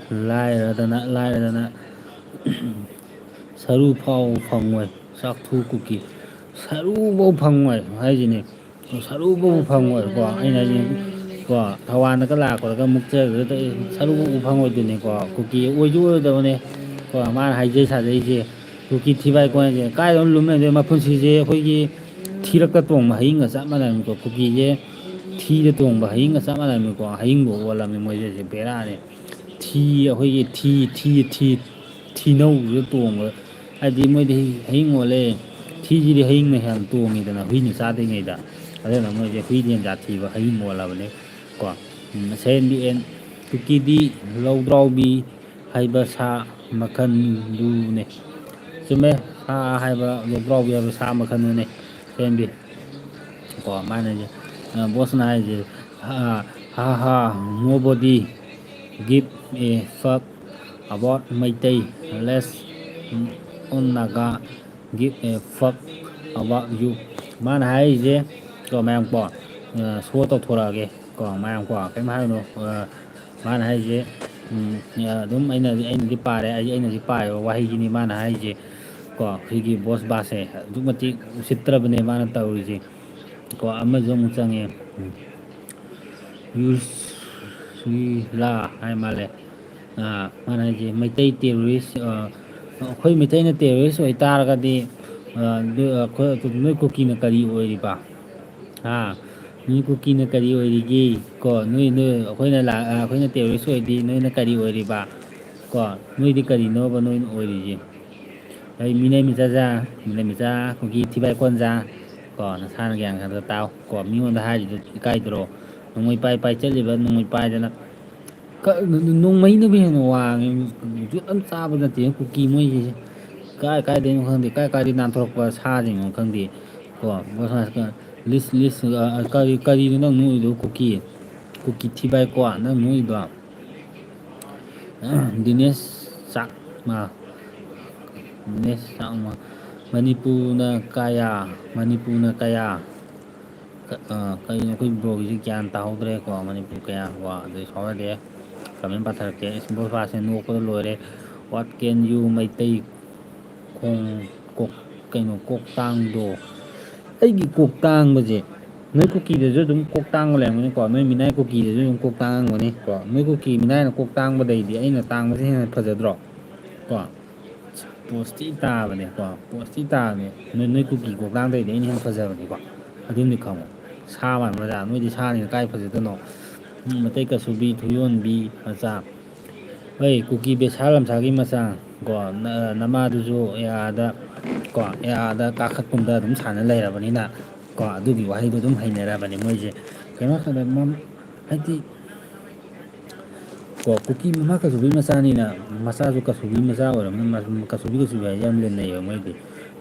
ꯂꯥꯏꯔꯗꯅ ꯁꯔꯨ ꯐꯥꯎ ꯐꯪꯉꯣꯏ ꯆꯥꯛꯊꯨ ꯀꯨꯀꯤ ꯁꯔꯨꯐꯥꯎ ꯐꯪꯉꯣꯏ ꯍꯥꯏꯁꯤꯅꯦ ꯁꯔꯨꯐꯥꯎ ꯐꯪꯉꯣꯏꯀꯣ ꯑꯩꯅ ꯍꯥꯏꯁꯤꯅꯦ ꯀꯣ ꯊꯧꯕꯥꯜꯗꯒ ꯂꯥꯛꯄꯗꯒ ꯃꯨꯛꯆꯔꯒ ꯁꯔꯨꯐꯥꯎ ꯐꯪꯉꯣꯏꯗꯣꯏꯅꯦꯀꯣ ꯀꯨꯀꯤ ꯑꯣꯏꯁꯨ ꯑꯣꯏꯔꯣꯏꯗꯕꯅꯦ ꯀꯣ ꯃꯥꯅ ꯍꯥꯏꯖꯩ ꯁꯥꯖꯩꯁꯦ ꯀꯨꯀꯤ ꯊꯤꯕꯥꯏ ꯀꯣꯟꯁꯦ ꯀꯥꯏꯗꯅꯣ ꯂꯨꯝꯅꯗꯦ ꯃꯄꯨꯟꯁꯤꯁꯦ ꯑꯩꯈꯣꯏꯒꯤ ꯊꯤꯔꯛꯇ ꯇꯣꯡꯕ ꯍꯌꯤꯡꯒ ꯆꯞ ꯃꯥꯟꯅꯕꯅꯤꯀꯣ ꯀꯨꯀꯤꯁꯦ ꯊꯤꯗ ꯇꯣꯡꯕ ꯍꯌꯤꯡꯒ ꯆꯞ ꯃꯥꯟꯅꯕꯅꯤꯀꯣ ꯍꯌꯤꯡꯕꯨ ꯑꯣꯜꯂꯝꯃꯤ ꯃꯣꯏꯁꯦ ꯕꯦꯔꯥꯅꯤ ꯑꯩꯈꯣꯏꯒꯤ ꯊꯤꯅꯧꯁꯤꯗ ꯇꯣꯡꯕ ꯍꯥꯏꯗꯤ ꯃꯣꯏꯗꯤ ꯍꯌꯤꯡ ꯑꯣꯜꯂꯦ ꯊꯤꯁꯤꯗꯤ ꯍꯌꯤꯡꯅ ꯍꯦꯟꯅ ꯇꯣꯡꯉꯤꯗꯅ ꯍꯨꯏꯅ ꯆꯥꯗ꯭ꯔꯤꯉꯩꯗ ꯑꯗꯨꯅ ꯃꯣꯏꯁꯦ ꯍꯨꯏꯅ ꯍꯦꯟ ꯖꯥꯊꯤꯕ ꯍꯌꯤꯡ ꯑꯣꯜꯂꯕꯅꯦ ꯀꯣ ꯁꯦꯟ ꯑꯦꯟ ꯀꯨꯀꯤꯗꯤ ꯂꯧꯗ꯭ꯔꯥꯎꯕꯤ ꯍꯥꯏꯕ ꯁꯥ ꯃꯈꯜꯗꯨꯅꯦ ꯆꯨꯝꯃꯦ ꯁꯥ ꯍꯥꯏꯕ ꯂꯧꯗ꯭ꯔꯥꯎꯕꯤ ꯍꯥꯏꯕ ꯁꯥ ꯃꯈꯜꯗꯨꯅꯦ ꯁꯦꯟꯕꯤ ꯀꯣ ꯃꯥꯅ ꯍꯥꯏꯁꯦ ꯕꯣꯁꯅ ꯍꯥꯏꯁꯦ ꯍꯥ ꯍꯥ ꯅꯣꯕꯣꯗꯤ ꯒꯤꯞ ꯑꯦ ꯐꯛ ꯑꯕꯥꯎꯠ ꯃꯩꯇꯩ ꯂꯦꯁ ꯑꯣꯟ ꯅꯥꯒꯥ ꯒꯤꯞ ꯑꯦ ꯐꯛ ꯑꯕꯥꯎꯠ ꯌꯨ ꯃꯥꯅ ꯍꯥꯏꯔꯤꯁꯦ ꯀꯣ ꯃꯌꯥꯝ ꯀꯣ ꯁꯣ ꯇꯧꯊꯣꯔꯛꯑꯒꯦ ꯀꯣ ꯃꯌꯥꯝ ꯀꯣ ꯀꯩꯝ ꯍꯥꯏꯔꯨꯅꯨ ꯃꯥꯅ ꯍꯥꯏꯔꯤꯁꯦ ꯑꯗꯨꯝ ꯑꯩꯅꯗꯤ ꯄꯥꯔꯦ ꯑꯩꯅꯗꯤ ꯄꯥꯏꯕ ꯋꯥꯍꯩꯁꯤꯅꯤ ꯃꯥꯅ ꯍꯥꯏꯔꯤꯁꯦ ꯀꯣ ꯁꯤꯒꯤ ꯕꯣꯁ ꯕꯥꯁꯁꯦ ꯑꯗꯨꯛꯀꯤ ꯃꯇꯤꯛ ꯎꯁꯤꯠꯇ꯭ꯔꯕꯅꯦ ꯃꯥꯅ ꯇꯧꯔꯤꯁꯦ ꯀꯣ ꯑꯃꯁꯨ ꯑꯃꯨꯛ ꯆꯪꯉꯦ ꯌꯨꯁꯂꯥ ꯍꯥꯏ ꯃꯥꯜꯂꯦ ꯃꯥꯅ ꯍꯥꯏꯁꯦ ꯃꯩꯇꯩ ꯇꯦꯔꯣꯔꯤꯁ ꯑꯩꯈꯣꯏ ꯃꯩꯇꯩꯅ ꯇꯦꯔꯣꯔꯤꯁ ꯑꯣꯏꯇꯥꯔꯒꯗꯤ ꯅꯣꯏ ꯀꯨꯀꯤꯅ ꯀꯔꯤ ꯑꯣꯏꯔꯤꯕ ꯅꯣꯏ ꯀꯨꯀꯤꯅ ꯀꯔꯤ ꯑꯣꯏꯔꯤꯒꯦ ꯀꯣ ꯑꯩꯈꯣꯏꯅ ꯇꯦꯔꯣꯔꯤꯁ ꯑꯣꯏꯔꯗꯤ ꯅꯣꯏꯅ ꯀꯔꯤ ꯑꯣꯏꯔꯤꯕ ꯀꯣ ꯅꯣꯏꯗꯤ ꯀꯔꯤꯅꯣꯕ ꯅꯣꯏꯅ ꯑꯣꯏꯔꯤꯁꯦ ꯑꯩ ꯃꯤꯅꯩ ꯃꯤꯆꯥ ꯀꯨꯀꯤ ꯊꯤꯕꯥꯏ ꯀꯣꯟꯖꯥ ꯀꯣ ꯅꯁꯥꯅ ꯒ꯭ꯌꯥꯟ ꯈꯔ ꯇꯥꯎ ꯀꯣ ꯃꯤꯉꯣꯟꯗ ꯍꯥꯏꯔꯤꯗꯨ ꯏꯀꯥꯏꯗ꯭ꯔꯣ ꯅꯣꯡꯃꯩ ꯄꯥꯏ ꯆꯠꯂꯤꯕ ꯅꯣꯡꯃꯩ ꯄꯥꯏꯗꯅ ꯅꯣꯡꯃꯩꯅꯕꯨ ꯍꯦꯟꯅ ꯋꯥꯡꯉꯦ ꯖꯨꯠ ꯑꯃ ꯆꯥꯕ ꯅꯠꯇꯦ ꯀꯨꯀꯤ ꯃꯣꯏꯁꯤꯡꯁꯦ ꯀꯥꯏꯗꯩꯅꯣ ꯈꯪꯗꯦ ꯀꯥꯏꯗꯩ ꯅꯥꯟꯊꯣꯔꯛꯄ ꯁꯥꯁꯤꯡꯅꯣ ꯈꯪꯗꯦ ꯀꯣ ꯀꯔꯤꯅꯣ ꯅꯪ ꯅꯣꯛꯏꯗꯣ ꯀꯨꯀꯤ ꯊꯤꯕꯥꯏꯀꯣ ꯅꯪ ꯅꯣꯛꯏꯗꯣ ꯗꯤꯅꯦꯁ ꯆꯥꯛꯃ ꯃꯅꯤꯄꯨꯔꯅ ꯀꯌꯥ ꯀꯩꯅꯣ ꯑꯩꯈꯣꯏ ꯕ꯭ꯔꯣꯒꯤꯁꯤ ꯒ꯭ꯌꯥꯟ ꯇꯥꯍꯧꯗ꯭ꯔꯦꯀꯣ ꯃꯅꯤꯄꯨꯔ ꯀꯌꯥ ꯀꯣ ꯑꯗꯨꯗꯩ ꯁꯥꯎꯔꯗꯤ ꯀꯃꯦꯟ ꯄꯥꯊꯔꯛꯀꯦ ꯕꯣꯁꯕꯥꯁꯁꯦ ꯅꯣꯛꯄꯗ ꯂꯣꯏꯔꯦ ꯋꯥꯠ ꯀꯦꯟ ꯌꯨ ꯃꯩꯇꯩ ꯀꯣꯛꯇꯥꯡꯗꯣ ꯑꯩꯒꯤ ꯀꯣꯛꯇꯥꯡꯕꯁꯦ ꯅꯣꯏ ꯀꯨꯀꯤꯗꯁꯨ ꯑꯗꯨꯝ ꯀꯣꯛ ꯇꯥꯡꯕ ꯂꯩꯔꯝꯒꯅꯤꯀꯣ ꯅꯣꯏ ꯃꯤꯅꯥꯏ ꯀꯨꯀꯤꯗꯁꯨ ꯑꯗꯨꯝ ꯀꯣꯛ ꯇꯥꯡꯉꯝꯒꯅꯤ ꯀꯣ ꯅꯣꯏ ꯀꯨꯀꯤ ꯃꯤꯅꯥꯏꯅ ꯀꯣꯛ ꯇꯥꯡꯕꯗꯩꯗꯤ ꯑꯩꯅ ꯇꯥꯡꯕꯁꯦ ꯍꯦꯟꯅ ꯐꯖꯗ꯭ꯔꯣ ꯀꯣ ꯄꯣꯁꯇꯤ ꯇꯥꯕꯅꯦꯀꯣ ꯄꯣꯁꯇꯤ ꯇꯥꯕꯅꯦ ꯅꯣꯏ ꯀꯨꯀꯤ ꯀꯣꯛꯇꯥꯡꯗꯩꯗꯤ ꯑꯩꯅ ꯍꯦꯟꯅ ꯐꯖꯕꯅꯤꯀꯣ ꯑꯗꯨꯝꯗꯤ ꯈꯪꯉꯣ ꯁꯥ ꯃꯥꯟꯕ꯭ꯔꯖꯥ ꯅꯣꯏꯗꯤ ꯁꯥꯅꯤꯅ ꯀꯥꯏ ꯐꯖꯗꯣꯏꯅꯣ ꯃꯇꯩ ꯀꯁꯨꯕꯤ ꯊꯨꯌꯣꯟꯕꯤ ꯃꯆꯥ ꯍꯣꯏ ꯀꯨꯀꯤ ꯕꯦꯁꯥ ꯂꯝꯁꯥꯒꯤ ꯃꯆꯥ ꯀꯣ ꯅꯃꯥꯗꯨꯁꯨ ꯑꯦꯌꯥꯔꯗ ꯀꯥꯈꯠꯀꯨꯝꯗ ꯑꯗꯨꯝ ꯁꯥꯟꯅ ꯂꯩꯔꯕꯅꯤꯅ ꯀꯣ ꯑꯗꯨꯒꯤ ꯋꯥꯍꯩꯗꯣ ꯑꯗꯨꯝ ꯍꯩꯅꯔꯕꯅꯤ ꯃꯣꯏꯁꯦ ꯀꯩꯅꯣ ꯍꯥꯏꯗ ꯍꯥꯏꯗꯤ ꯀꯣ ꯀꯨꯀꯤ ꯃꯃꯥ ꯀꯩꯁꯨꯕꯤ ꯃꯆꯥꯅꯤꯅ ꯃꯆꯥꯁꯨ ꯀꯁꯨꯕꯤ ꯃꯆꯥ ꯑꯣꯏꯔꯕꯅꯤꯅ ꯀꯁꯨꯕꯤ ꯍꯥꯏꯁꯦ ꯌꯥꯝ ꯂꯦꯟꯅꯩꯌꯦꯕ ꯃꯣꯏꯗꯤ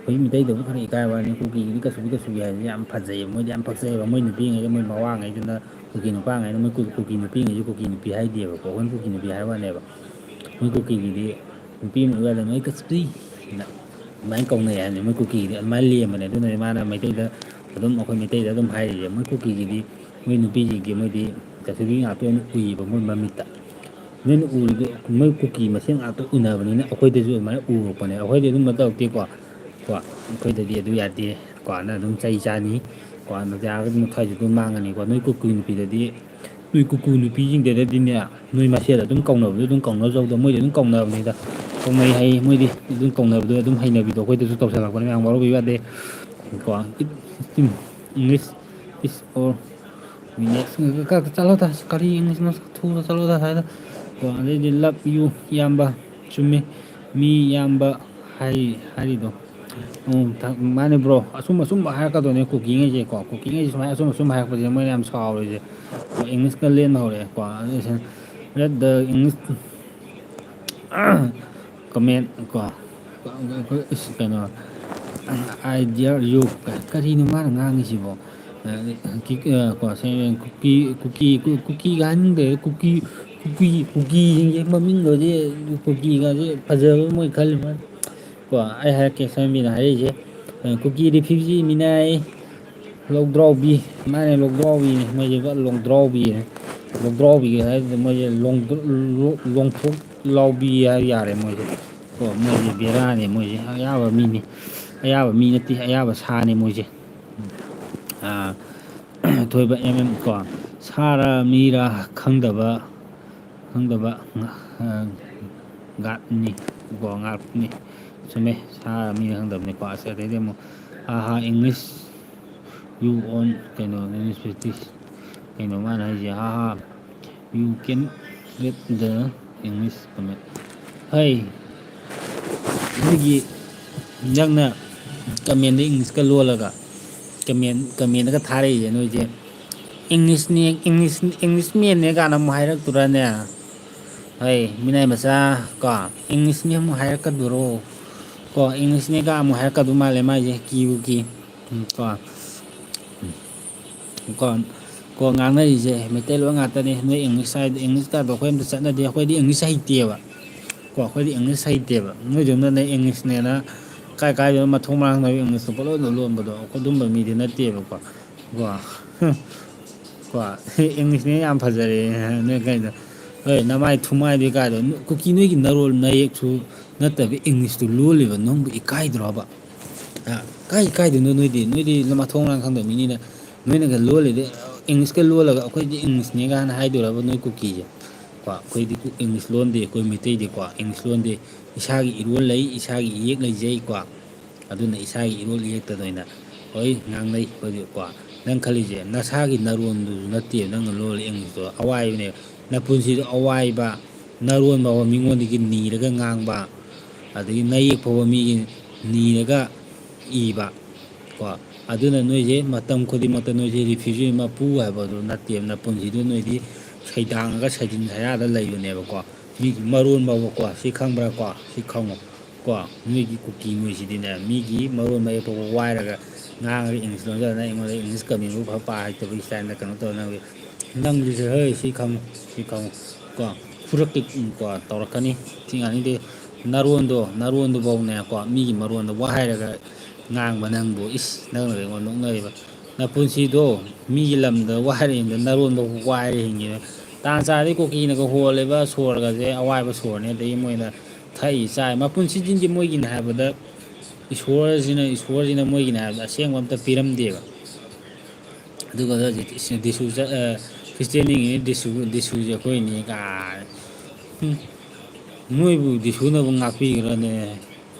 ꯑꯩꯈꯣꯏ ꯃꯤꯇꯩꯗꯕꯨ ꯈꯔ ꯏꯀꯥꯏꯕ ꯋꯥꯅꯤ ꯀꯨꯀꯤꯒꯤꯗꯤ ꯀꯩꯁꯨꯕꯤ ꯍꯥꯏꯕꯁꯦ ꯌꯥꯝ ꯐꯖꯩꯑꯕ ꯃꯣꯏꯗꯤ ꯌꯥꯝ ꯄꯛꯆꯩꯑꯕ ꯃꯣꯏ ꯅꯨꯄꯤꯉꯩꯒ ꯃꯣꯏ ꯃꯋꯥꯉꯩꯗꯨꯅ ꯀꯨꯀꯤ ꯅꯨꯄꯥꯉꯩꯅ ꯃꯣꯏ ꯀꯨꯀꯤ ꯅꯨꯄꯤꯉꯩꯁꯨ ꯀꯨꯀꯤ ꯅꯨꯄꯤ ꯍꯥꯏꯗꯦꯕꯀꯣ ꯑꯩꯈꯣꯏꯅ ꯀꯨꯀꯤ ꯅꯨꯄꯤ ꯍꯥꯏꯕ ꯋꯥꯅꯦꯕ ꯃꯣꯏ ꯀꯨꯀꯤꯒꯤꯗꯤ ꯅꯨꯄꯤ ꯑꯃ ꯎꯌꯥꯗ ꯅꯣꯏ ꯀꯆꯧꯔꯤꯅ ꯑꯗꯨꯃꯥꯏꯅ ꯀꯧꯅꯩ ꯍꯥꯏꯕꯅꯤ ꯃꯣꯏ ꯀꯨꯀꯤꯒꯤꯗꯤ ꯑꯗꯨꯃꯥꯏꯅ ꯂꯦꯝꯕꯅꯦ ꯑꯗꯨꯅꯗꯤ ꯃꯥꯅ ꯃꯩꯇꯩꯗ ꯑꯗꯨꯝ ꯑꯩꯈꯣꯏ ꯃꯩꯇꯩꯗ ꯑꯗꯨꯝ ꯍꯥꯏꯔꯤꯁꯦ ꯃꯣꯏ ꯀꯨꯀꯤꯒꯤꯗꯤ ꯃꯣꯏ ꯅꯨꯄꯤꯁꯤꯡꯗꯤ ꯃꯣꯏꯗꯤ ꯆꯥꯁꯨꯕꯤ ꯉꯥꯛꯇ ꯑꯣꯏꯅ ꯎꯏꯌꯦꯕ ꯃꯣꯏ ꯃꯃꯤꯠꯇ ꯅꯣꯏꯅ ꯎꯔꯤꯗꯣ ꯃꯣꯏ ꯀꯨꯀꯤ ꯃꯁꯦꯟ ꯉꯥꯛꯇ ꯎꯅꯕꯅꯤꯅ ꯑꯩꯈꯣꯏꯗꯁꯨ ꯑꯗꯨꯃꯥꯏꯅ ꯎꯔꯛꯄꯅꯦ ꯑꯩꯈꯣꯏꯗꯤ ꯑꯗꯨꯝꯕ ꯇꯧꯔꯛꯇꯦꯀꯣ ꯑꯩꯈꯣꯏꯗꯗꯤ ꯑꯗꯨ ꯌꯥꯗꯦ ꯀꯣꯅ ꯑꯗꯨꯝ ꯆꯩ ꯆꯥꯅꯤ ꯀꯣ ꯌꯥꯔꯒꯗꯤ ꯃꯊ꯭ꯋꯥꯏꯁꯨ ꯑꯗꯨꯝ ꯃꯥꯡꯉꯅꯤꯀꯣ ꯅꯣꯏ ꯀꯨꯀꯤ ꯅꯨꯄꯤꯗꯗꯤ ꯅꯣꯏ ꯀꯨꯀꯨ ꯅꯨꯄꯤꯁꯤꯡꯗꯨꯗꯗꯤꯅꯦ ꯅꯣꯏ ꯃꯁꯦꯜ ꯑꯗꯨꯝ ꯀꯧꯅꯕꯗꯣ ꯑꯗꯨꯝ ꯀꯧꯅꯖꯧꯗꯣ ꯃꯣꯏꯗꯤ ꯑꯗꯨꯝ ꯀꯧꯅꯕꯅꯤꯗ ꯀꯧꯅꯩ ꯍꯩ ꯃꯣꯏꯗꯤ ꯑꯗꯨꯝ ꯀꯧꯅꯕꯗꯣ ꯑꯗꯨꯝ ꯍꯩꯅꯕꯤꯗꯣ ꯑꯩꯈꯣꯏꯗꯁꯨ ꯇꯧꯁꯜꯂꯛꯄꯅꯤ ꯃꯌꯥꯝ ꯋꯥꯔꯧꯕꯤꯕ ꯌꯥꯗꯦ ꯀꯣ ꯏꯪꯂꯤꯁ ꯏꯁ ꯑꯣꯔ ꯆꯠꯂꯣꯗ ꯀꯔꯤ ꯏꯪꯂꯤꯁꯅꯣ ꯊꯨꯅ ꯆꯠꯂꯣꯗ ꯍꯥꯏꯗ ꯀꯣ ꯑꯗꯩꯗꯤ ꯂꯞ ꯌꯨ ꯏꯌꯥꯝꯕ ꯆꯨꯝꯃꯤ ꯃꯤ ꯏꯌꯥꯝꯕ ꯍꯥꯏꯔꯤꯗꯣ ꯃꯥꯅꯦ ꯕ꯭ꯔꯣ ꯑꯆꯨꯝꯕ ꯍꯥꯏꯔꯛꯀꯗꯧꯅꯦ ꯀꯨꯀꯤꯉꯩꯁꯦꯀꯣ ꯀꯨꯀꯤꯉꯩꯁꯦ ꯁꯨꯃꯥꯏꯅ ꯑꯆꯨꯝ ꯍꯥꯏꯔꯛꯄꯁꯦ ꯃꯣꯏꯅ ꯌꯥꯝ ꯁꯥꯎꯔꯤꯁꯦ ꯏꯪꯂꯤꯁꯀ ꯂꯦꯟꯕ ꯍꯧꯔꯛꯑꯦꯀꯣ ꯑꯗꯨ ꯗ ꯏꯪꯂꯤꯁ ꯀꯃꯦꯟ ꯀꯣ ꯀꯩꯅꯣ ꯑꯥꯏ ꯗꯤꯌꯔ ꯌꯨ ꯀꯔꯤꯅꯣ ꯃꯥꯅ ꯉꯥꯡꯉꯤꯁꯤꯕꯣ ꯀꯨꯀꯤꯒ ꯍꯥꯏꯅꯤꯡꯗ꯭ꯔꯦ ꯀꯨꯀꯤꯁꯤꯡꯁꯦ ꯃꯃꯤꯡꯒꯁꯦ ꯀꯨꯀꯤꯒꯁꯦ ꯐꯖꯕ ꯃꯣꯏ ꯈꯜꯂꯤ ꯀꯣ ꯑꯩ ꯍꯥꯏꯔꯛꯀꯦ ꯁꯝꯕꯤꯅ ꯍꯥꯏꯔꯛꯏꯁꯦ ꯀꯨꯀꯤ ꯔꯤꯐ꯭ꯌꯨꯖꯤ ꯃꯤꯅꯥꯏ ꯂꯧꯗ꯭ꯔꯥꯎꯕꯤ ꯃꯥꯅꯦ ꯂꯧꯗ꯭ꯔꯥꯎꯕꯤꯅꯦ ꯃꯣꯏꯁꯦ ꯂꯣꯡꯗ꯭ꯔꯥꯎꯕꯤꯅꯦ ꯂꯣꯡꯗ꯭ꯔꯥꯎꯕꯤꯒꯦ ꯍꯥꯏꯗꯨꯗ ꯃꯣꯏꯁꯦ ꯂꯣꯡꯊꯣꯛ ꯂꯥꯎꯕꯤ ꯍꯥꯏ ꯌꯥꯔꯦ ꯃꯣꯏꯁꯦ ꯀꯣ ꯃꯣꯏꯁꯦ ꯕꯦꯔꯥꯅꯦ ꯃꯣꯏꯁꯦ ꯑꯌꯥꯕ ꯃꯤꯅꯤ ꯑꯌꯥꯕ ꯃꯤ ꯅꯠꯇꯦ ꯑꯌꯥꯕ ꯁꯥꯅꯤ ꯃꯣꯏꯁꯦ ꯑꯊꯣꯏꯕ ꯀꯣ ꯁꯥꯔ ꯃꯤꯔ ꯈꯪꯗꯕ ꯒꯥꯠꯅꯤ ꯀꯣ ꯉꯥꯛꯅꯤ ꯆꯨꯝꯃꯦ ꯁꯥꯔ ꯃꯤꯅ ꯈꯪꯗꯕꯅꯤꯀꯣ ꯑꯁ ꯑꯗꯩꯗꯤ ꯑꯃꯨꯛ ꯏꯪꯂꯤꯁ ꯌꯨ ꯑꯣꯟ ꯀꯩꯅꯣ ꯏꯪꯂꯤꯁ ꯀꯩꯅꯣ ꯃꯥꯅ ꯍꯥꯏꯁꯦ ꯌꯨ ꯀꯦꯟ ꯔꯦꯠ ꯗ ꯏꯪꯂꯤꯁ ꯀꯃꯦꯟ ꯍꯩ ꯑꯩꯈꯣꯏꯒꯤ ꯅꯪꯅ ꯀꯃꯦꯟꯗ ꯏꯪꯂꯤꯁꯀ ꯂꯣꯜꯂꯒ ꯀꯃꯦꯟꯗꯒ ꯊꯥꯔꯛꯏꯁꯦ ꯅꯣꯏꯁꯦ ꯏꯪꯂꯤꯁ ꯃꯦꯟꯅꯦ ꯀꯥꯟꯅ ꯑꯃꯨꯛ ꯍꯥꯏꯔꯛꯇꯣꯔꯅꯦ ꯍꯣꯏ ꯃꯤꯅꯥꯏ ꯃꯆꯥ ꯀꯣ ꯏꯪꯂꯤꯁꯅꯤ ꯑꯃꯨꯛ ꯍꯥꯏꯔꯛꯀꯗꯣꯔꯣ ꯀꯣ ꯏꯪꯂꯤꯁꯅꯦꯒ ꯑꯃꯨꯛ ꯍꯥꯏꯔꯛꯀꯗꯧ ꯃꯥꯜꯂꯦ ꯃꯥꯏꯁꯦ ꯀꯤꯕꯨ ꯀꯤ ꯀꯣ ꯀꯣ ꯉꯥꯡꯅꯔꯤꯁꯦ ꯃꯩꯇꯩꯂꯣꯟ ꯉꯥꯛꯇꯅꯤ ꯅꯣꯏ ꯏꯪꯂꯤꯁ ꯍꯥꯏꯗ ꯏꯪꯂꯤꯁꯀꯗꯣ ꯑꯩꯈꯣꯏ ꯑꯝꯇ ꯆꯠꯅꯗꯦ ꯑꯩꯈꯣꯏꯗꯤ ꯏꯪꯂꯤꯁ ꯍꯩꯇꯦꯕ ꯀꯣ ꯑꯩꯈꯣꯏꯗꯤ ꯏꯪꯂꯤꯁ ꯍꯩꯇꯦꯕ ꯅꯣꯏꯗꯧꯅꯅꯦ ꯏꯪꯂꯤꯁꯅꯦꯅ ꯀꯥꯏꯗꯅꯣ ꯃꯊꯣꯡ ꯃꯔꯥꯡꯅꯕ ꯏꯪꯂꯤꯁꯇꯣ ꯄꯣꯠꯂꯣꯟꯗ ꯂꯣꯟꯕꯗꯣ ꯑꯗꯨꯝꯕ ꯃꯤꯗꯤ ꯅꯠꯇꯦꯕꯀꯣ ꯀꯣ ꯏꯪꯂꯤꯁꯅꯦ ꯌꯥꯝ ꯐꯖꯔꯦ ꯅꯣꯏ ꯀꯩꯅꯣ ꯍꯣꯏ ꯅꯃꯥꯏ ꯊꯨꯃꯥꯏꯗꯤ ꯀꯥꯏꯗꯣ ꯀꯨꯀꯤ ꯅꯣꯏꯒꯤ ꯅꯔꯣꯜ ꯅꯌꯦꯛꯁꯨ ꯅꯠꯇꯕ ꯏꯪꯂꯤꯁꯇꯨ ꯂꯣꯜꯂꯤꯕ ꯅꯪꯕꯨ ꯏꯀꯥꯏꯗ꯭ꯔꯣꯕ ꯏꯀꯥꯏꯗꯣꯏꯅꯣ ꯅꯣꯏꯗꯤ ꯃꯊꯣꯡ ꯃꯔꯥꯡ ꯈꯪꯗꯕ ꯃꯤꯅꯤꯅ ꯅꯣꯏꯅꯒ ꯂꯣꯜꯂꯤꯗꯤ ꯏꯪꯂꯤꯁꯀ ꯂꯣꯜꯂꯒ ꯑꯩꯈꯣꯏꯗꯤ ꯏꯪꯂꯤꯁꯅꯦ ꯀꯥꯏꯅ ꯍꯥꯏꯗꯣꯏꯔꯕ ꯅꯣꯏ ꯀꯨꯀꯤꯁꯦ ꯀꯣ ꯑꯩꯈꯣꯏꯗꯤ ꯏꯪꯂꯤꯁ ꯂꯣꯟꯗꯦ ꯑꯩꯈꯣꯏ ꯃꯩꯇꯩꯗꯤꯀꯣ ꯏꯪꯂꯤꯁ ꯂꯣꯟꯗꯦ ꯏꯁꯥꯒꯤ ꯏꯔꯣꯜ ꯂꯩ ꯏꯁꯥꯒꯤ ꯏꯌꯦꯛ ꯂꯩꯖꯩꯀꯣ ꯑꯗꯨꯅ ꯏꯁꯥꯒꯤ ꯏꯔꯣꯜ ꯏꯌꯦꯛꯇꯗ ꯑꯣꯏꯅ ꯍꯣꯏ ꯉꯥꯡꯅꯩ ꯑꯩꯈꯣꯏꯗꯤꯀꯣ ꯅꯪ ꯈꯜꯂꯤꯁꯦ ꯅꯁꯥꯒꯤ ꯅꯔꯣꯟꯗꯨꯁꯨ ꯅꯠꯇꯦꯕ ꯅꯪꯅ ꯂꯣꯜꯂꯤ ꯏꯪꯂꯤꯁꯇꯣ ꯑꯋꯥꯏꯕꯅꯦꯕ ꯅꯄꯨꯟꯁꯤꯗꯣ ꯑꯋꯥꯏꯕ ꯅꯔꯣꯟ ꯐꯥꯎꯕ ꯃꯤꯉꯣꯟꯗꯒꯤ ꯅꯤꯔꯒ ꯉꯥꯡꯕ ꯑꯗꯒꯤ ꯅꯌꯦꯛ ꯐꯥꯎꯕ ꯃꯤꯒꯤ ꯅꯤꯔꯒ ꯏꯕ ꯀꯣ ꯑꯗꯨꯅ ꯅꯣꯏꯁꯦ ꯃꯇꯝ ꯈꯨꯗꯤꯡꯃꯛꯇ ꯅꯣꯏꯁꯦ ꯔꯤꯐ꯭ꯌꯨꯖꯤ ꯃꯄꯨ ꯍꯥꯏꯕꯗꯨ ꯅꯠꯇꯦꯕ ꯅꯄꯨꯟꯁꯤꯗꯨ ꯅꯣꯏꯗꯤ ꯁꯩꯗꯥꯡꯉꯒ ꯁꯩꯗꯤꯡ ꯁꯌꯥꯗ ꯂꯩꯕꯅꯦꯕꯀꯣ ꯃꯤꯒꯤ ꯃꯔꯣꯟ ꯐꯥꯎꯕꯀꯣ ꯁꯤ ꯈꯪꯕ꯭ꯔꯥꯀꯣ ꯁꯤ ꯈꯪꯉꯣ ꯀꯣ ꯅꯣꯏꯒꯤ ꯀꯨꯀꯤ ꯅꯣꯏꯁꯤꯗꯤꯅꯦ ꯃꯤꯒꯤ ꯃꯔꯣꯟ ꯃꯌꯦꯛ ꯐꯥꯎꯕ ꯋꯥꯏꯔꯒ ꯉꯥꯡꯉꯒ ꯏꯪꯂꯤꯁ ꯂꯣꯟꯖꯗꯅ ꯑꯩꯉꯣꯟꯗ ꯏꯪꯂꯤꯁ ꯀꯃꯦꯟꯕꯨ ꯄꯥ ꯍꯩꯇꯕꯒꯤ ꯁ꯭ꯇꯥꯏꯜꯗ ꯀꯩꯅꯣ ꯇꯧꯔ ꯅꯪꯁꯤꯁꯨ ꯍꯣꯏ ꯁꯤ ꯈꯪꯉꯨ ꯀꯣ ꯐꯨꯔꯛꯀꯦ ꯀꯣ ꯇꯧꯔꯛꯀꯅꯤ ꯊꯤ ꯉꯥꯡꯅꯤꯡꯗꯦ ꯅꯔꯣꯟꯗꯨꯐꯧꯅꯦꯀꯣ ꯃꯤꯒꯤ ꯃꯔꯣꯟꯗ ꯋꯥꯏꯔꯒ ꯉꯥꯡꯕ ꯅꯪꯕꯨ ꯏꯁ ꯅꯪꯅ ꯑꯩꯉꯣꯟꯗ ꯅꯣꯛꯅꯔꯤꯕ ꯅꯄꯨꯟꯁꯤꯗꯣ ꯃꯤꯒꯤ ꯂꯝꯗ ꯋꯥꯏꯔꯤꯉꯩꯗ ꯅꯔꯣꯟꯐꯥꯎ ꯋꯥꯏꯔ ꯍꯤꯡꯉꯤꯅ ꯇꯥꯟ ꯆꯥꯔꯗꯤ ꯀꯨꯀꯤꯅꯒ ꯍꯣꯜꯂꯤꯕ ꯁꯣꯔꯒꯁꯦ ꯑꯋꯥꯏꯕ ꯁꯣꯔꯅꯦ ꯑꯗꯒꯤ ꯃꯣꯏꯅ ꯊꯛꯏ ꯆꯥꯏ ꯃꯄꯨꯟꯁꯤꯁꯤꯡꯁꯦ ꯃꯣꯏꯒꯤꯅꯤ ꯍꯥꯏꯕꯗ ꯏꯁꯣꯔꯁꯤꯅ ꯃꯣꯏꯒꯤꯅꯤ ꯍꯥꯏꯕꯗ ꯑꯁꯦꯡꯕ ꯑꯝꯇ ꯄꯤꯔꯝꯗꯦꯕ ꯑꯗꯨꯒ ꯍꯧꯖꯤꯛꯇꯤ ꯈ꯭ꯔꯤꯁꯇꯦꯟꯅꯤꯉꯤ ꯗꯤꯁꯨꯁꯦ ꯑꯩꯈꯣꯏꯅꯤ ꯀꯥꯏ ꯅꯣꯏꯕꯨ ꯗꯤꯁꯨꯅꯕꯨ ꯉꯥꯛꯄꯤꯒꯗ꯭ꯔꯅꯦ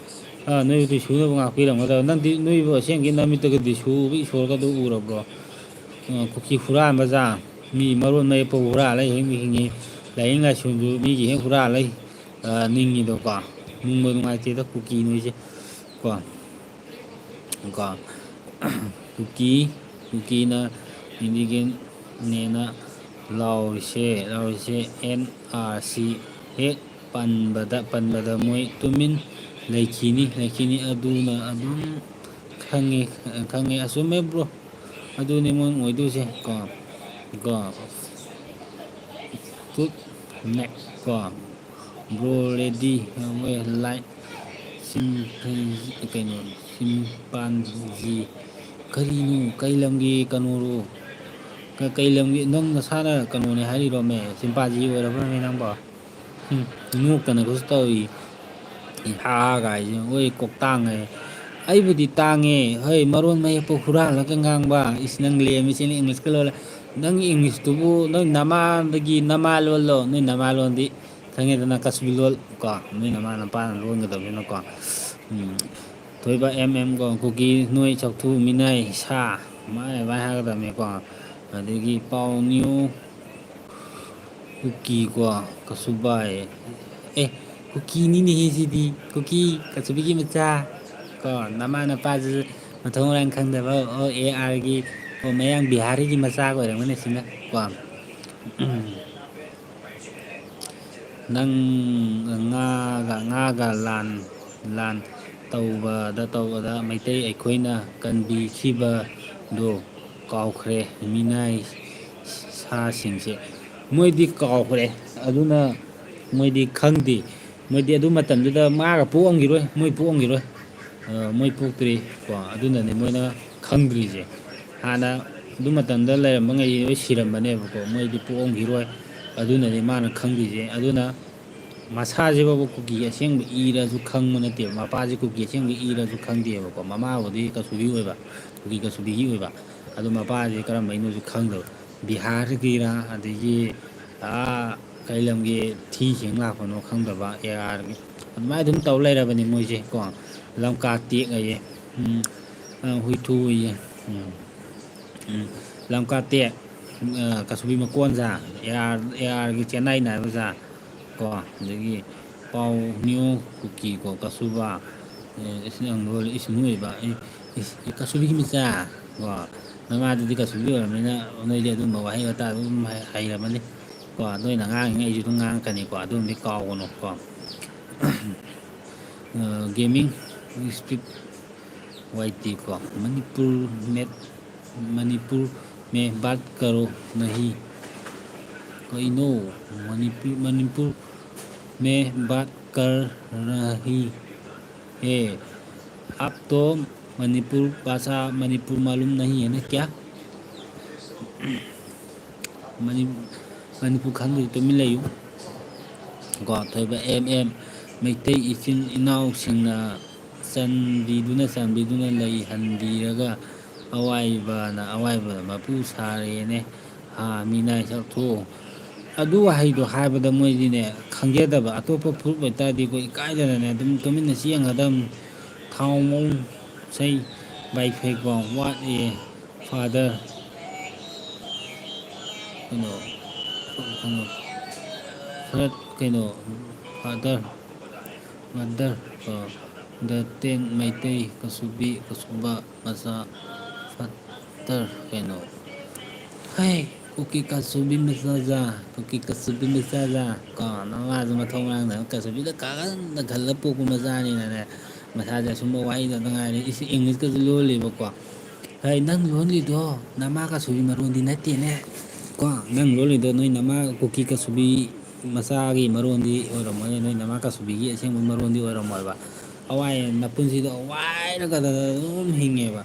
ꯅꯣꯏꯕꯨꯗꯤ ꯗꯤꯁꯨꯅꯕꯨ ꯉꯥꯛꯄꯤꯔꯝꯒꯗ꯭ꯔ ꯅꯪꯗꯤ ꯅꯣꯏꯕꯨ ꯑꯁꯦꯡꯒꯤ ꯅꯨꯃꯤꯠꯇꯒ ꯗꯤꯁꯨꯒ ꯏꯁꯣꯔꯒꯗꯨ ꯎꯔꯕ꯭ꯔꯣ ꯀꯨꯀꯤ ꯍꯨꯔꯥꯟꯕꯖꯥ ꯃꯤ ꯃꯔꯣꯟ ꯃꯌꯦꯛꯄ ꯍꯨꯔꯥꯜꯂ ꯍꯤꯡꯉꯤ ꯂꯥꯏꯅꯤꯡ ꯂꯥꯏꯁꯣꯟꯁꯨ ꯃꯤꯒꯤ ꯍꯦꯛ ꯍꯨꯔꯥꯜꯂ ꯅꯤꯡꯉꯤꯗꯣꯀꯣ ꯅꯨꯡꯕꯨ ꯅꯨꯡꯉꯥꯏꯇꯦꯗ ꯀꯨꯀꯤ ꯅꯣꯏꯁꯦ ꯀꯣ ꯀꯨꯀꯤꯅ ꯏꯟꯗꯤꯒꯦꯟꯅꯦꯅ ꯂꯥꯎꯔꯤꯁꯦ ꯑꯦꯟ ꯑꯥꯔ ꯁꯤ ꯍꯦꯛ ꯄꯟꯕꯗ ꯃꯣꯏ ꯇꯨꯃꯤꯟ ꯂꯩꯈꯤꯅꯤ ꯑꯗꯨꯅ ꯑꯗꯨꯝ ꯈꯪꯉꯦ ꯑꯆꯨꯝꯃꯦ ꯕ꯭ꯔꯣ ꯑꯗꯨꯅꯦ ꯃꯣꯏ ꯑꯣꯏꯗꯣꯏꯁꯦ ꯀꯣ ꯐꯨꯠ ꯅꯦꯛ ꯀꯣ ꯕ꯭ꯔꯣ ꯔꯦꯗꯤ ꯂꯥꯏꯠ ꯀꯩꯅꯣ ꯆꯤꯝꯄꯥꯟꯖꯤ ꯀꯔꯤꯅꯣ ꯀꯩ ꯂꯝꯒꯤ ꯀꯩꯅꯣꯔꯣ ꯀꯩ ꯂꯝꯒꯤ ꯅꯪ ꯅꯁꯥꯅ ꯀꯩꯅꯣꯅꯦ ꯍꯥꯏꯔꯤꯔꯣꯃꯦ ꯆꯤꯝꯄꯥꯟꯖꯤ ꯑꯣꯏꯔꯕ꯭ꯔꯅꯦ ꯅꯪꯕꯣ ꯅꯣꯛꯇꯅꯒꯁꯨ ꯇꯧꯏ ꯍꯥꯒꯥꯏꯁꯦ ꯍꯣꯏ ꯀꯣꯛꯇꯥꯡꯉꯦ ꯑꯩꯕꯨꯗꯤ ꯇꯥꯡꯉꯦ ꯍꯣꯏ ꯃꯔꯣꯟ ꯃꯌꯦꯛꯄꯨ ꯍꯨꯔꯥꯜꯂꯒ ꯉꯥꯡꯕ ꯏꯁ ꯅꯪ ꯂꯦꯝꯃꯤꯁꯤꯅ ꯏꯪꯂꯤꯁꯀ ꯂꯣꯜꯂꯦ ꯅꯪꯒꯤ ꯏꯪꯂꯤꯁꯇꯨꯕꯨ ꯅꯣꯏ ꯅꯃꯥꯗꯒꯤ ꯅꯃꯥ ꯂꯣꯜꯂꯣ ꯅꯣꯏ ꯅꯃꯥ ꯂꯣꯟꯗꯤ ꯈꯪꯉꯦꯗꯅ ꯀꯁꯕꯤ ꯂꯣꯜ ꯀꯣ ꯅꯣꯏ ꯅꯃꯥ ꯅꯄꯥꯅ ꯂꯣꯟꯒꯗꯕꯅꯤꯅꯀꯣ ꯊꯣꯏꯕ ꯑꯦꯝ ꯀꯣ ꯀꯨꯀꯤ ꯅꯣꯏ ꯆꯧꯊꯨ ꯃꯤꯅꯥꯏ ꯁꯥ ꯃꯥꯏ ꯍꯥꯏꯒꯗꯕꯅꯤꯀꯣ ꯑꯗꯒꯤ ꯄꯥꯎ ꯅ꯭ꯌꯨ ꯀꯨꯀꯤꯀꯣ ꯀꯁꯨꯕꯥꯏ ꯀꯨꯀꯤꯅꯤꯅꯦꯍꯦ ꯁꯤꯗꯤ ꯀꯨꯀꯤ ꯀꯆꯨꯕꯤꯒꯤ ꯃꯆꯥ ꯀꯣ ꯅꯃꯥ ꯅꯄꯥꯁꯤꯁꯨ ꯃꯊꯣꯡ ꯃꯔꯥꯡ ꯈꯪꯗꯕ ꯑꯦ ꯑꯥꯔꯒꯤ ꯃꯌꯥꯡ ꯕꯤꯍꯥꯔꯤꯒꯤ ꯃꯆꯥꯒ ꯑꯣꯏꯔꯝꯒꯅꯤ ꯁꯤꯅ ꯀꯣ ꯅꯪ ꯉꯥꯒ ꯂꯥꯟ ꯇꯧꯕꯗ ꯃꯩꯇꯩ ꯑꯩꯈꯣꯏꯅ ꯀꯟꯕꯤꯈꯤꯕꯗꯣ ꯀꯥꯎꯈ꯭ꯔꯦ ꯃꯤꯅꯥꯏ ꯁꯥꯁꯤꯡꯁꯦ ꯃꯣꯏꯗꯤ ꯀꯥꯎꯈ꯭ꯔꯦ ꯑꯗꯨꯅ ꯃꯣꯏꯗꯤ ꯈꯪꯗꯦ ꯃꯣꯏꯗꯤ ꯑꯗꯨ ꯃꯇꯝꯗꯨꯗ ꯃꯥꯒ ꯄꯣꯛꯑꯝꯈꯤꯔꯣꯏ ꯃꯣꯏ ꯄꯣꯛꯇ꯭ꯔꯤ ꯀꯣ ꯑꯗꯨꯅꯅꯦ ꯃꯣꯏꯅ ꯈꯪꯗ꯭ꯔꯤꯁꯦ ꯍꯥꯟꯅ ꯑꯗꯨ ꯃꯇꯝꯗ ꯂꯩꯔꯝꯕ ꯉꯩ ꯂꯣꯏ ꯁꯤꯔꯝꯕꯅꯦꯕꯀꯣ ꯃꯣꯏꯗꯤ ꯄꯣꯛꯑꯝꯈꯤꯔꯣꯏ ꯑꯗꯨꯅꯅꯦ ꯃꯥꯅ ꯈꯪꯗ꯭ꯔꯤꯁꯦ ꯑꯗꯨꯅ ꯃꯁꯥꯁꯤꯐꯥꯎꯕ ꯀꯨꯀꯤ ꯑꯁꯦꯡꯕ ꯏꯔꯁꯨ ꯈꯪꯕ ꯅꯠꯇꯦꯕ ꯃꯄꯥꯁꯤ ꯀꯨꯀꯤ ꯑꯁꯦꯡꯕ ꯏꯔꯁꯨ ꯈꯪꯗꯦꯕꯀꯣ ꯃꯃꯥꯕꯨꯗꯤ ꯀꯁꯨꯕꯤ ꯑꯣꯏꯕ ꯀꯨꯀꯤ ꯀꯁꯨꯕꯤꯒꯤ ꯑꯣꯏꯕ ꯑꯗꯨ ꯃꯄꯥꯁꯤ ꯀꯔꯝꯕꯩꯅꯣꯁꯨ ꯈꯪꯗꯕ ꯕꯤꯍꯥꯔꯒꯤꯔꯥ ꯑꯗꯒꯤ ꯀꯩ ꯂꯝꯒꯤ ꯊꯤꯁꯤꯡ ꯂꯥꯛꯄꯅꯣ ꯈꯪꯗꯕ ꯑꯦꯌꯥꯔꯒꯤ ꯑꯗꯨꯃꯥꯏꯅ ꯑꯗꯨꯝ ꯇꯧ ꯂꯩꯔꯕꯅꯤ ꯃꯣꯏꯁꯦ ꯀꯣ ꯂꯝꯀꯥ ꯇꯦꯛꯑꯌꯦ ꯍꯨꯏꯊꯨꯌꯦ ꯂꯝꯀꯥ ꯇꯦꯛ ꯀꯁꯨꯕꯤ ꯃꯀꯣꯟꯖꯥ ꯑꯦꯌꯥꯔꯒꯤ ꯆꯦꯟꯅꯥꯏ ꯅꯥꯏꯕꯖꯥ ꯀꯣ ꯑꯗꯒꯤ ꯄꯥꯎ ꯅꯤꯌꯣ ꯀꯨꯀꯤ ꯀꯣ ꯀꯁꯨꯕ ꯏꯁꯅꯣꯏꯕ ꯀꯁꯨꯕꯤꯒꯤ ꯃꯆꯥ ꯀꯣ ꯅꯃꯥꯗꯨꯗꯤ ꯀꯁꯨꯕꯤ ꯑꯣꯏꯔꯕꯅꯤꯅ ꯅꯣꯏꯗꯤ ꯑꯗꯨꯝꯕ ꯋꯥꯍꯩ ꯋꯥꯇꯥ ꯑꯗꯨꯝ ꯍꯩꯔꯝꯃꯅꯤ ꯀꯣ ꯅꯣꯏꯅ ꯉꯥꯡꯉꯤꯉꯩ ꯑꯩꯁꯨ ꯑꯗꯨꯝ ꯉꯥꯡꯉꯛꯀꯅꯤꯀꯣ ꯑꯗꯨꯝꯗꯤ ꯀꯥꯎꯒꯅꯨ ꯀꯣ ꯒꯦꯃꯤꯡ ꯏꯁꯄꯤꯛ ꯋꯥꯏ ꯇꯤ ꯀꯣ ꯃꯅꯤꯄꯨꯔ ꯃꯦ ꯕꯥꯠ ꯀꯔꯣ ꯅꯍꯤ ꯀꯩꯅꯣ ꯃꯅꯤꯄꯨꯔ ꯃꯦ ꯕꯥꯠ ꯀꯔ ꯔꯍꯤ ꯍꯦ ꯑꯞ ꯇꯣ ꯃꯅꯤꯄꯨꯔ ꯚꯥꯁꯥ ꯃꯅꯤꯄꯨꯔ ꯃꯥꯂꯨꯝ ꯅꯍꯤ ꯍꯦꯅ ꯀ꯭ꯌꯥ ꯃꯅꯤꯄꯨꯔ ꯈꯪꯗ꯭ꯔꯗꯤ ꯇꯨꯃꯤꯟ ꯂꯩꯌꯨ ꯀꯣ ꯊꯣꯏꯕ ꯑꯦꯝ ꯃꯩꯇꯩ ꯏꯆꯤꯟ ꯏꯅꯥꯎꯁꯤꯡꯅ ꯆꯥꯟꯕꯤꯗꯨꯅ ꯂꯩꯍꯟꯕꯤꯔꯒ ꯑꯋꯥꯏꯕꯗ ꯃꯄꯨ ꯁꯥꯔꯦꯅꯦ ꯃꯤꯅꯥꯏ ꯆꯥꯎꯊꯣꯛ ꯑꯗꯨ ꯋꯥꯍꯩꯗꯣ ꯍꯥꯏꯕꯗ ꯃꯣꯏꯗꯤꯅꯦ ꯈꯪꯖꯗꯕ ꯑꯇꯣꯞꯄ ꯐꯨꯔꯨꯞ ꯑꯣꯏꯇꯥꯔꯗꯤ ꯑꯩꯈꯣꯏ ꯏꯀꯥꯏꯗꯅꯅꯦ ꯑꯗꯨꯝ ꯇꯨꯃꯤꯟꯅ ꯆꯦꯟꯒꯗꯕꯅꯤ ꯊꯥꯎ ꯃꯣꯡ ꯏꯁꯩ ꯕꯥꯏꯐꯩꯀꯣ ꯋꯥꯠꯂꯤ ꯐꯥꯗꯔ ꯀꯩꯅꯣ ꯐꯥꯗꯔ ꯃꯗꯔ ꯗ ꯇꯦꯟ ꯃꯩꯇꯩ ꯀꯁꯨꯕ ꯃꯆꯥ ꯐꯠꯇꯔ ꯀꯩꯅꯣ ꯍꯩ ꯀꯨꯀꯤ ꯀꯁꯨꯕꯤ ꯃꯆꯥꯖꯥ ꯀꯣ ꯅꯃꯥꯁꯨ ꯃꯊꯣꯡ ꯃꯔꯥꯡꯗꯕ ꯀꯁꯨꯕꯤꯗ ꯀꯥꯈꯟꯗ ꯈꯜꯂ ꯄꯣꯛꯄ ꯃꯆꯥꯅꯤꯅꯅꯦ ꯃꯁꯥꯁꯦ ꯑꯁꯨꯝꯕ ꯋꯥꯍꯩꯗꯇ ꯉꯥꯏꯔꯦ ꯏꯪꯂꯤꯁꯀꯁꯨ ꯂꯣꯜꯂꯤꯕꯀꯣ ꯍꯩ ꯅꯪ ꯂꯣꯟꯂꯤꯗꯣ ꯅꯃꯥ ꯀꯁꯨꯕꯤ ꯃꯔꯣꯟꯗꯤ ꯅꯠꯇꯦꯅꯦ ꯀꯣ ꯅꯪ ꯂꯣꯜꯂꯤꯗꯣ ꯅꯣꯏ ꯅꯃꯥ ꯀꯨꯀꯤ ꯀꯁꯨꯕꯤ ꯃꯆꯥꯒꯤ ꯃꯔꯣꯟꯗꯤ ꯑꯣꯏꯔꯝꯃꯣꯏ ꯅꯣꯏ ꯅꯃꯥ ꯀꯁꯨꯕꯤꯒꯤ ꯑꯁꯦꯡꯕ ꯃꯔꯣꯟꯗꯤ ꯑꯣꯏꯔꯝꯃꯣꯏꯕ ꯅꯄꯨꯟꯁꯤꯗꯣ ꯋꯥꯏꯔꯒ ꯑꯗꯨꯝ ꯍꯤꯡꯉꯦꯕ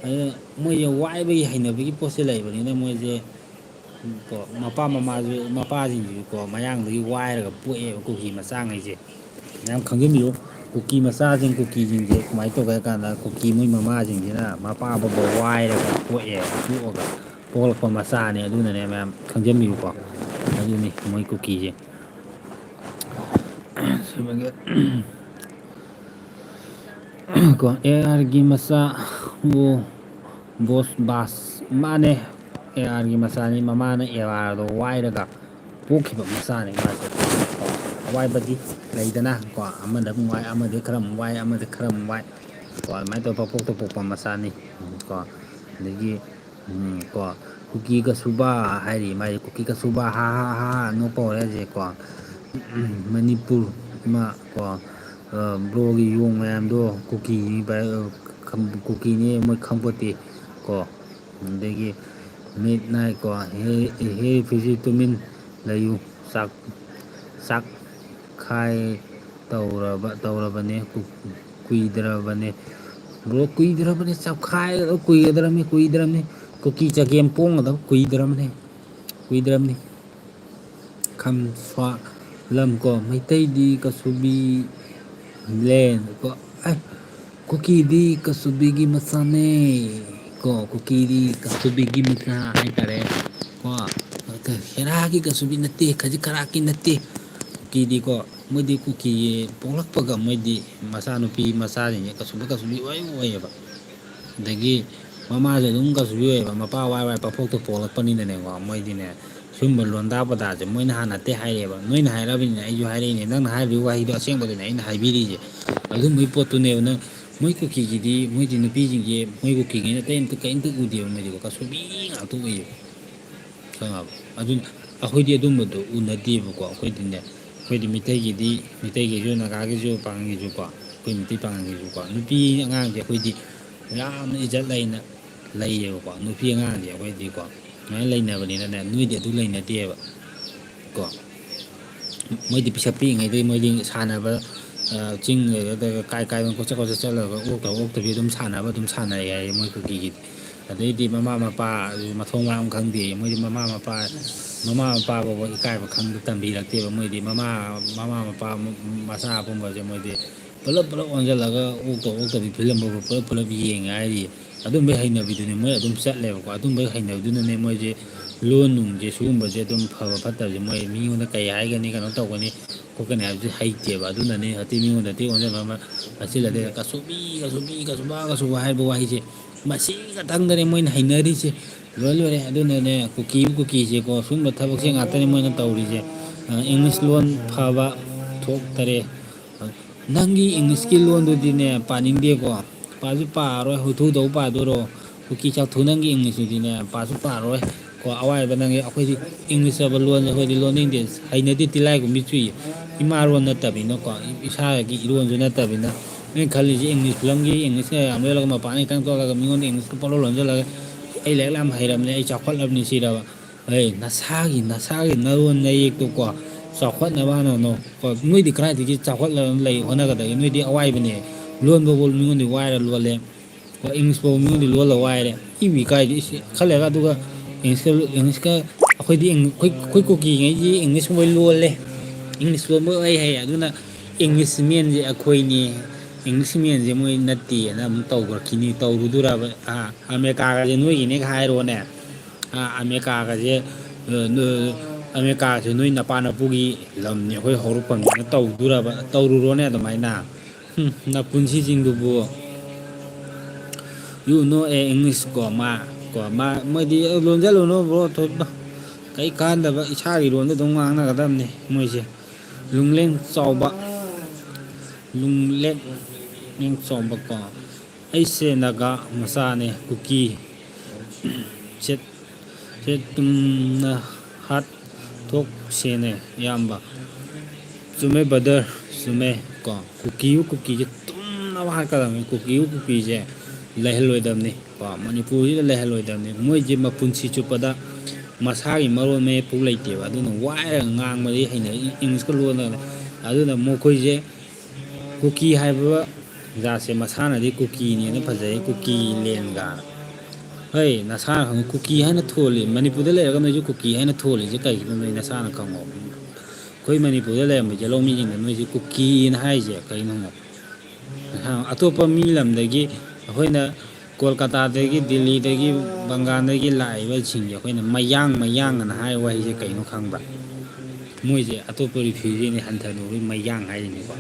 ꯑꯗꯨꯅ ꯃꯣꯏꯁꯦ ꯋꯥꯏꯕꯒꯤ ꯍꯩꯅꯕꯤꯒꯤ ꯄꯣꯠꯁꯦ ꯂꯩꯕꯅꯤꯅ ꯃꯣꯏꯁꯦ ꯀꯣ ꯃꯄꯥꯁꯤꯡꯁꯤꯁꯨꯀꯣ ꯃꯌꯥꯡꯗꯒꯤ ꯋꯥꯏꯔꯒ ꯄꯣꯛꯑꯦꯕ ꯀꯨꯀꯤ ꯃꯆꯥꯉꯩꯁꯦ ꯃꯌꯥꯝ ꯈꯪꯖꯤꯟꯕꯤꯌꯨ ꯀꯨꯀꯤ ꯃꯆꯥꯁꯤꯡ ꯀꯨꯀꯤꯁꯤꯡꯁꯦ ꯀꯃꯥꯏꯅ ꯇꯧꯒꯦ ꯍꯥꯏ ꯀꯥꯟꯗ ꯀꯨꯀꯤ ꯃꯣꯏ ꯃꯃꯥꯁꯤꯡꯁꯤꯅ ꯃꯄꯥꯕꯨꯕ ꯋꯥꯏꯔꯒ ꯄꯣꯛꯂꯛꯄ ꯃꯆꯥꯅꯦ ꯑꯗꯨꯅꯅꯦ ꯃꯌꯥꯝ ꯈꯪꯖꯟꯕꯤꯌꯨꯀꯣ ꯑꯗꯨꯅꯤ ꯃꯣꯏ ꯀꯨꯀꯤꯁꯦ ꯀꯣ ꯑꯦ ꯑꯥꯔꯒꯤ ꯃꯆꯥ ꯕꯥꯁ ꯃꯥꯅꯦ ꯑꯦ ꯑꯥꯔꯒꯤ ꯃꯆꯥꯅꯤ ꯃꯃꯥꯅ ꯑꯦ ꯑꯥꯔꯗꯣ ꯋꯥꯏꯔꯒ ꯄꯣꯛꯈꯤꯕ ꯃꯆꯥꯅꯤ ꯃꯥꯁꯦ ꯀꯣ ꯑꯋꯥꯏꯕꯗꯤ ꯂꯩꯗꯅ ꯀꯣ ꯑꯃꯗ ꯑꯃꯨꯛ ꯋꯥꯏ ꯑꯃꯗꯤ ꯈꯔ ꯑꯃꯨꯛ ꯋꯥꯏ ꯑꯃꯗꯤ ꯈꯔ ꯑꯃꯨꯛ ꯋꯥꯏ ꯀꯣ ꯑꯗꯨꯃꯥꯏꯅ ꯇꯧꯔ ꯄꯣꯛꯇ ꯄꯣꯛꯄ ꯃꯆꯥꯅꯤ ꯀꯣ ꯑꯗꯒꯤ ꯀꯣ ꯀꯨꯀꯤ ꯀꯁꯨꯕ ꯍꯥꯏꯔꯤ ꯃꯥꯁꯦ ꯀꯨꯀꯤ ꯀꯁꯨꯕ ꯍꯥ ꯍꯥ ꯍꯥ ꯅꯣꯛꯄ ꯍꯧꯔꯦ ꯍꯧꯖꯤꯛ ꯀꯣ ꯃꯅꯤꯄꯨꯔ ꯏꯃꯥ ꯀꯣ ꯕ꯭ꯂꯣꯒꯤ ꯌꯣꯡ ꯃꯌꯥꯝꯗꯣ ꯀꯨꯀꯤꯅꯤ ꯃꯣꯏ ꯈꯪꯄꯣꯠꯇꯦ ꯀꯣ ꯑꯗꯒꯤ ꯃꯤꯠ ꯅꯥꯏ ꯀꯣ ꯍꯦ ꯐꯤꯖꯤ ꯇꯨꯃꯤꯟ ꯂꯩꯌꯨ ꯆꯥꯛ ꯈꯥꯏ ꯇꯧꯔꯕꯅꯦ ꯀꯨꯏꯗ꯭ꯔꯕꯅꯦ ꯕ꯭ꯂꯣ ꯀꯨꯏꯗ꯭ꯔꯕꯅꯤ ꯀꯨꯏꯒꯗ꯭ꯔꯕꯅꯤ ꯀꯨꯀꯤ ꯆꯒꯦꯝ ꯄꯣꯡꯒꯗꯕ ꯀꯨꯏꯗ꯭ꯔꯕꯅꯤ ꯈꯝ ꯂꯝ ꯀꯣ ꯃꯩꯇꯩꯗꯤ ꯀꯁꯨꯕꯤ ꯂꯦꯟ ꯀꯣ ꯀꯨꯀꯤꯗꯤ ꯀꯁꯨꯕꯤꯒꯤ ꯃꯆꯥꯅꯦ ꯀꯣ ꯀꯨꯀꯤꯗꯤ ꯀꯥꯁꯨꯕꯤꯒꯤ ꯃꯆꯥ ꯍꯥꯏꯇꯥꯔꯦ ꯀꯣ ꯍꯦꯔꯥꯒꯤ ꯀꯁꯨꯕꯤ ꯅꯠꯇꯦ ꯈꯖꯤꯛ ꯈꯔꯥꯛꯀꯤ ꯅꯠꯇꯦ ꯀꯨꯀꯤꯗꯤꯀꯣ ꯃꯣꯏꯗꯤ ꯀꯨꯀꯤꯒꯤ ꯄꯣꯛꯂꯛꯄꯒ ꯃꯣꯏꯗꯤ ꯃꯆꯥꯅꯨꯄꯤ ꯃꯆꯥꯁꯤꯡꯁꯦ ꯀꯁꯨꯕꯤ ꯑꯣꯏꯌꯦꯕ ꯑꯗꯒꯤ ꯃꯃꯥꯁꯦ ꯑꯗꯨꯝ ꯀꯁꯨꯕꯤ ꯑꯣꯏꯌꯦꯕ ꯃꯄꯥ ꯋꯥꯏ ꯄꯥꯛꯐꯣꯛꯇ ꯄꯣꯛꯂꯛꯄꯅꯤꯅꯅꯦꯀꯣ ꯃꯣꯏꯗꯤꯅꯦ ꯁꯨꯝꯕ ꯂꯣꯟꯗꯥ ꯄꯗꯥꯁꯦ ꯃꯣꯏꯅ ꯍꯥꯟꯅ ꯅꯠꯇꯦ ꯍꯥꯏꯔꯛꯑꯦꯕ ꯅꯣꯏꯅ ꯍꯥꯏꯔꯕꯅꯤꯅ ꯑꯩꯁꯨ ꯍꯥꯏꯔꯛꯏꯅꯦ ꯅꯪꯅ ꯍꯥꯏꯔꯤꯕ ꯋꯥꯍꯩꯗꯣ ꯑꯁꯦꯡꯕꯗꯨꯅꯦ ꯑꯩꯅ ꯍꯥꯏꯕꯤꯔꯤꯁꯦ ꯑꯗꯨꯝꯕꯒꯤ ꯄꯣꯠꯇꯨꯅꯦꯕ ꯅꯪ ꯃꯣꯏ ꯀꯨꯀꯤꯒꯤꯗꯤ ꯃꯣꯏꯗꯤ ꯅꯨꯄꯤꯁꯤꯡꯁꯦ ꯃꯣꯏ ꯀꯨꯀꯤꯉꯩꯅ ꯀꯔꯤꯝꯇ ꯎꯗꯦꯕ ꯃꯣꯏꯗꯤꯀꯣ ꯀꯁꯨꯕꯤ ꯉꯥꯛꯇ ꯎꯏꯌꯦꯕ ꯈꯪꯉꯕ ꯑꯗꯨꯅ ꯑꯩꯈꯣꯏꯗꯤ ꯑꯗꯨꯝꯕꯗꯣ ꯎꯅꯗꯦꯕꯀꯣ ꯑꯩꯈꯣꯏꯗꯤ ꯃꯤꯇꯩꯒꯤꯁꯨ ꯅꯥꯒꯥꯒꯤꯁꯨ ꯄꯥꯉꯜꯒꯤꯁꯨꯀꯣ ꯑꯩꯈꯣꯏ ꯃꯩꯇꯩ ꯄꯥꯉꯜꯒꯤꯁꯨꯀꯣ ꯅꯨꯄꯤ ꯑꯉꯥꯡꯁꯦ ꯑꯩꯈꯣꯏꯗꯤ ꯌꯥꯝꯅ ꯏꯖꯠ ꯂꯩꯅ ꯂꯩꯌꯦꯕꯀꯣ ꯅꯨꯄꯤ ꯑꯉꯥꯡꯗꯤ ꯑꯩꯈꯣꯏꯗꯤꯀꯣ ꯁꯨꯃꯥꯏꯅ ꯂꯩꯅꯕꯅꯤꯅꯅꯦ ꯅꯣꯏꯗꯤ ꯑꯗꯨ ꯂꯩꯅꯗꯦꯕ ꯀꯣ ꯃꯣꯏꯗꯤ ꯄꯤꯁꯛ ꯄꯤꯛꯏꯉꯩꯗꯒꯤ ꯃꯣꯏꯗꯤ ꯁꯥꯟꯅꯕ ꯆꯤꯡ ꯀꯥꯏꯗꯅ ꯀꯣꯆꯠ ꯆꯠꯂꯒ ꯑꯣꯛꯇꯕꯤ ꯑꯗꯨꯝ ꯁꯥꯟꯅꯩ ꯍꯥꯏꯌꯦ ꯃꯣꯏ ꯀꯨꯀꯤꯒꯤꯗꯤ ꯑꯗꯩꯗꯤ ꯃꯃꯥ ꯃꯄꯥ ꯃꯊꯣꯡ ꯃꯔꯝ ꯈꯪꯗꯦ ꯃꯣꯏꯗꯤ ꯃꯃꯥ ꯃꯄꯥ ꯐꯥꯎꯕ ꯏꯀꯥꯏꯕ ꯇꯝꯕꯤꯔꯛꯇꯦꯕ ꯃꯣꯏꯗꯤ ꯃꯃꯥ ꯃꯄꯥ ꯃꯆꯥ ꯄꯨꯝꯕꯁꯦ ꯃꯣꯏꯗꯤ ꯄꯨꯂꯞ ꯑꯣꯟꯁꯤꯜꯂꯒ ꯑꯣꯛꯇꯕꯤ ꯐꯤꯂꯝꯐꯥꯎꯕ ꯄꯨꯂꯞ ꯌꯦꯡꯉꯦ ꯍꯥꯏꯔꯤ ꯑꯗꯨꯝꯕꯒꯤ ꯍꯩꯅꯕꯤꯗꯨꯅꯦ ꯃꯣꯏ ꯑꯗꯨꯝ ꯆꯠꯂꯦꯕꯀꯣ ꯑꯗꯨꯝꯕꯒꯤ ꯍꯩꯅꯕꯤꯗꯨꯅꯅꯦ ꯃꯣꯏꯁꯦ ꯂꯣꯟ ꯅꯨꯡꯁꯦ ꯁꯤꯒꯨꯝꯕꯁꯦ ꯑꯗꯨꯝ ꯐꯕ ꯐꯠꯇꯕꯁꯦ ꯃꯣꯏ ꯃꯤꯉꯣꯟꯗ ꯀꯩ ꯍꯥꯏꯒꯅꯤ ꯀꯩꯅꯣ ꯇꯧꯒꯅꯤ ꯈꯣꯠꯀꯅꯤ ꯍꯥꯏꯕꯁꯤ ꯍꯩꯇꯦꯕ ꯑꯗꯨꯅꯅꯦ ꯃꯤꯉꯣꯟꯗ ꯑꯣꯟꯁꯤꯟꯕ ꯑꯃ ꯀꯁꯨꯕ ꯍꯥꯏꯕ ꯋꯥꯍꯩꯁꯦ ꯃꯁꯤ ꯈꯛꯇꯪꯗꯅꯦ ꯃꯣꯏꯅ ꯍꯩꯅꯔꯤꯁꯦ ꯂꯣꯏꯔꯦ ꯑꯗꯨꯅꯅꯦ ꯀꯨꯀꯤꯁꯦꯀꯣ ꯁꯨꯝꯕ ꯊꯕꯛꯁꯦ ꯉꯥꯛꯇꯅꯤ ꯃꯣꯏꯅ ꯇꯧꯔꯤꯁꯦ ꯏꯪꯂꯤꯁ ꯂꯣꯟ ꯐꯕ ꯊꯣꯛꯇꯔꯦ ꯅꯪꯒꯤ ꯏꯪꯂꯤꯁꯀꯤ ꯂꯣꯟꯗꯨꯗꯤꯅꯦ ꯄꯥꯅꯤꯡꯗꯦꯀꯣ ꯄꯥꯁꯨ ꯄꯥꯔꯣꯏ ꯍꯨꯊꯨꯗꯧ ꯄꯥꯗꯣꯏꯔꯣ ꯀꯨꯀꯤ ꯆꯥꯛꯊꯨ ꯅꯪꯒꯤ ꯏꯪꯂꯤꯁꯇꯨꯗꯤꯅꯦ ꯄꯥꯁꯨ ꯄꯥꯔꯣꯏ ꯀꯣ ꯑꯋꯥꯏꯕ ꯅꯪꯒꯤ ꯑꯩꯈꯣꯏꯗꯤ ꯏꯪꯂꯤꯁ ꯍꯥꯏꯕ ꯂꯣꯟꯁꯦ ꯑꯩꯈꯣꯏꯗꯤ ꯂꯣꯟꯅꯤꯡꯗꯦ ꯍꯩꯅꯗꯤ ꯇꯤꯜꯂꯥꯏꯒꯨꯝꯕꯤ ꯆꯨꯏ ꯏꯃꯥꯔꯣꯟ ꯅꯠꯇꯕꯅꯤꯅꯀꯣ ꯏꯁꯥꯒꯤ ꯏꯔꯣꯟꯁꯨ ꯅꯠꯇꯕꯅꯤꯅ ꯅꯣꯏ ꯈꯜꯂꯤꯁꯦ ꯏꯪꯂꯤꯁ ꯐꯤꯂꯝꯒꯤ ꯏꯪꯂꯤꯁꯀ ꯌꯥꯝ ꯂꯣꯜꯂꯒ ꯃꯄꯥꯟꯗ ꯈꯤꯇꯪ ꯊꯣꯛꯂꯒ ꯃꯤꯉꯣꯟꯗ ꯏꯪꯂꯤꯁꯀ ꯄꯪꯂꯣꯟ ꯂꯣꯟꯁꯤꯜꯂꯒ ꯑꯩ ꯂꯥꯏꯔꯤꯛ ꯌꯥꯝ ꯍꯩꯔꯕꯅꯤ ꯑꯩ ꯆꯥꯎꯈꯠꯂꯕꯅꯤ ꯁꯤꯔꯕ ꯅꯁꯥꯒꯤ ꯅꯔꯣꯟ ꯅꯌꯦꯛꯇꯨꯀꯣ ꯆꯥꯎꯈꯠꯅꯕ ꯍꯣꯠꯅꯧ ꯅꯣꯏꯗꯤ ꯀꯗꯥꯏꯗꯒꯤ ꯆꯥꯎꯈꯠꯂꯕ ꯂꯩ ꯍꯣꯠꯅꯒꯗꯒꯦ ꯅꯣꯏꯗꯤ ꯑꯋꯥꯏꯕꯅꯦ ꯂꯣꯟꯕꯕꯨ ꯃꯤꯉꯣꯟꯗ ꯋꯥꯏꯔ ꯂꯣꯜꯂꯦ ꯏꯪꯂꯤꯁ ꯐꯥꯎꯕ ꯃꯤꯉꯣꯟꯗ ꯂꯣꯜꯂ ꯋꯥꯏꯔꯦ ꯏꯀꯥꯏꯗꯤ ꯈꯜꯂꯦꯒ ꯑꯗꯨꯒ ꯏꯪꯂꯤꯁꯀ ꯑꯩꯈꯣꯏ ꯀꯨꯀꯤꯉꯩꯁꯤ ꯏꯪꯂꯤꯁ ꯃꯣꯏ ꯂꯣꯜꯂꯦ ꯏꯪꯂꯤꯁ ꯂꯣꯟꯕ ꯑꯩ ꯑꯗꯨꯅ ꯏꯪꯂꯤꯁ ꯃꯦꯟꯁꯦ ꯑꯩꯈꯣꯏꯅꯤ ꯏꯪꯂꯤꯁ ꯃꯦꯟꯁꯦ ꯃꯣꯏ ꯅꯠꯇꯦꯅ ꯑꯃꯨꯛ ꯇꯧꯈ꯭ꯔꯛꯈꯤꯅꯤ ꯇꯧꯔꯨꯗꯣꯔꯕ ꯑꯃꯦꯔꯤꯀꯥꯒꯁꯦ ꯅꯣꯏꯒꯤꯅꯦ ꯍꯥꯏꯔꯣꯅꯦ ꯑꯃꯦꯔꯤꯀꯥꯁꯦ ꯅꯣꯏ ꯅꯄꯥ ꯅꯄꯨꯒꯤ ꯂꯝꯅꯤ ꯑꯩꯈꯣꯏ ꯍꯧꯔꯛꯐꯝꯅꯤꯅ ꯇꯧꯔꯨꯔꯣꯅꯦ ꯑꯗꯨꯃꯥꯏꯅ ꯅꯄꯨꯟꯁꯤꯁꯤꯡꯗꯨꯕꯨ ꯏꯪꯂꯤꯁ ꯃꯣꯏꯗꯤ ꯂꯣꯟꯖꯜꯂꯨꯅꯨ ꯕ꯭ꯔꯣ ꯀꯩ ꯀꯥꯟꯗꯕ ꯏꯁꯥꯒꯤ ꯂꯣꯟꯗ ꯑꯗꯨꯝ ꯉꯥꯡꯅꯒꯗꯕꯅꯤ ꯃꯣꯏꯁꯦ ꯂꯨꯡꯂꯦꯟ ꯆꯥꯎꯕꯀꯣ ꯑꯩꯁꯦ ꯅꯥꯒꯥ ꯃꯆꯥꯅꯦ ꯀꯨꯀꯤ ꯇꯨꯝꯅ ꯍꯥꯠ ꯊꯣꯛꯁꯦꯅꯦ ꯏꯌꯥꯝꯕ ꯆꯨꯝꯃꯦ ꯕꯗꯔ ꯆꯨꯝꯃꯦ ꯀꯣ ꯀꯨꯀꯤꯁꯦ ꯇꯨꯝꯅꯕ ꯍꯥꯠꯀꯗꯕꯅꯤ ꯀꯨꯀꯤꯁꯦ ꯂꯩꯍꯜꯂꯣꯏꯗꯕꯅꯤ ꯀꯣ ꯃꯅꯤꯄꯨꯔꯁꯤꯗ ꯂꯩꯍꯜꯂꯣꯏꯗꯕꯅꯤ ꯃꯣꯏꯁꯦ ꯃꯄꯨꯟꯁꯤ ꯆꯨꯞꯄꯗ ꯃꯁꯥꯒꯤ ꯃꯔꯣꯟ ꯃꯌꯦꯛꯄꯨ ꯂꯩꯇꯦꯕ ꯑꯗꯨꯅ ꯋꯥꯏꯔꯒ ꯉꯥꯡꯕꯗꯤ ꯍꯩꯅꯩ ꯏꯪꯂꯤꯁꯀ ꯂꯣꯟꯂꯒ ꯑꯗꯨꯅ ꯃꯈꯣꯏꯁꯦ ꯀꯨꯀꯤ ꯍꯥꯏꯕ ꯖꯥꯠꯁꯦ ꯃꯁꯥꯅꯗꯤ ꯀꯨꯀꯤꯅꯦꯅ ꯐꯖꯩ ꯀꯨꯀꯤ ꯂꯦꯟꯒꯅ ꯍꯣꯏ ꯅꯁꯥꯅ ꯈꯪꯉꯨ ꯀꯨꯀꯤ ꯍꯥꯏꯅ ꯊꯣꯜꯂꯤ ꯃꯅꯤꯄꯨꯔꯗ ꯂꯩꯔꯒ ꯅꯣꯏꯁꯨ ꯀꯨꯀꯤ ꯍꯥꯏꯅ ꯊꯣꯜꯂꯤꯁꯦ ꯀꯩꯒꯤꯅꯣ ꯅꯣꯏ ꯅꯁꯥꯅ ꯈꯪꯉꯣ ꯑꯩꯈꯣꯏ ꯃꯅꯤꯄꯨꯔꯗ ꯂꯩꯔꯝꯕ ꯌꯦꯜꯂꯧꯃꯤꯁꯤꯡꯗ ꯅꯣꯏꯁꯦ ꯀꯨꯀꯤꯅ ꯍꯥꯏꯔꯤꯁꯦ ꯀꯩꯅꯣ ꯑꯇꯣꯞꯄ ꯃꯤ ꯂꯝꯗꯒꯤ ꯑꯩꯈꯣꯏꯅ ꯀꯣꯜꯀꯇꯥꯗꯒꯤ ꯗꯤꯜꯂꯤꯗꯒꯤ ꯕꯪꯒꯥꯜꯗꯒꯤ ꯂꯥꯛꯏꯕꯁꯤꯡꯁꯦ ꯑꯩꯈꯣꯏꯅ ꯃꯌꯥꯡꯑꯅ ꯍꯥꯏꯕ ꯋꯥꯍꯩꯁꯦ ꯀꯩꯅꯣ ꯈꯪꯕ꯭ꯔꯥ ꯃꯣꯏꯁꯦ ꯑꯇꯣꯞꯄ ꯔꯤꯐ꯭ꯌꯨꯖꯤꯅꯤ ꯍꯟꯊꯅꯨꯕꯒꯤ ꯃꯌꯥꯡ ꯍꯥꯏꯔꯤꯅꯤꯀꯣ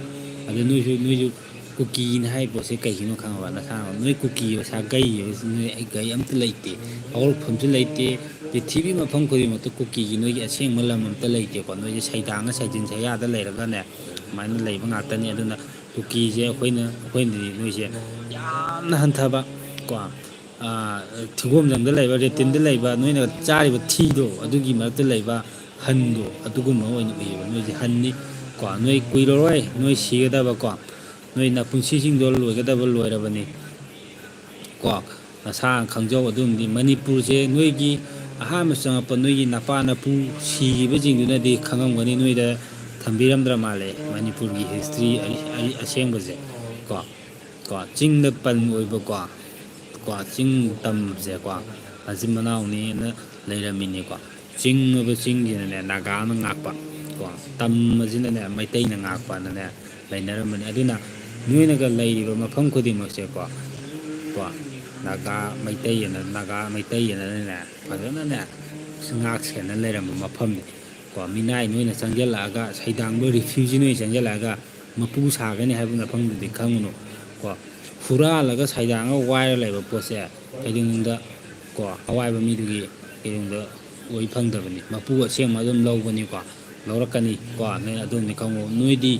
ꯑꯗꯨ ꯅꯣꯏꯁꯨ ꯀꯨꯀꯤꯅ ꯍꯥꯏꯕ ꯄꯣꯠꯁꯦ ꯀꯩꯒꯤꯅꯣ ꯈꯪꯉꯕ ꯅꯁꯥꯅ ꯅꯣꯏ ꯀꯨꯀꯤ ꯁꯥꯒꯩ ꯅꯣꯏ ꯒꯩ ꯑꯝꯇ ꯂꯩꯇꯦ ꯍꯧꯔꯛꯐꯝꯁꯨ ꯂꯩꯇꯦ ꯄ꯭ꯔꯤꯊꯤꯕꯤ ꯃꯐꯝ ꯈꯨꯗꯤꯡꯃꯛꯇ ꯀꯨꯀꯤꯒꯤ ꯅꯣꯏꯒꯤ ꯑꯁꯦꯡꯕ ꯂꯝ ꯑꯝꯇ ꯂꯩꯇꯦꯀꯣ ꯅꯣꯏꯁꯦ ꯁꯩꯗꯥꯡꯉ ꯁꯩꯖꯤꯟ ꯁꯩꯌꯥꯗ ꯂꯩꯔꯒꯅꯦ ꯁꯨꯃꯥꯏꯅ ꯂꯩꯕ ꯉꯥꯛꯇꯅꯤ ꯑꯗꯨꯅ ꯀꯨꯀꯤꯁꯦ ꯑꯩꯈꯣꯏꯅꯗꯤ ꯅꯣꯏꯁꯦ ꯌꯥꯝꯅ ꯍꯟꯊꯕ ꯀꯣ ꯊꯤꯒꯣꯡꯖꯝꯗ ꯂꯩꯕ ꯔꯦꯇꯤꯟꯗ ꯂꯩꯕ ꯅꯣꯏꯅ ꯆꯥꯔꯤꯕ ꯊꯤꯗꯣ ꯑꯗꯨꯒꯤ ꯃꯔꯛꯇ ꯂꯩꯕ ꯍꯟꯗꯣ ꯑꯗꯨꯒꯨꯝꯕ ꯑꯣꯏꯅ ꯎꯏꯌꯦꯕ ꯅꯣꯏꯁꯦ ꯍꯟꯅꯤ ꯀꯣ ꯅꯣꯏ ꯀꯨꯏꯔꯔꯣꯏ ꯅꯣꯏ ꯁꯤꯒꯗꯕꯀꯣ ꯅꯣꯏ ꯅꯄꯨꯟꯁꯤꯁꯤꯡꯗꯣ ꯂꯣꯏꯒꯗꯕ ꯂꯣꯏꯔꯕꯅꯤ ꯀꯣ ꯅꯁꯥꯅ ꯈꯪꯖꯧ ꯑꯗꯨꯝꯗꯤ ꯃꯅꯤꯄꯨꯔꯁꯦ ꯅꯣꯏꯒꯤ ꯑꯍꯥꯟꯕ ꯆꯪꯉꯛꯄ ꯅꯣꯏꯒꯤ ꯅꯄꯥ ꯅꯄꯨ ꯁꯤꯈꯤꯕꯁꯤꯡꯗꯨꯅꯗꯤ ꯈꯪꯉꯝꯒꯅꯤ ꯅꯣꯏꯗ ꯊꯝꯕꯤꯔꯝꯗ꯭ꯔ ꯃꯥꯜꯂꯦ ꯃꯅꯤꯄꯨꯔꯒꯤ ꯍꯤꯁꯇ꯭ꯔꯤ ꯑꯁꯦꯡꯕꯁꯦ ꯀꯣ ꯆꯤꯡꯗ ꯄꯟ ꯑꯣꯏꯕꯀꯣ ꯆꯤꯡ ꯇꯝꯁꯦꯀꯣ ꯃꯆꯤꯟ ꯃꯅꯥꯎꯅꯤꯅ ꯂꯩꯔꯝꯃꯤꯅꯤꯀꯣ ꯆꯤꯡꯉꯕ ꯆꯤꯡꯁꯤꯅꯅꯦ ꯅꯥꯒꯥꯅ ꯉꯥꯛꯄ ꯇꯝ ꯑꯁꯤꯅꯅꯦ ꯃꯩꯇꯩꯅ ꯉꯥꯛꯄꯅꯅꯦ ꯂꯩꯅꯔꯝꯕꯅꯤ ꯑꯗꯨꯅ ꯅꯣꯏꯅꯒ ꯂꯩꯔꯤꯕ ꯃꯐꯝ ꯈꯨꯗꯤꯡꯃꯛꯁꯦꯀꯣ ꯅꯥꯒꯥ ꯃꯩꯇꯩꯑꯅꯅꯦ ꯐꯖꯅꯅꯦ ꯉꯥꯛ ꯁꯦꯟꯅ ꯂꯩꯔꯝꯕ ꯃꯐꯝꯅꯤ ꯃꯤꯅꯥꯏ ꯅꯣꯏꯅ ꯆꯪꯁꯤꯜꯂꯛꯑꯒ ꯁꯩꯗꯥꯡꯕ ꯔꯤꯐ꯭ꯌꯨꯖꯤ ꯅꯣꯏ ꯆꯪꯁꯤꯜꯂꯛꯑꯒ ꯃꯄꯨ ꯁꯥꯒꯅꯤ ꯍꯥꯏꯕ ꯃꯐꯝꯗꯨꯗꯤ ꯈꯪꯉꯨꯅꯨ ꯍꯨꯔꯥꯜꯂꯒ ꯁꯩꯗꯥꯡꯉꯒ ꯋꯥꯏꯔ ꯂꯩꯕ ꯄꯣꯠꯁꯦ ꯀꯩꯗꯧꯅꯨꯡꯗ ꯑꯋꯥꯏꯕ ꯃꯤꯗꯨꯒꯤ ꯀꯩꯗꯧꯅꯨꯡꯗ ꯑꯣꯏ ꯐꯪꯗꯕꯅꯤ ꯃꯄꯨ ꯑꯁꯦꯡꯕ ꯑꯗꯨꯝ ꯂꯧꯕꯅꯤꯀꯣ ꯂꯧꯔꯛꯀꯅꯤ ꯅꯣꯏ ꯑꯗꯨꯝꯗꯤ ꯈꯪꯉꯨ ꯅꯣꯏꯗꯤ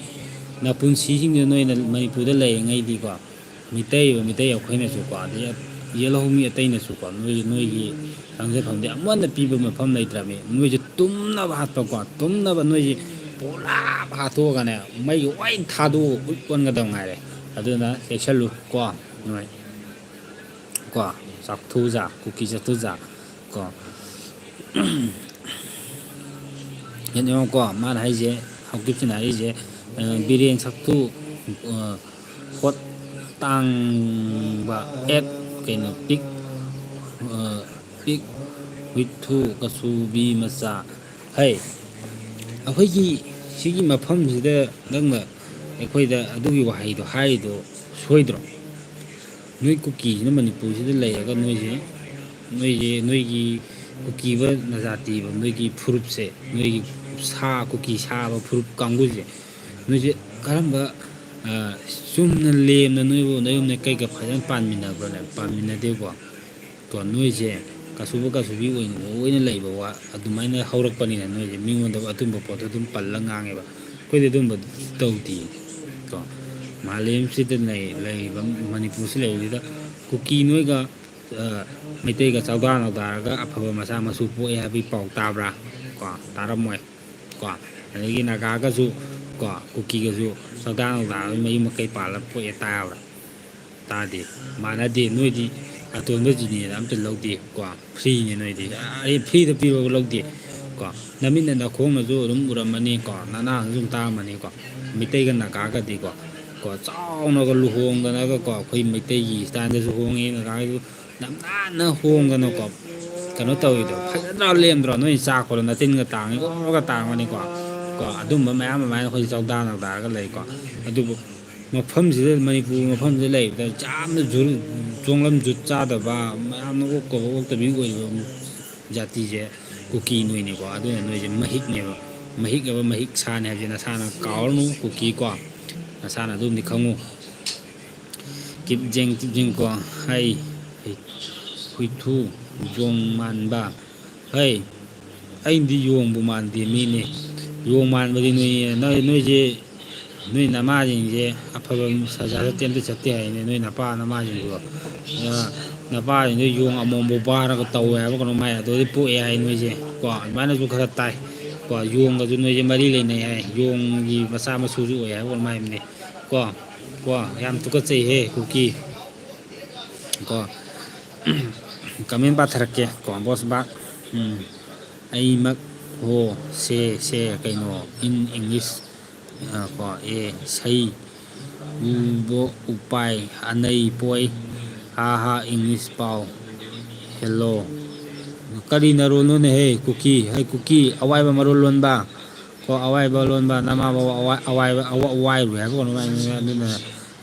ꯅꯄꯨꯟꯁꯤꯁꯤꯡꯗꯨ ꯅꯣꯏꯅ ꯃꯅꯤꯄꯨꯔꯗ ꯂꯩꯔꯤꯉꯩꯗꯤꯀꯣ ꯃꯤꯇꯩ ꯑꯩꯈꯣꯏꯅꯁꯨꯀꯣ ꯑꯗꯩ ꯌꯦꯜꯍꯧ ꯃꯤ ꯑꯇꯩꯅꯁꯨꯀꯣ ꯅꯣꯏꯒꯤ ꯆꯪꯖꯐꯝꯗꯤ ꯑꯃꯠꯇ ꯄꯤꯕ ꯃꯐꯝ ꯂꯩꯇ꯭ꯔꯕꯅꯤ ꯅꯣꯏꯁꯦ ꯇꯨꯝꯅꯕ ꯍꯥꯠꯄꯀꯣ ꯇꯨꯝꯅꯕ ꯅꯣꯏꯁꯤ ꯄꯨꯂꯞ ꯍꯥꯠꯇꯣꯛꯑꯒꯅꯦ ꯃꯩꯒ ꯂꯣꯏ ꯊꯥꯗꯣꯛꯑꯒ ꯑꯣꯟꯒꯗꯕ ꯉꯥꯏꯔꯦ ꯑꯗꯨꯅ ꯆꯦꯛꯁꯤꯜꯂꯨ ꯅꯣꯏ ꯆꯥꯛꯊꯨꯖꯥ ꯀꯨꯀꯤ ꯆꯥꯛꯊꯨꯖꯥ ꯌꯦꯡꯉꯣꯀꯣ ꯃꯥꯅ ꯍꯥꯏꯁꯦ ꯍꯧꯖꯤꯛꯁꯤꯅ ꯍꯥꯏꯔꯤꯁꯦ ꯕꯤꯔꯦꯟ ꯁꯛꯊꯨ ꯍꯣꯠ ꯇꯥꯡꯕ ꯑꯦꯠ ꯄꯤꯛ ꯍꯨꯏꯊꯨ ꯀꯁꯨꯕꯤ ꯃꯆꯥ ꯑꯩꯈꯣꯏꯒꯤ ꯁꯤꯒꯤ ꯃꯐꯝꯁꯤꯗ ꯅꯪꯅ ꯑꯩꯈꯣꯏꯗ ꯑꯗꯨꯒꯤ ꯋꯥꯍꯩꯗꯣ ꯍꯥꯏꯔꯤꯗꯣ ꯁꯣꯏꯗ꯭ꯔꯣ ꯅꯣꯏ ꯀꯨꯀꯤꯁꯤꯅ ꯃꯅꯤꯄꯨꯔꯁꯤꯗ ꯂꯩꯔꯒ ꯅꯣꯏꯒꯤ ꯀꯨꯀꯤꯕ ꯅꯖꯥꯇꯤꯕ ꯅꯣꯏꯒꯤ ꯐꯨꯔꯨꯞꯁꯦ ꯅꯣꯏꯒꯤ ꯀꯨꯀꯤ ꯁꯥꯕ ꯐꯨꯔꯨꯞ ꯀꯥꯡꯕꯨꯁꯦ ꯅꯣꯏꯁꯦ ꯀꯔꯝꯕ ꯆꯨꯝꯅ ꯂꯦꯝꯅ ꯅꯣꯏꯕꯨ ꯅꯌꯨꯝꯗ ꯀꯩꯒ ꯐꯖꯅ ꯄꯥꯟꯃꯤꯟꯅꯕ꯭ꯔꯅꯦ ꯄꯥꯟꯃꯤꯟꯅꯗꯦꯀꯣ ꯅꯣꯏꯁꯦ ꯀꯁꯨꯕꯤ ꯑꯣꯏꯅ ꯂꯩꯕ ꯑꯗꯨꯃꯥꯏꯅ ꯍꯧꯔꯛꯄꯅꯤꯅ ꯅꯣꯏꯁꯦ ꯃꯤꯉꯣꯟꯗ ꯑꯗꯨꯝꯕ ꯄꯣꯠꯇꯣ ꯑꯗꯨꯝ ꯄꯜꯂꯒ ꯉꯥꯡꯉꯦꯕ ꯑꯩꯈꯣꯏꯗꯤ ꯑꯗꯨꯝꯕ ꯇꯧꯗꯦ ꯃꯥꯂꯦꯝꯁꯤꯗ ꯂꯩꯔꯤꯕ ꯃꯅꯤꯄꯨꯔꯁꯤ ꯂꯩꯔꯤꯁꯤꯗ ꯀꯨꯀꯤ ꯅꯣꯏꯒ ꯃꯩꯇꯩꯒ ꯆꯥꯎꯗꯥ ꯅꯥꯎꯗꯥꯔꯒ ꯑꯐꯕ ꯃꯆꯥ ꯃꯁꯨ ꯄꯣꯛꯑꯦ ꯍꯥꯏꯕꯒꯤ ꯄꯥꯎ ꯇꯥꯕ꯭ꯔꯥ ꯇꯥꯔꯝꯃꯣꯏ ꯑꯗꯒꯤ ꯅꯥꯒꯥꯒꯁꯨ ꯀꯨꯀꯤꯒꯁꯨ ꯆꯥꯎꯗꯥ ꯅꯥꯎꯗꯥꯒ ꯃꯌꯨꯝ ꯃꯀꯩ ꯄꯥꯜꯂꯒ ꯄꯣꯛꯑꯦ ꯇꯥꯕ꯭ꯔꯥ ꯇꯥꯗꯦ ꯃꯥꯟꯅꯗꯦ ꯅꯣꯏꯗꯤ ꯑꯇꯣꯟꯕ ꯖꯤꯅꯦꯅ ꯑꯝꯇ ꯂꯧꯗꯦ ꯐ꯭ꯔꯤꯅꯦ ꯅꯣꯏꯗꯤ ꯑꯩ ꯐ꯭ꯔꯤꯗ ꯄꯤꯕꯕꯨ ꯂꯧꯗꯦ ꯅꯃꯤꯠꯅ ꯅꯈꯣꯡꯅꯁꯨ ꯑꯗꯨꯝ ꯎꯔꯝꯃꯅꯤ ꯅꯅꯥꯁꯨ ꯑꯗꯨꯝ ꯇꯥꯔꯝꯃꯅꯤꯀꯣ ꯃꯩꯇꯩꯒ ꯅꯥꯒꯥꯒꯗꯤꯀꯣ ꯆꯥꯎꯅꯒ ꯂꯨꯍꯣꯡꯗꯅꯒꯀꯣ ꯑꯩꯈꯣꯏ ꯃꯩꯇꯩꯒꯤ ꯏꯁꯇꯥꯏꯜꯗꯁꯨ ꯍꯣꯡꯉꯦ ꯅꯥꯒꯥꯒꯤꯁꯨ ꯌꯥꯝ ꯅꯥꯟꯅ ꯍꯣꯡꯗꯅꯀꯣ ꯀꯩꯅꯣ ꯇꯧꯋꯤꯗꯣ ꯐꯖꯅ ꯂꯦꯝꯗ꯭ꯔꯣ ꯅꯣꯏ ꯆꯥꯛꯄꯗꯣ ꯅꯇꯤꯟꯒ ꯇꯥꯡꯉꯤ ꯑꯣꯔꯒ ꯇꯥꯡꯕꯅꯤꯀꯣ ꯑꯗꯨꯝꯕ ꯃꯌꯥꯝ ꯑꯃꯥꯏꯅ ꯑꯩꯈꯣꯏ ꯆꯥꯎꯗꯥ ꯅꯥꯎꯗꯥꯔꯒ ꯂꯩꯀꯣ ꯑꯗꯨꯕꯨ ꯃꯐꯝꯁꯤꯗ ꯃꯅꯤꯄꯨꯔ ꯃꯐꯝꯁꯤꯗ ꯂꯩꯕꯗ ꯌꯥꯝꯅ ꯆꯣꯡꯂꯝ ꯖꯨꯠ ꯆꯥꯗꯕ ꯃꯌꯥꯝꯅ ꯑꯣꯛꯇꯕꯤ ꯑꯣꯏꯕ ꯖꯥꯇꯤꯁꯦ ꯀꯨꯀꯤ ꯅꯣꯏꯅꯤꯀꯣ ꯑꯗꯨꯅ ꯅꯣꯏꯁꯦ ꯃꯍꯤꯛꯅꯦꯕ ꯃꯍꯤꯛ ꯁꯥꯅꯤ ꯍꯥꯏꯕꯁꯦ ꯅꯁꯥꯅ ꯀꯥꯎꯔꯅꯨ ꯀꯨꯀꯤꯀꯣ ꯅꯁꯥꯅ ꯑꯗꯨꯝꯗꯤ ꯈꯪꯉꯨ ꯀꯤꯞꯖꯦꯡꯀꯣ ꯍꯨꯏꯊꯨ ꯌꯣꯡ ꯃꯥꯟꯕ ꯑꯩꯗꯤ ꯌꯣꯡꯕꯨ ꯃꯥꯟꯗꯦ ꯃꯤꯅꯦ ꯌꯣꯡ ꯃꯥꯟꯕꯗꯤ ꯅꯣꯏꯁꯦ ꯅꯣꯏ ꯅꯃꯥꯁꯤꯡꯁꯦ ꯑꯐꯕ ꯁꯖꯥꯠ ꯑꯝꯇ ꯆꯠꯇꯦ ꯍꯥꯏꯅꯦ ꯅꯣꯏ ꯅꯄꯥ ꯅꯃꯥꯁꯤꯡꯗꯣ ꯅꯄꯥꯁꯤꯡꯗꯣ ꯌꯣꯡ ꯑꯃꯣꯝꯕꯨ ꯄꯥꯔꯒ ꯇꯧꯋꯦ ꯍꯥꯏꯕ ꯀꯩꯅꯣ ꯃꯥꯏ ꯑꯗꯨꯗꯤ ꯄꯣꯛꯑꯦ ꯍꯥꯏ ꯅꯣꯏꯁꯦ ꯑꯗꯨꯃꯥꯏꯅꯁꯨ ꯈꯔ ꯇꯥꯏ ꯌꯣꯡꯒꯁꯨ ꯅꯣꯏꯁꯦ ꯃꯔꯤ ꯂꯩꯅꯩ ꯍꯥꯏ ꯌꯣꯡꯒꯤ ꯃꯆꯥ ꯃꯁꯨꯁꯨ ꯑꯣꯏ ꯍꯥꯏꯕ ꯀꯩꯅꯣ ꯍꯥꯏꯕꯅꯤ ꯌꯥꯝ ꯇꯨꯀꯠꯆꯩꯍꯦ ꯀꯨꯀꯤ ꯀꯃꯦꯟ ꯄꯥꯊꯔꯛꯀꯦ ꯕꯣꯁꯕꯥꯛ ꯑꯩꯃꯛ ꯁꯦ ꯀꯩꯅꯣ ꯏꯟ ꯏꯪꯂꯤꯁ ꯁꯩ ꯎꯕꯣ ꯎꯄꯥꯏ ꯑꯅꯩ ꯄꯣꯏ ꯍꯥ ꯏꯪꯂꯤꯁ ꯄꯥꯎ ꯍꯦꯜꯂꯣ ꯀꯔꯤ ꯅꯔꯣꯜꯅꯣꯅꯦꯍꯦ ꯀꯨꯀꯤ ꯑꯋꯥꯏꯕ ꯃꯔꯣꯜ ꯂꯣꯟꯕ ꯑꯋꯥꯏꯕ ꯂꯣꯟꯕ ꯅꯃꯥꯕꯧ ꯑꯋꯥꯏꯔꯨ ꯍꯥꯏꯕ ꯀꯩꯅꯣ ꯑꯗꯨꯅ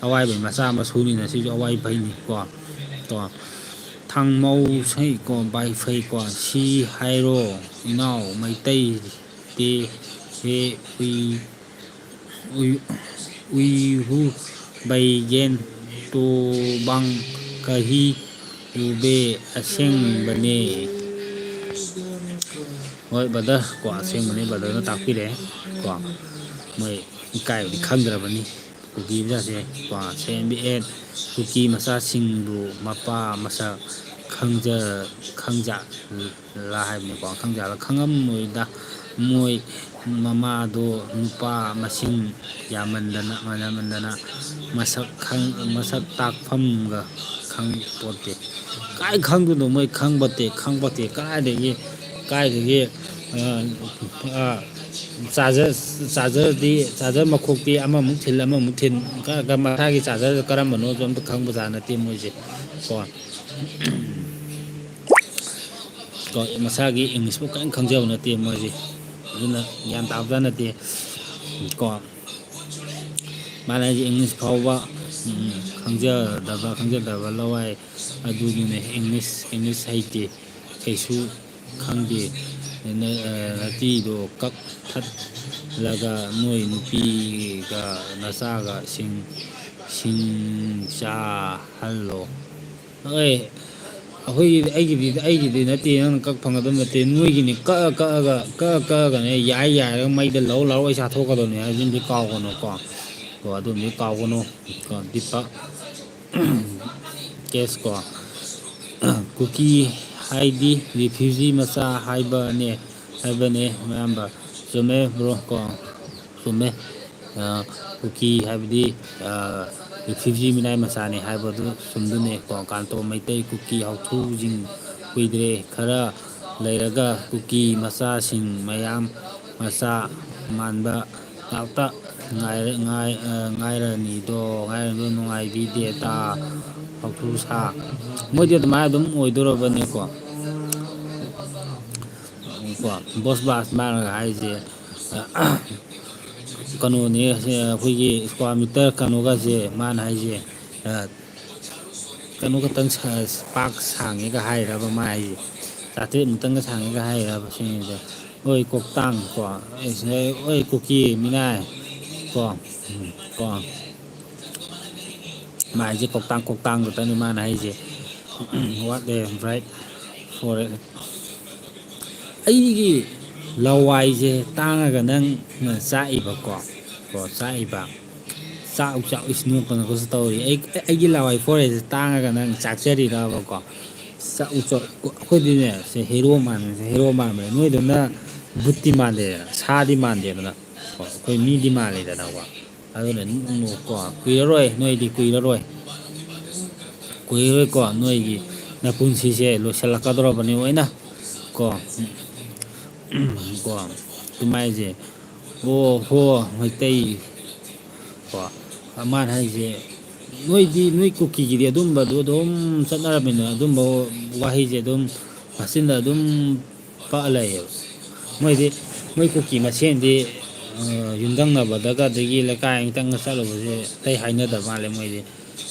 ꯑꯋꯥꯏꯕꯩ ꯃꯆꯥ ꯃꯁꯨꯅꯤꯅ ꯁꯤꯁꯨ ꯑꯋꯥꯏꯕꯩꯅꯤ ꯊꯥꯡꯃꯧ ꯕꯥꯏꯐꯩ ꯁꯤ ꯍꯥꯏꯔꯣ ꯏꯅꯥꯎ ꯃꯩꯇꯩ ꯇꯦ ꯍꯦ ꯎꯏꯍꯨ ꯕꯩꯒꯦꯟ ꯇꯣꯕꯥꯡ ꯀꯍꯤ ꯎꯕꯦ ꯑꯁꯦꯡꯕꯅꯦ ꯍꯣꯏ ꯕ꯭ꯔꯗꯔ ꯑꯁꯦꯡꯕꯅꯤ ꯕ꯭ꯔꯗꯔꯅ ꯇꯥꯛꯄꯤꯔꯛꯑꯦ ꯃꯣꯏ ꯏꯀꯥꯏꯕꯗꯤ ꯈꯪꯗ꯭ꯔꯕꯅꯤ ꯀꯨꯀꯤ ꯃꯆꯥꯁꯦ ꯁꯦꯟꯕꯤ ꯀꯨꯀꯤ ꯃꯆꯥꯁꯤꯡꯕꯨ ꯃꯄꯥ ꯃꯁꯛ ꯈꯪꯖꯥꯠꯂ ꯍꯥꯏꯕꯅꯤꯀꯣ ꯈꯪꯉꯝꯃꯣꯏꯗ ꯃꯣꯏ ꯃꯃꯥꯗꯣ ꯅꯨꯄꯥ ꯃꯁꯤꯡ ꯌꯥꯝꯃꯟꯗꯅ ꯃꯁꯛ ꯇꯥꯛꯐꯝꯒ ꯈꯪꯄꯣꯠꯇꯦ. ꯀꯥꯏ ꯈꯪꯗꯣꯏꯅꯣ ꯃꯣꯏ ꯈꯪꯄꯣꯠꯇꯦ ꯀꯥꯏꯗꯒꯤ ꯆꯥꯔꯖꯔ ꯃꯈꯣꯛꯇꯤ ꯑꯃꯃꯨꯛ ꯊꯤꯟ ꯃꯁꯥꯒꯤ ꯆꯥꯔꯖꯔ ꯀꯔꯝꯕꯅꯣꯁꯨ ꯑꯝꯇ ꯈꯪꯕꯖꯥꯠ ꯅꯠꯇꯦ ꯃꯣꯏꯁꯦ ꯀꯣ ꯃꯁꯥꯒꯤ ꯏꯪꯂꯤꯁꯄꯨ ꯀꯔꯤꯝ ꯈꯪꯖꯕ ꯅꯠꯇꯦ ꯃꯣꯏꯁꯦ. ꯑꯗꯨꯅ ꯒ꯭ꯌꯥꯟ ꯇꯥꯕꯖꯥꯠ ꯅꯠꯇꯦ ꯀꯣ ꯃꯥꯅ ꯍꯥꯏꯁꯦ ꯏꯪꯂꯤꯁ ꯐꯥꯎꯕ ꯈꯪꯖꯗꯕ ꯂꯋꯥꯏ ꯑꯗꯨꯗꯨꯅꯦ ꯏꯪꯂꯤꯁ ꯍꯩꯇꯦ ꯀꯩꯁꯨ ꯈꯪꯗꯦ. ꯅꯥꯇꯤꯗꯣ ꯀꯛꯊꯠꯂꯒ ꯅꯣꯏ ꯅꯨꯄꯤꯒ ꯅꯆꯥꯒ ꯁꯤꯡ ꯆꯥꯍꯜꯂꯣ. ꯍꯣꯏ ꯑꯩꯒꯤꯗꯤ ꯅꯠꯇꯦ ꯅꯪꯅ ꯀꯛ ꯐꯪꯒꯗꯕ ꯅꯠꯇꯦ ꯅꯣꯏꯒꯤꯅꯤ. ꯀꯛꯑꯒꯅꯦ ꯌꯥꯏꯔꯒ ꯃꯩꯗ ꯂꯧꯔ ꯆꯥꯊꯣꯛꯀꯗꯧꯅꯤ ꯍꯥꯏꯕꯁꯤꯃꯗꯤ ꯀꯥꯎꯒꯅꯨꯀꯣ. ꯑꯗꯨꯝꯗꯤ ꯀꯥꯎꯒꯅꯨ ꯗꯤꯄꯛ ꯀꯦꯁ ꯀꯨꯀꯤ ꯍꯥꯏꯗꯤ ꯔꯤꯐ꯭ꯌꯨꯖꯤ ꯃꯆꯥ ꯍꯥꯏꯕꯅꯦ ꯃꯌꯥꯝꯕ. ꯆꯨꯝꯃꯦ ꯕ꯭ꯔꯣ ꯆꯨꯝꯃꯦ. ꯀꯨꯀꯤ ꯍꯥꯏꯕꯗꯤ ꯔꯤꯐ꯭ꯌꯨꯖꯤ ꯃꯤꯅꯥꯏ ꯃꯆꯥꯅꯦ ꯍꯥꯏꯕꯗꯨ ꯆꯨꯝꯗꯣꯏꯅꯦ. ꯀꯥꯟꯇꯣ ꯃꯩꯇꯩ ꯀꯨꯀꯤ ꯍꯥꯎꯊꯨꯁꯤꯡ ꯀꯨꯏꯗ꯭ꯔꯦ ꯈꯔ ꯂꯩꯔꯒ ꯀꯨꯀꯤ ꯃꯆꯥꯁꯤꯡ ꯃꯌꯥꯝ ꯃꯆꯥ ꯃꯥꯟꯕ ꯉꯥꯛꯇ ꯉꯥꯏꯔꯅꯤꯗꯣ ꯅꯨꯡꯉꯥꯏꯕꯤꯗꯦꯗ ꯍꯥꯎꯊꯨ ꯁꯥ. ꯃꯣꯏꯗꯤ ꯑꯗꯨꯃꯥꯏꯅ ꯑꯗꯨꯝ ꯑꯣꯏꯗꯣꯔꯕꯅꯦꯀꯣ. ꯕꯣꯁ ꯕꯥꯁ ꯃꯥꯅꯒ ꯍꯥꯏꯁꯦ ꯀꯩꯅꯣꯅꯦ ꯑꯩꯈꯣꯏꯒꯤ ꯏꯁꯀ꯭ꯋꯥꯔ ꯃꯤꯇꯔ ꯀꯩꯅꯣꯒꯁꯦ ꯃꯥꯅ ꯍꯥꯏꯁꯦ ꯀꯩꯅꯣ ꯈꯛꯇꯪ ꯄꯥꯛ ꯁꯥꯡꯉꯦꯒ ꯍꯥꯏꯔꯕ ꯃꯥ ꯍꯥꯏꯁꯦ. 300 ꯁꯥꯡꯉꯦꯒ ꯍꯥꯏꯔꯕ ꯁꯤꯅꯤꯗ. ꯍꯣꯏ ꯀꯣꯛꯇꯥꯡ ꯍꯣꯏ ꯀꯨꯀꯤ ꯃꯤꯅꯥꯏ ꯃꯥ ꯍꯥꯏꯁꯦ ꯀꯣꯛꯇꯥꯡꯗꯨꯇꯅꯤ ꯃꯥꯅ ꯍꯥꯏꯁꯦ. ꯋꯥꯠ ꯑꯦ ꯕ꯭ꯔꯥꯏꯠ ꯐꯣꯔ ꯑꯩꯒꯤ ꯂꯋꯥꯏꯁꯦ ꯇꯥꯡꯉꯒ ꯅꯪ ꯆꯥꯛꯏꯕꯀꯣ ꯆꯥꯛꯏꯕ ꯆꯥꯛ ꯅꯣꯛꯀꯅꯨꯀꯣ ꯇꯧꯔꯤ. ꯑꯩꯒꯤ ꯂꯋꯥꯏ ꯐꯣꯔꯦꯁꯦ ꯇꯥꯡꯉꯒ ꯅꯪ ꯆꯥꯛꯆꯔꯤꯔꯕꯀꯣ. ꯑꯩꯈꯣꯏꯗꯤꯅꯦ ꯁꯦ ꯍꯦꯔꯣ ꯃꯥꯟꯕꯅꯦ ꯅꯣꯏꯗꯧꯅ ꯕꯨꯠꯇꯤ ꯃꯥꯟꯗꯦꯗꯅ ꯁꯥꯗꯤ ꯃꯥꯟꯗꯦꯗꯅ ꯑꯩꯈꯣꯏ ꯃꯤꯗꯤ ꯃꯥꯜꯂꯤꯗꯅꯀꯣ. ꯑꯗꯨꯅ ꯀꯨꯏꯔꯔꯣꯏ ꯅꯣꯏꯗꯤ ꯀꯨꯏꯔꯔꯣꯏꯀꯣ ꯅꯣꯏꯒꯤ ꯅꯄꯨꯟꯁꯤꯁꯦ ꯂꯣꯏꯁꯤꯜꯂꯛꯀꯗꯧꯔꯕꯅꯤ ꯂꯣꯏꯅ ꯇꯨꯝꯃꯥꯏꯁꯦ ꯍꯣ ꯃꯩꯇꯩ ꯃꯥꯅ ꯍꯥꯏꯁꯦ. ꯅꯣꯏ ꯀꯨꯀꯤꯒꯤꯗꯤ ꯑꯗꯨꯝꯕꯗꯣ ꯑꯗꯨꯝ ꯆꯠꯅꯔꯝꯃꯤꯅ ꯑꯗꯨꯝꯕ ꯋꯥꯍꯩꯁꯦ ꯑꯗꯨꯝ ꯃꯆꯤꯟꯗ ꯑꯗꯨꯝ ꯄꯛꯑ ꯂꯩꯌꯦꯕ. ꯃꯣꯏ ꯀꯨꯀꯤ ꯃꯁꯦꯟꯗꯤ ꯌꯨꯝꯊꯪꯅꯕꯗꯒ ꯑꯗꯒꯤ ꯂꯩꯀꯥꯏ ꯑꯃꯇꯪꯒ ꯆꯠꯂꯨꯕꯁꯦ ꯑꯇꯩ ꯍꯥꯏꯅꯗꯕ ꯃꯥꯜꯂꯦ ꯃꯣꯏꯗꯤ.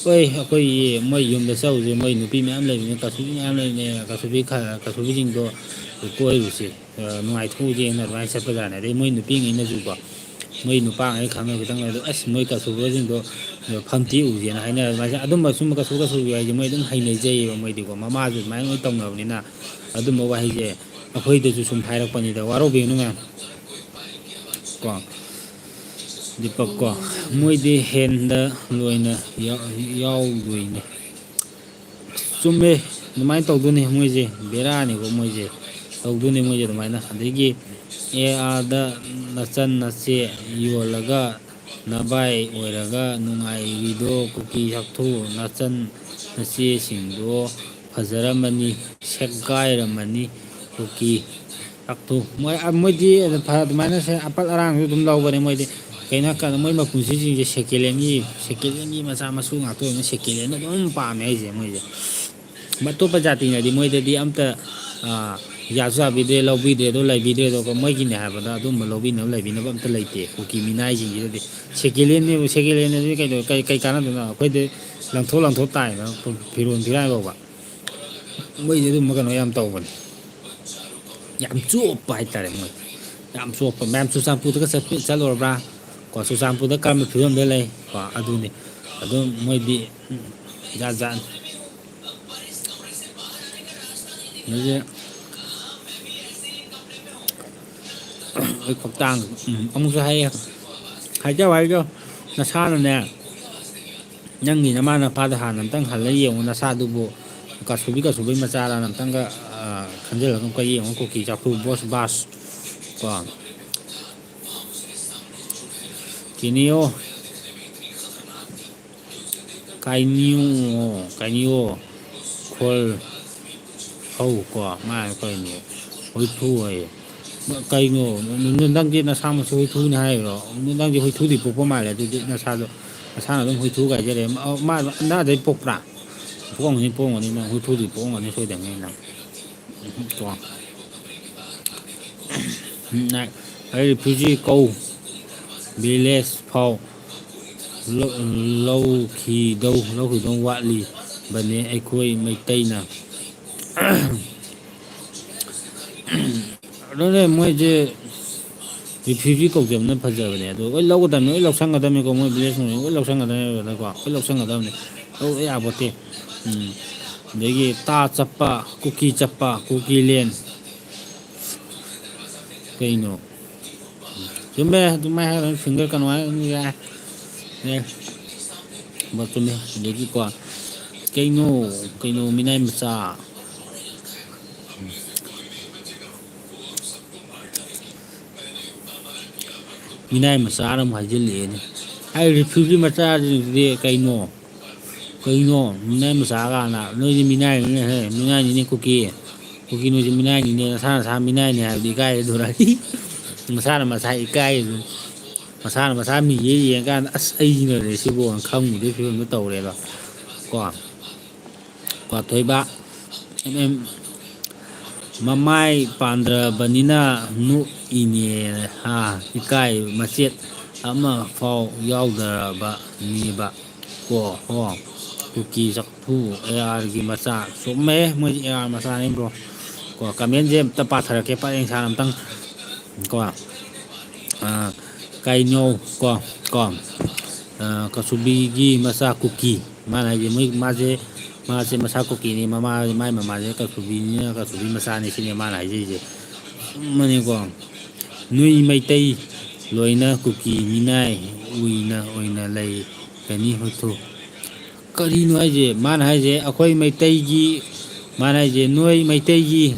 ꯍꯣꯏ ꯑꯩꯈꯣꯏꯒꯤ ꯃꯣꯏ ꯌꯨꯝꯗ ꯆꯠꯂꯨꯁꯦ ꯃꯣꯏ ꯅꯨꯄꯤ ꯃꯌꯥꯝ ꯂꯩꯕꯅꯤ ꯀꯥꯁꯨꯕꯤ ꯃꯌꯥꯝ ꯂꯩꯕꯅꯦ ꯀꯥꯁꯨꯕꯤꯁꯤꯡꯗꯣ ꯀꯣꯏꯔꯨꯁꯤ ꯅꯨꯡꯉꯥꯏꯊꯣꯛꯎꯁꯦꯅ ꯑꯗꯨꯃꯥꯏꯅ ꯆꯠꯄꯖꯥꯠꯅꯤ. ꯑꯗꯩ ꯃꯣꯏ ꯅꯨꯄꯤꯉꯩꯅꯁꯨꯀꯣ ꯃꯣꯏ ꯅꯨꯄꯥꯉꯩ ꯈꯪꯅꯕ ꯈꯤꯇꯪ ꯂꯩ. ꯑꯁ ꯃꯣꯏ ꯀꯆꯨꯕꯁꯤꯡꯗꯣ ꯐꯝꯇꯦꯛ ꯎꯁꯦꯅ ꯍꯥꯏꯅꯔ ꯑꯗꯨꯃꯥꯏꯅ ꯑꯗꯨꯝꯕ ꯁꯨꯝꯕ ꯀꯠꯁꯨ ꯍꯥꯏꯁꯦ ꯃꯣꯏ ꯑꯗꯨꯝ ꯍꯩꯅꯖꯩꯑꯕ ꯃꯣꯏꯗꯤꯀꯣ. ꯃꯃꯥꯁꯨ ꯑꯗꯨꯃꯥꯏꯅ ꯂꯣꯏ ꯇꯧꯅꯕꯅꯤꯅ ꯑꯗꯨꯝꯕ ꯋꯥꯍꯩꯁꯦ ꯑꯩꯈꯣꯏꯗꯁꯨ ꯁꯨꯝ ꯍꯥꯏꯔꯛꯄꯅꯤꯗ. ꯋꯥꯔꯧꯕꯤꯒꯅꯨ ꯃꯌꯥꯝ ꯗꯤꯄꯛ ꯃꯣꯏꯗꯤ ꯍꯦꯟꯗ ꯂꯣꯏꯅ ꯌꯥꯎꯗꯣꯏꯅꯤ. ꯆꯨꯝꯃꯦ ꯑꯗꯨꯃꯥꯏꯅ ꯇꯧꯗꯣꯏꯅꯤ ꯃꯣꯏꯁꯦ ꯕꯦꯔꯥꯅꯤꯀꯣ ꯃꯣꯏꯁꯦ ꯇꯧꯗꯣꯏꯅꯤ ꯃꯣꯏꯁꯦ ꯑꯗꯨꯃꯥꯏꯅ. ꯑꯗꯒꯤ ꯑꯥꯗ ꯅꯆꯟ ꯅꯆꯦ ꯌꯣꯜꯂꯒ ꯅꯕꯥꯏ ꯑꯣꯏꯔꯒ ꯅꯨꯡꯉꯥꯏꯔꯤꯗꯣ ꯀꯨꯀꯤ ꯍꯥꯛꯊꯨ ꯅꯆꯟ ꯅꯆꯦꯁꯤꯡꯗꯣ ꯐꯖꯔꯝꯃꯅꯤ ꯁꯦꯒꯥꯏꯔꯝꯃꯅꯤ ꯀꯨꯀꯤ ꯍꯥꯛꯊꯨ. ꯃꯣꯏꯗꯤ ꯑꯗꯨꯃꯥꯏꯅꯁꯦ ꯑꯄꯠ ꯑꯔꯥꯡꯁꯨ ꯑꯗꯨꯝ ꯂꯧꯕꯅꯦ ꯃꯣꯏꯗꯤ. ꯀꯩꯅꯣ ꯍꯥꯏꯀꯥꯟꯗ ꯃꯣꯏ ꯃꯄꯨꯟꯁꯤꯁꯤꯡꯁꯦ ꯁꯦꯀꯦꯂꯦꯟꯒꯤ ꯃꯆꯥ ꯃꯁꯨ ꯉꯥꯛꯇ ꯑꯣꯏꯕꯅꯤ. ꯁꯦꯀꯦꯂꯦꯟ ꯑꯗꯨꯝ ꯄꯥꯝꯃꯦ ꯍꯥꯏꯁꯦ ꯃꯣꯏꯁꯦ. ꯑꯇꯣꯞꯄ ꯖꯥꯇꯤꯅꯗꯤ ꯃꯣꯏꯗꯗꯤ ꯑꯝꯇ ꯌꯥꯁꯨ ꯌꯥꯕꯤꯗ꯭ꯔꯦ ꯂꯧꯕꯤꯗ꯭ꯔꯦ ꯑꯗꯣ ꯂꯩꯕꯤꯗ꯭ꯔꯦ ꯑꯗꯣ ꯃꯣꯏꯒꯤꯅꯦ ꯍꯥꯏꯕꯗ ꯑꯗꯨꯝꯕ ꯂꯧꯕꯤꯅꯕ ꯂꯩꯕꯤꯅꯕ ꯑꯝꯇ ꯂꯩꯇꯦ. ꯀꯨꯀꯤ ꯃꯤꯅꯥꯏꯁꯤꯡꯁꯤꯗꯗꯤ ꯁꯦꯀꯦꯂꯦꯟꯗꯗꯤ ꯀꯩ ꯀꯥꯟꯅꯗꯣꯏꯅꯣ ꯑꯩꯈꯣꯏꯗꯤ ꯂꯪꯊꯣꯛ ꯇꯥꯏꯅ ꯐꯤꯔꯣꯟ ꯐꯤꯔꯥꯏ ꯐꯥꯎꯕ. ꯃꯣꯏꯗꯤ ꯑꯗꯨꯝꯕ ꯀꯩꯅꯣ ꯌꯥꯝ ꯇꯧꯕꯅꯤ. ꯌꯥꯝ ꯆꯣꯞꯄ ꯍꯥꯏꯇꯥꯔꯦ ꯃꯣꯏ ꯌꯥꯝ ꯆꯣꯞꯄ. ꯃꯌꯥꯝ ꯆꯨꯔꯆꯥꯟꯄꯨꯔꯗꯒ ꯆꯠꯂꯨꯔꯕ꯭ꯔꯥ ꯆꯨꯔꯆꯥꯟꯄꯨꯔꯗ ꯀꯔꯝꯕ ꯐꯤꯕꯝꯗ ꯂꯩ ꯑꯗꯨꯅꯤ ꯑꯗꯨꯝ ꯃꯣꯏꯗꯤ ꯖꯥꯠ ꯖꯥꯠꯅꯤ. ꯑꯩ ꯀꯣꯛꯇꯥꯡ ꯑꯃꯨꯛꯁꯨ ꯍꯥꯏꯖꯧ ꯅꯁꯥꯅꯅꯦ ꯅꯪꯒꯤ ꯅꯃꯥ ꯅꯄꯥꯗ ꯍꯥꯟꯅ ꯑꯝꯇꯪ ꯍꯜꯂ ꯌꯦꯡꯉꯨ ꯅꯁꯥꯗꯨꯕꯨ ꯀꯥꯁꯨꯕꯤ ꯃꯆꯥꯔꯅ ꯑꯝꯇꯪꯒ ꯈꯟꯖꯤꯜꯂꯒ ꯑꯃꯨꯛꯀ ꯌꯦꯡꯉꯨ. ꯀꯨꯀꯤ ꯆꯥꯛꯊꯨ ꯕꯣꯁ ꯕꯥꯁ ꯀꯣ ꯀꯤꯅꯤꯌꯣ ꯀꯥꯏꯅꯤꯌꯣ ꯈꯣꯜ ꯍꯧ ꯀꯣ ꯃꯥꯅ ꯀꯩꯅꯣ ꯍꯨꯏꯊꯨ ꯍꯥꯏꯌꯦ ꯀꯩꯅꯣ ꯅꯪꯗꯤ ꯅꯁꯥꯃꯛꯁꯨ ꯍꯨꯏꯊꯨꯅꯤ ꯍꯥꯏꯔꯤꯔꯣ ꯅꯪꯗꯤ ꯍꯨꯏꯊꯨꯗꯤ ꯄꯣꯛꯄ ꯃꯥꯜꯂꯦ ꯑꯗꯨꯗꯤ ꯅꯁꯥꯗꯣ ꯅꯁꯥꯅ ꯑꯗꯨꯝ ꯍꯨꯏꯊꯨ ꯒꯥꯏꯖꯔꯦ ꯅꯪꯗꯩ ꯄꯣꯛꯄ꯭ꯔꯥ ꯄꯣꯡꯉꯝꯒꯅꯤ ꯅꯪ ꯍꯨꯏꯊꯨꯗꯤ ꯄꯣꯡꯉꯝꯒꯅꯤ ꯁꯣꯏꯗꯕꯅꯤ ꯅꯪ ꯀꯣ ꯑꯩ ꯔꯤꯐ꯭ꯌꯨꯖꯤ ꯀꯧ ꯚꯤꯂꯦꯖ ꯐꯥꯎ ꯂꯧꯈꯤꯗꯧ ꯋꯥꯠꯂꯤꯕꯅꯦ ꯑꯩꯈꯣꯏ ꯃꯩꯇꯩꯅ ꯑꯗꯨꯅꯦ ꯃꯣꯏꯁꯦ ꯔꯤꯐ꯭ꯌꯨꯖꯤ ꯀꯧꯖꯕꯅ ꯐꯖꯕꯅꯦ ꯑꯗꯣ ꯂꯣꯏ ꯂꯧꯒꯗꯕꯅꯤ ꯂꯣꯏ ꯂꯧꯁꯟꯒꯗꯕꯅꯤꯀꯣ ꯃꯣꯏ ꯚꯤꯂꯦꯖ ꯂꯣꯏ ꯂꯧꯁꯟꯒꯗꯕꯅꯤꯀꯣ ꯂꯣꯏ ꯂꯧꯁꯟꯒꯗꯕꯅꯤ ꯂꯧꯗ ꯌꯥꯄꯣꯠꯇꯦ ꯑꯗꯒꯤ ꯇꯥ ꯆꯠꯄ ꯀꯨꯀꯤ ꯆꯠꯄ ꯀꯨꯀꯤꯂꯦꯟ ꯀꯩꯅꯣ ꯆꯨꯝꯃꯦ ꯑꯗꯨꯃꯥꯏꯅ ꯍꯥꯏꯒꯗꯕꯅꯤ ꯐꯤꯡꯒꯔ ꯀꯩꯅꯣ ꯌꯥꯏ ꯆꯨꯝꯃꯦ ꯑꯗꯒꯤꯀꯣ ꯀꯩꯅꯣ ꯃꯤꯅꯥꯏ ꯃꯆꯥ ꯃꯤꯅꯥꯏ ꯃꯆꯥꯅ ꯑꯃꯨꯛ ꯍꯥꯏꯖꯤꯜꯂꯛꯑꯦꯅꯦ ꯑꯩ ꯔꯤꯐ꯭ꯌꯨꯖꯤ ꯃꯆꯥꯁꯤꯡꯁꯤꯗꯤ ꯀꯩꯅꯣ ꯃꯤꯅꯥꯏ ꯃꯆꯥ ꯀꯥꯟꯅ ꯅꯣꯏꯗꯤ ꯃꯤꯅꯥꯏꯅꯤꯅꯦꯍꯦ ꯃꯤꯅꯥꯏꯅꯤꯅꯦ ꯀꯨꯀꯤ ꯅꯣꯏꯁꯦ ꯃꯤꯅꯥꯏꯅꯤꯅꯦ ꯅꯁꯥ ꯃꯤꯅꯥꯏꯅꯤ ꯍꯥꯏꯕꯗꯤ ꯏꯀꯥꯏꯗꯨꯔꯥ ꯃꯁꯥꯅ ꯃꯁꯥ ꯏꯀꯥꯏ ꯃꯁꯥꯅ ꯃꯁꯥ ꯃꯤꯌꯦ ꯌꯦꯡꯀꯥꯟꯗ ꯑꯁ ꯑꯩꯁꯤꯅꯅꯦ ꯁꯤꯕꯨꯅ ꯈꯪꯉꯨꯗꯩ ꯐꯤꯕꯝꯗꯣ ꯇꯧꯔꯦꯕ ꯀꯣ ꯊꯣꯏꯕ ꯃꯃꯥꯏ ꯄꯥꯟꯗ꯭ꯔꯕꯅꯤꯅ ꯅꯣꯛꯏꯅꯦ ꯏꯀꯥꯏ ꯃꯆꯦꯠ ꯑꯃꯐꯥꯎ ꯌꯥꯎꯗ꯭ꯔꯕꯅꯦꯕ ꯀꯨꯀꯤ ꯆꯐꯨ ꯑꯦꯌꯥꯔꯒꯤ ꯃꯆꯥ ꯆꯨꯝꯃꯦ ꯃꯣꯏꯗꯤ ꯑꯦꯌꯥꯔ ꯃꯆꯥꯅꯤꯕ꯭ꯔꯣ ꯀꯃꯦꯟꯁꯦ ꯑꯝꯇ ꯄꯥꯊꯔꯛꯀꯦ ꯄꯔꯦꯡ ꯁꯥꯅ ꯑꯝꯇꯪ ꯀꯣ ꯀꯩꯅꯣ ꯀꯣ ꯀꯆꯨꯕꯤꯒꯤ ꯃꯆꯥ ꯀꯨꯀꯤ ꯃꯥꯅ ꯍꯥꯏꯁꯦ ꯃꯥꯁꯦ ꯃꯁꯥ ꯀꯨꯀꯤꯅꯤ ꯃꯥꯏ ꯃꯃꯥꯁꯦ ꯀꯆꯨꯕꯤꯅꯤꯅ ꯀꯆꯨꯕꯤ ꯃꯆꯥꯅꯤ ꯁꯤꯅꯦ ꯃꯥꯅ ꯍꯥꯏꯖꯔꯤꯁꯦ ꯆꯨꯝꯕꯅꯤꯀꯣ ꯅꯣꯏ ꯃꯩꯇꯩ ꯂꯣꯏꯅ ꯀꯨꯀꯤ ꯃꯤꯅꯥꯏ ꯑꯣꯏꯅ ꯂꯩꯒꯅꯤ ꯍꯨꯏꯊꯨ ꯀꯔꯤꯅꯣ ꯍꯥꯏꯁꯦ ꯃꯥꯅ ꯍꯥꯏꯁꯦ ꯑꯩꯈꯣꯏ ꯃꯩꯇꯩꯒꯤ ꯃꯥꯅ ꯍꯥꯏꯁꯦ ꯅꯣꯏ ꯃꯩꯇꯩꯒꯤ